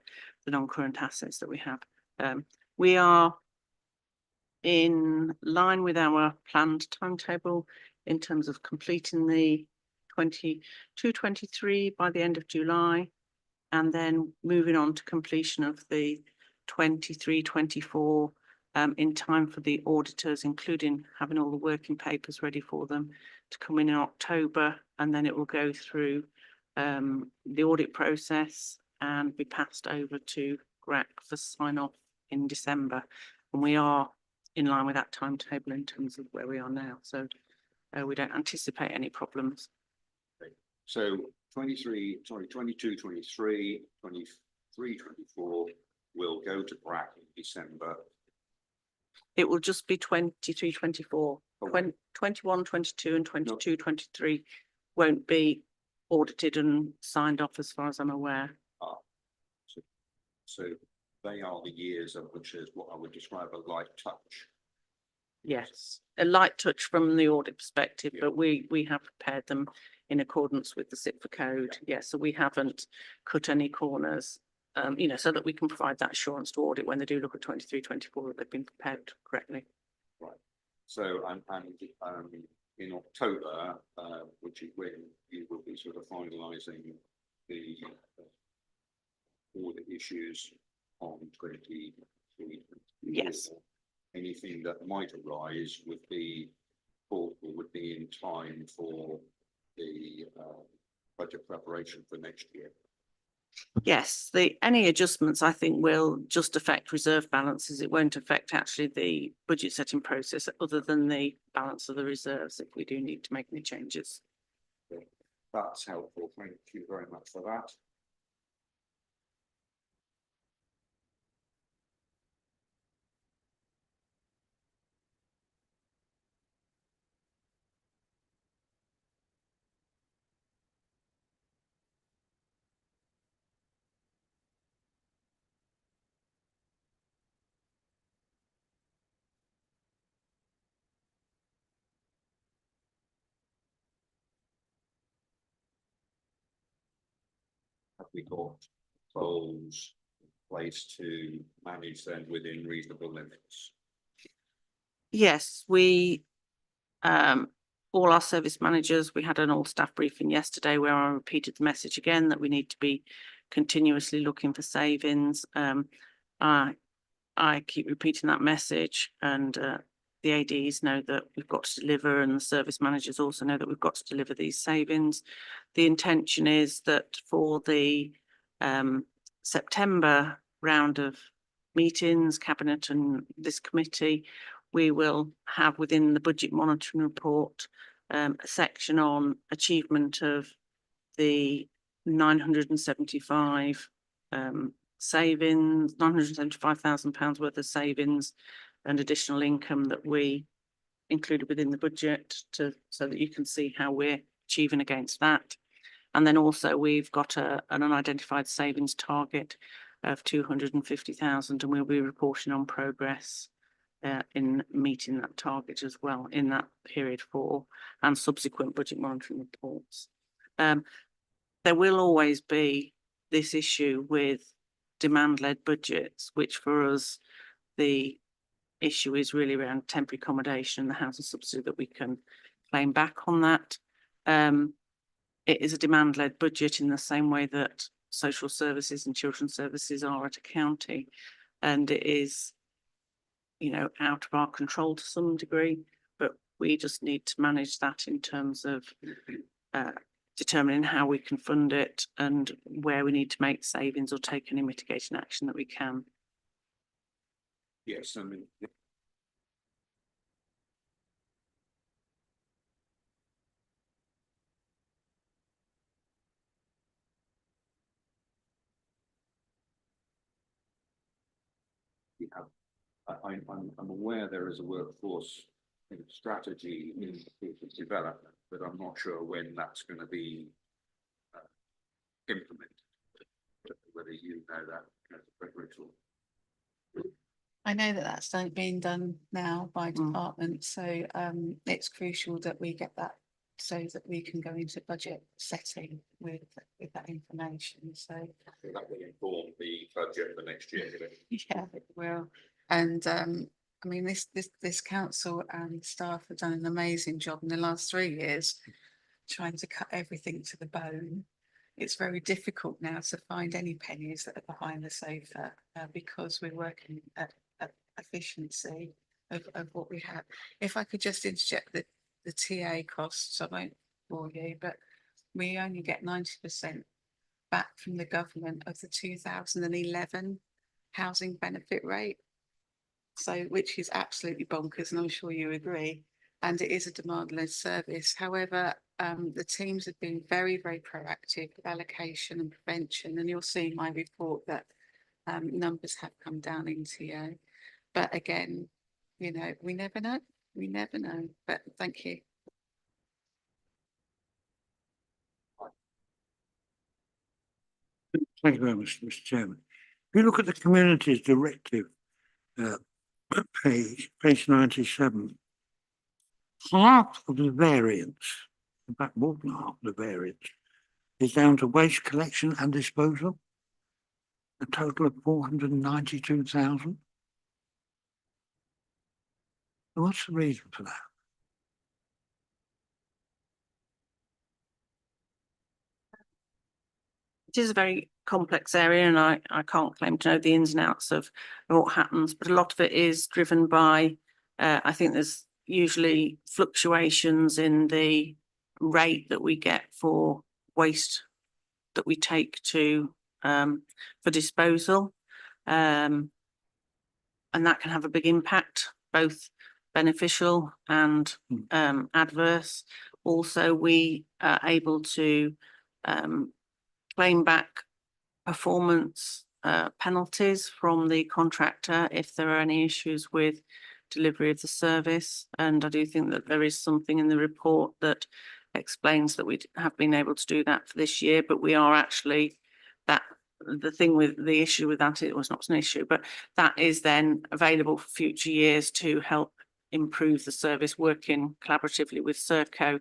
non-current assets that we have. We are in line with our planned timetable in terms of completing the 22-23 by the end of July, and then moving on to completion of the 23-24 in time for the auditors, including having all the working papers ready for them to come in October, and then it will go through the audit process and be passed over to GRAC for sign off in December. And we are in line with that timetable in terms of where we are now. So we don't anticipate any problems. So 22, 23, 23, 24 will go to GRAC in December. It will just be 23, 24. 21, 22 and 22, 23 won't be audited and signed off as far as I'm aware. So they are the years of which is what I would describe a light touch. Yes, a light touch from the audit perspective, but we have prepared them in accordance with the SIPFA code. Yes, so we haven't cut any corners, you know, so that we can provide that assurance to audit when they do look at 23, 24, that they've been prepared correctly. Right. So in October, which is when you will be sort of finalising the audit issues on 23. Yes. Anything that might arise would be in time for the budget preparation for next year. Yes, any adjustments I think will just affect reserve balances. It won't affect actually the budget setting process other than the balance of the reserves if we do need to make any changes. That's helpful. Thank you very much for that. Have we got goals in place to manage them within reasonable limits? Yes, we all our service managers, we had an all staff briefing yesterday where I repeated the message again that we need to be continuously looking for savings. I keep repeating that message, and the ADs know that we've got to deliver, and the service managers also know that we've got to deliver these savings. The intention is that for the September round of meetings, Cabinet and this committee, we will have within the budget monitoring report a section on achievement of the 975 savings, £975,000 worth of savings and additional income that we included within the budget so that you can see how we're achieving against that. And then also we've got an unidentified savings target of 250,000, and we'll be reporting on progress in meeting that target as well in that period 4 and subsequent budget monitoring reports. There will always be this issue with demand-led budgets, which for us, the issue is really around temporary accommodation and the housing subsidy that we can claim back on that. It is a demand-led budget in the same way that social services and children's services are at a county, and it is, you know, out of our control to some degree, but we just need to manage that in terms of determining how we can fund it and where we need to make savings or take any mitigation action that we can. Yes, I mean. We have, I'm aware there is a workforce strategy in development, but I'm not sure when that's going to be implemented. Whether you know that, Frederick, or I know that that's being done now by departments, so it's crucial that we get that so that we can go into budget setting with that information, so. That will inform the budget for next year. Yeah, it will. And I mean, this council and staff have done an amazing job in the last 3 years trying to cut everything to the bone. It's very difficult now to find any pennies that are behind the sofa because we're working at efficiency of what we have. If I could just interject the TA costs, I won't bore you, but we only get 90% back from the government of the 2011 housing benefit rate. So, which is absolutely bonkers, and I'm sure you agree. And it is a demand-led service. However, the teams have been very, very proactive with allocation and prevention. And you'll see in my report that numbers have come down in TA. But again, you know, we never know. We never know. But thank you. Thank you very much, Mr. Chairman. If you look at the Communities Directive, page 97, half of the variance, in fact more than half of the variance, is down to waste collection and disposal, a total of 492,000. What's the reason for that? It is a very complex area, and I can't claim to know the ins and outs of what happens, but a lot of it is driven by, I think there's usually fluctuations in the rate that we get for waste that we take to for disposal. And that can have a big impact, both beneficial and adverse. Also, we are able to claim back performance penalties from the contractor if there are any issues with delivery of the service. And I do think that there is something in the report that explains that we have been able to do that for this year, but we are actually the thing with the issue with that, it was not an issue, but that is then available for future years to help improve the service, working collaboratively with Serco.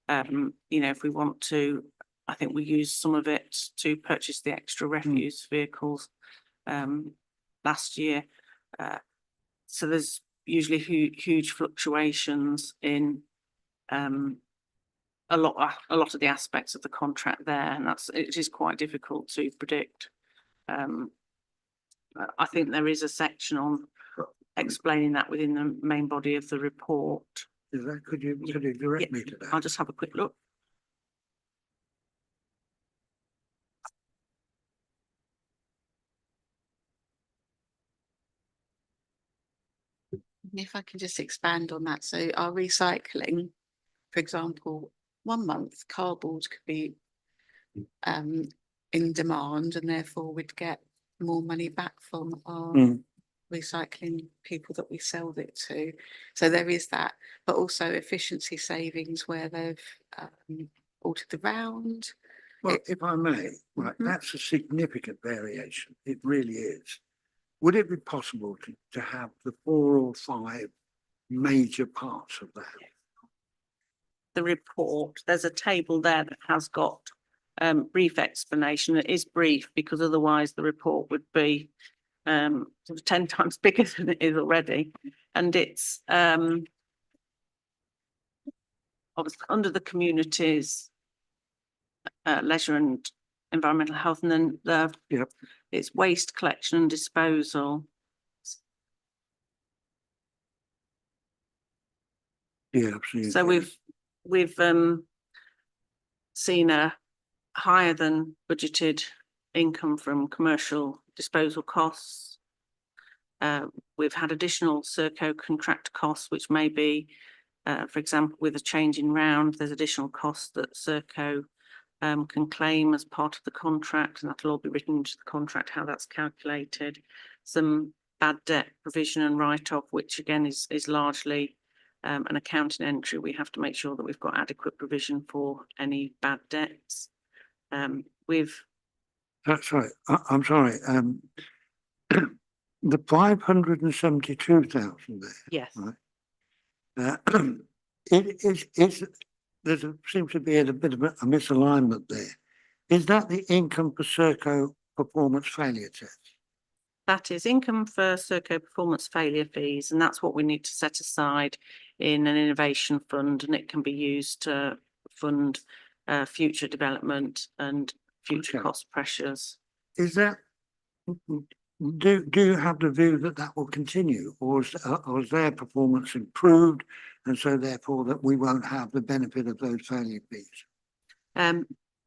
You know, if we want to, I think we used some of it to purchase the extra refuse vehicles last year. So there's usually huge fluctuations in a lot of the aspects of the contract there, and it is quite difficult to predict. I think there is a section on explaining that within the main body of the report. Is that, could you direct me to that? I'll just have a quick look. If I can just expand on that. So our recycling, for example, 1 month cardboard could be in demand, and therefore we'd get more money back from our recycling people that we sell it to. So there is that, but also efficiency savings where they've altered the round. Well, if I may, right, that's a significant variation. It really is. Would it be possible to have the 4 or 5 major parts of that? The report, there's a table there that has got brief explanation. It is brief because otherwise the report would be sort of 10 times bigger than it is already. And it's obviously under the communities, leisure and environmental health, and then it's waste collection and disposal. Yeah, absolutely. So we've seen a higher than budgeted income from commercial disposal costs. We've had additional Serco contract costs, which may be, for example, with a change in round, there's additional costs that Serco can claim as part of the contract, and that'll all be written into the contract, how that's calculated. Some bad debt provision and write-off, which again is largely an accounting entry. We have to make sure that we've got adequate provision for any bad debts. That's right. I'm sorry. the 572,000 there. Yes. Right. Seems to be a bit of a misalignment there. Is that the income for Serco performance failure test? That is income for Serco performance failure fees, and that's what we need to set aside in an innovation fund, and it can be used to fund future development and future Okay. cost pressures. Is that, do you have the view that that will continue, or is their performance improved, and so therefore that we won't have the benefit of those failure fees?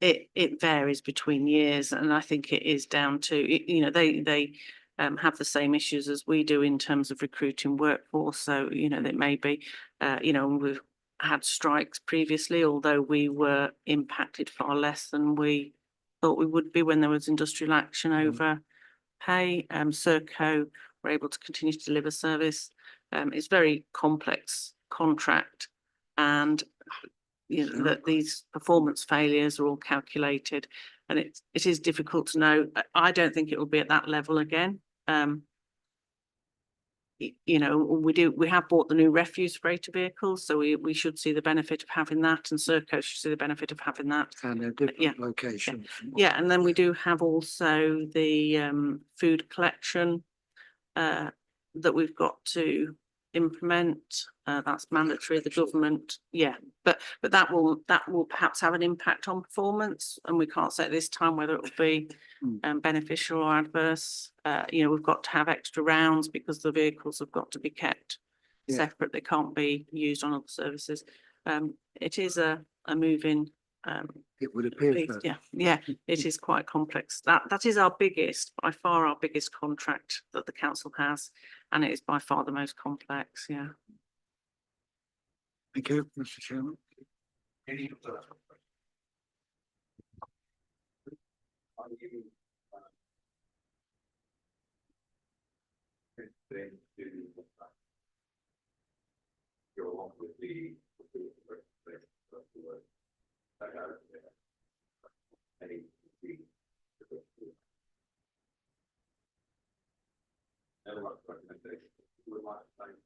It varies between years, and I think it is down to, they have the same issues as we do in terms of recruiting workforce. So, they may be, we've had strikes previously, although we were impacted far less than we thought we would be when there was industrial action over pay. Serco were able to continue to deliver service. It's very complex contract, and that these performance failures are all calculated, and it is difficult to know. I don't think it will be at that level again. We have bought the new refuse freighter vehicles, so we should see the benefit of having that, and Serco should see the benefit of having that. And they're different locations. Yeah, and then we do have also the food collection that we've got to implement. That's mandatory, the government, but that will perhaps have an impact on performance, and we can't say at this time whether it will be beneficial or adverse. We've got to have extra rounds because the vehicles have got to be kept separate. They can't be used on other services. It is a moving it would appear piece. so. Yeah, it is quite complex. That is our biggest, by far our biggest contract that the council has, and it is by far the most complex. Yeah. Thank you, Mr. Chairman. Any further questions? Go along with the recommendation. Would like to thank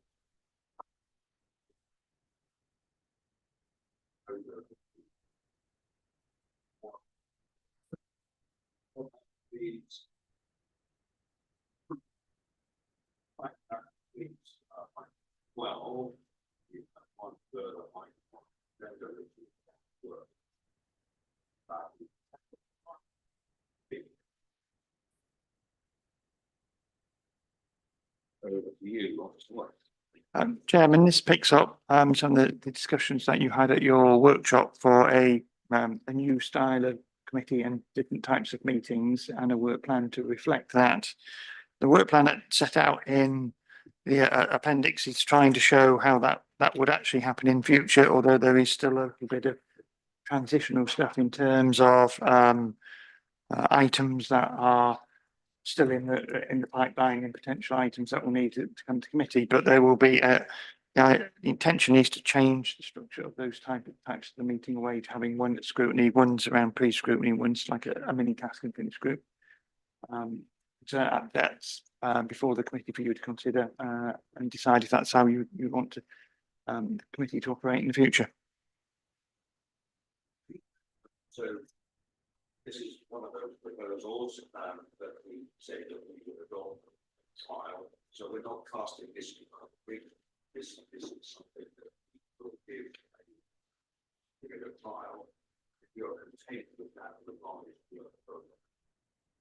well, one third of my work. Over to you, what? Chairman, this picks up some of the discussions that you had at your workshop for a new style of committee and different types of meetings, and a work plan to reflect that. The work plan that set out in the appendix is trying to show how that would actually happen in future, although there is still a little bit of transitional stuff in terms of items that are still in the pipeline and potential items that will need to come to committee. But there will be the intention is to change the structure of those types of the meeting away to having one at scrutiny, one's around pre-scrutiny, one's like a mini task and finish group. So that's before the committee for you to consider and decide if that's how you want to the committee to operate in the future. So this is one of those proposals that we say that we would adopt trial. So we're not casting this. This is something that we will give a trial. If you're content with that, the knowledge of your program,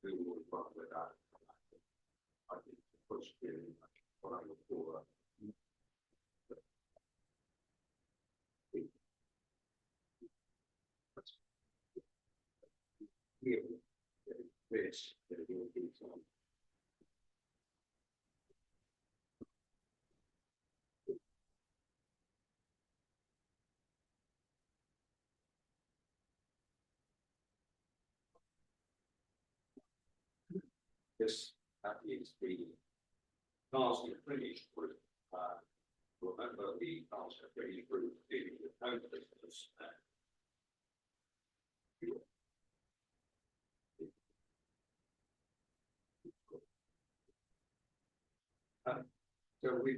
we will run with that. I think the push in what I look for. This will be some. This is the task and finish group. Remember the task and finish group dealing with homelessness.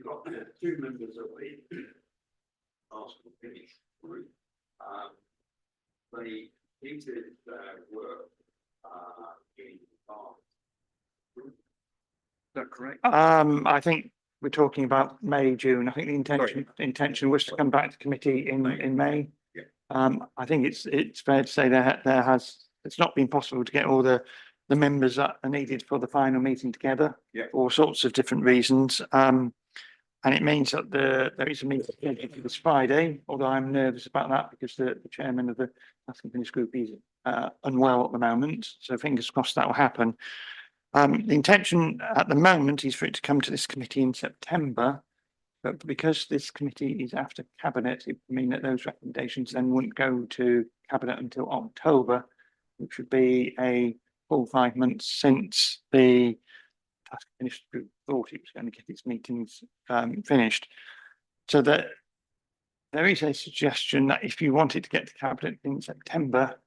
got two members of the Arsenal finish group. They completed their work in March. Is that correct? I think we're talking about May, June. I think the intention was to come back to committee in May. Yeah. I think it's fair to say it's not been possible to get all the members that are needed for the final meeting together. Yeah. For all sorts of different reasons. And it means that there is a meeting scheduled this Friday, although I'm nervous about that because the chairman of the Task and Finish group is unwell at the moment. So fingers crossed that will happen. The intention at the moment is for it to come to this committee in September, but because this committee is after cabinet, it would mean that those recommendations then wouldn't go to cabinet until October, which would be a full 5 months since the Task and Finish group thought it was going to get its meetings finished. So that there is a suggestion that if you wanted to get to cabinet in September,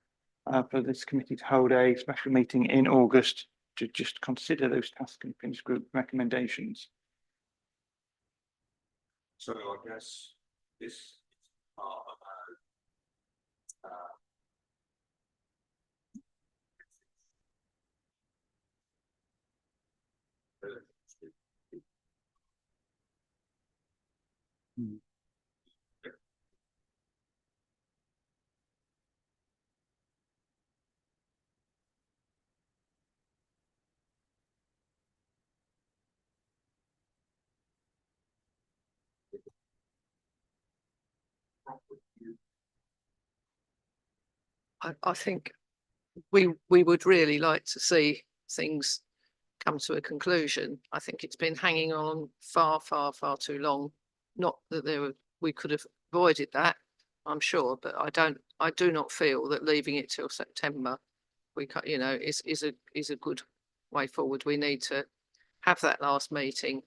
for this committee to hold a special meeting in August to just consider those Task and Finish group recommendations. So I guess this is part of I think we would really like to see things come to a conclusion. I think it's been hanging on far too long. Not that we could have avoided that, I'm sure, but I do not feel that leaving it till September, is a good way forward. We need to have that last meeting,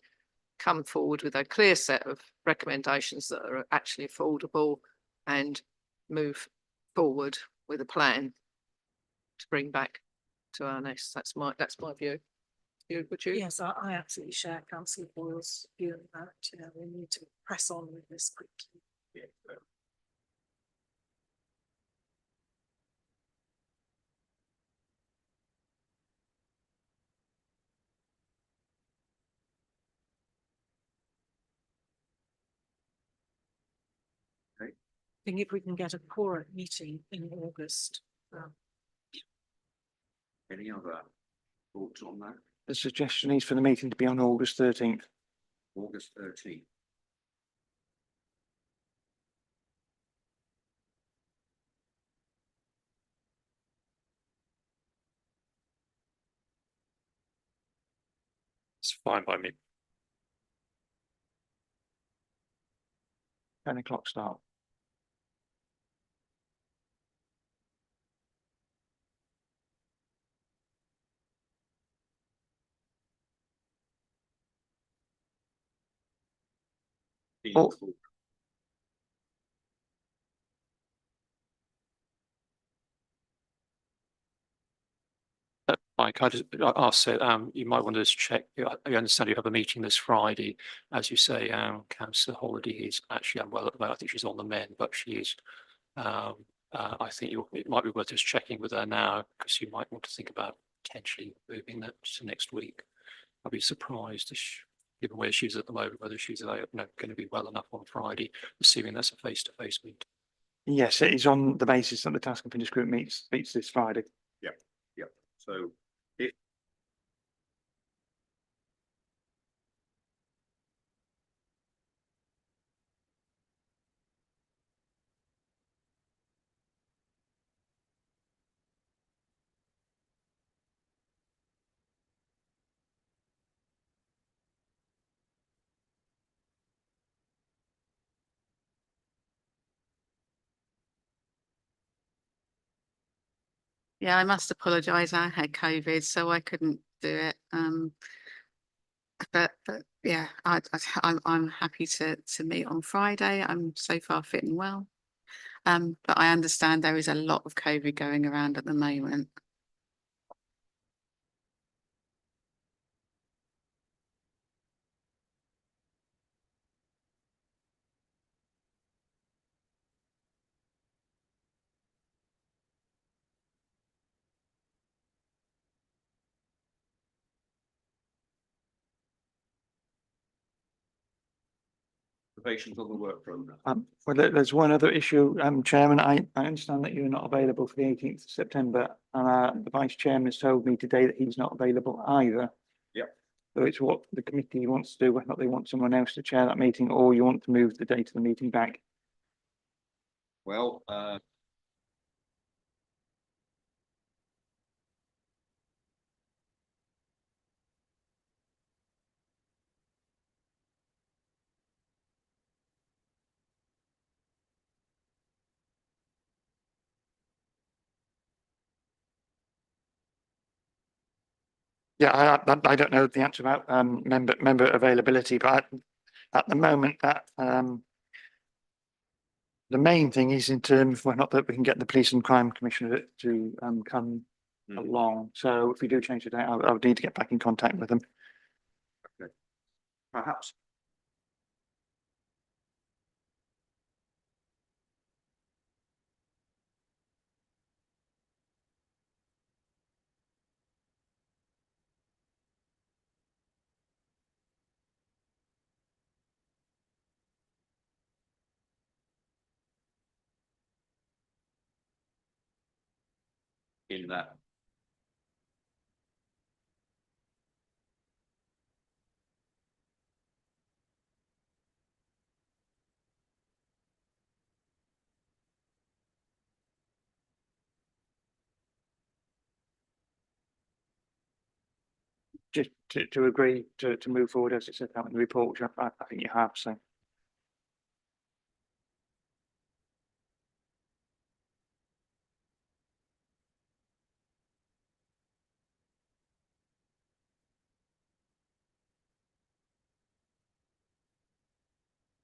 come forward with a clear set of recommendations that are actually affordable, and move forward with a plan to bring back to our next. That's my view. Would you? Yes, I absolutely share Councillor Boyle's view on that. We need to press on with this quickly. Yeah. I think if we can get a quorum meeting in August. Any other thoughts on that? The suggestion is for the meeting to be on August 13th. August 13th. It's fine by me. 10 o'clock start. Oh. Mike, I just ask that you might want to just check. I understand you have a meeting this Friday. As you say, Councillor Holiday is actually unwell at the moment. I think she's on the mend, but she is. I think it might be worth just checking with her now, because you might want to think about potentially moving that to next week. I'd be surprised, given where she's at the moment, whether she's going to be well enough on Friday, assuming that's a face-to-face meeting. Yes, it is on the basis that the Task and Finish group meets this Friday. Yeah. Yeah. So if Yeah, I must apologise. I had COVID, so I couldn't do it. But yeah, I'm happy to meet on Friday. I'm so far fit and well. But I understand there is a lot of COVID going around at the moment. Observations on the work programme. Well, there's one other issue, Chairman. I understand that you're not available for the 18th of September, and the Vice Chairman has told me today that he's not available either. Yep. So it's what the committee wants to do, whether or not they want someone else to chair that meeting, or you want to move the date of the meeting back. Well, Yeah, I don't know the answer about member availability, but at the moment that the main thing is in terms of whether or not that we can get the Police and Crime Commissioner to come along. So if we do change the date, I would need to get back in contact with them. okay. Perhaps. In that. Just to agree to move forward as it said out in the report, which I think you have, so.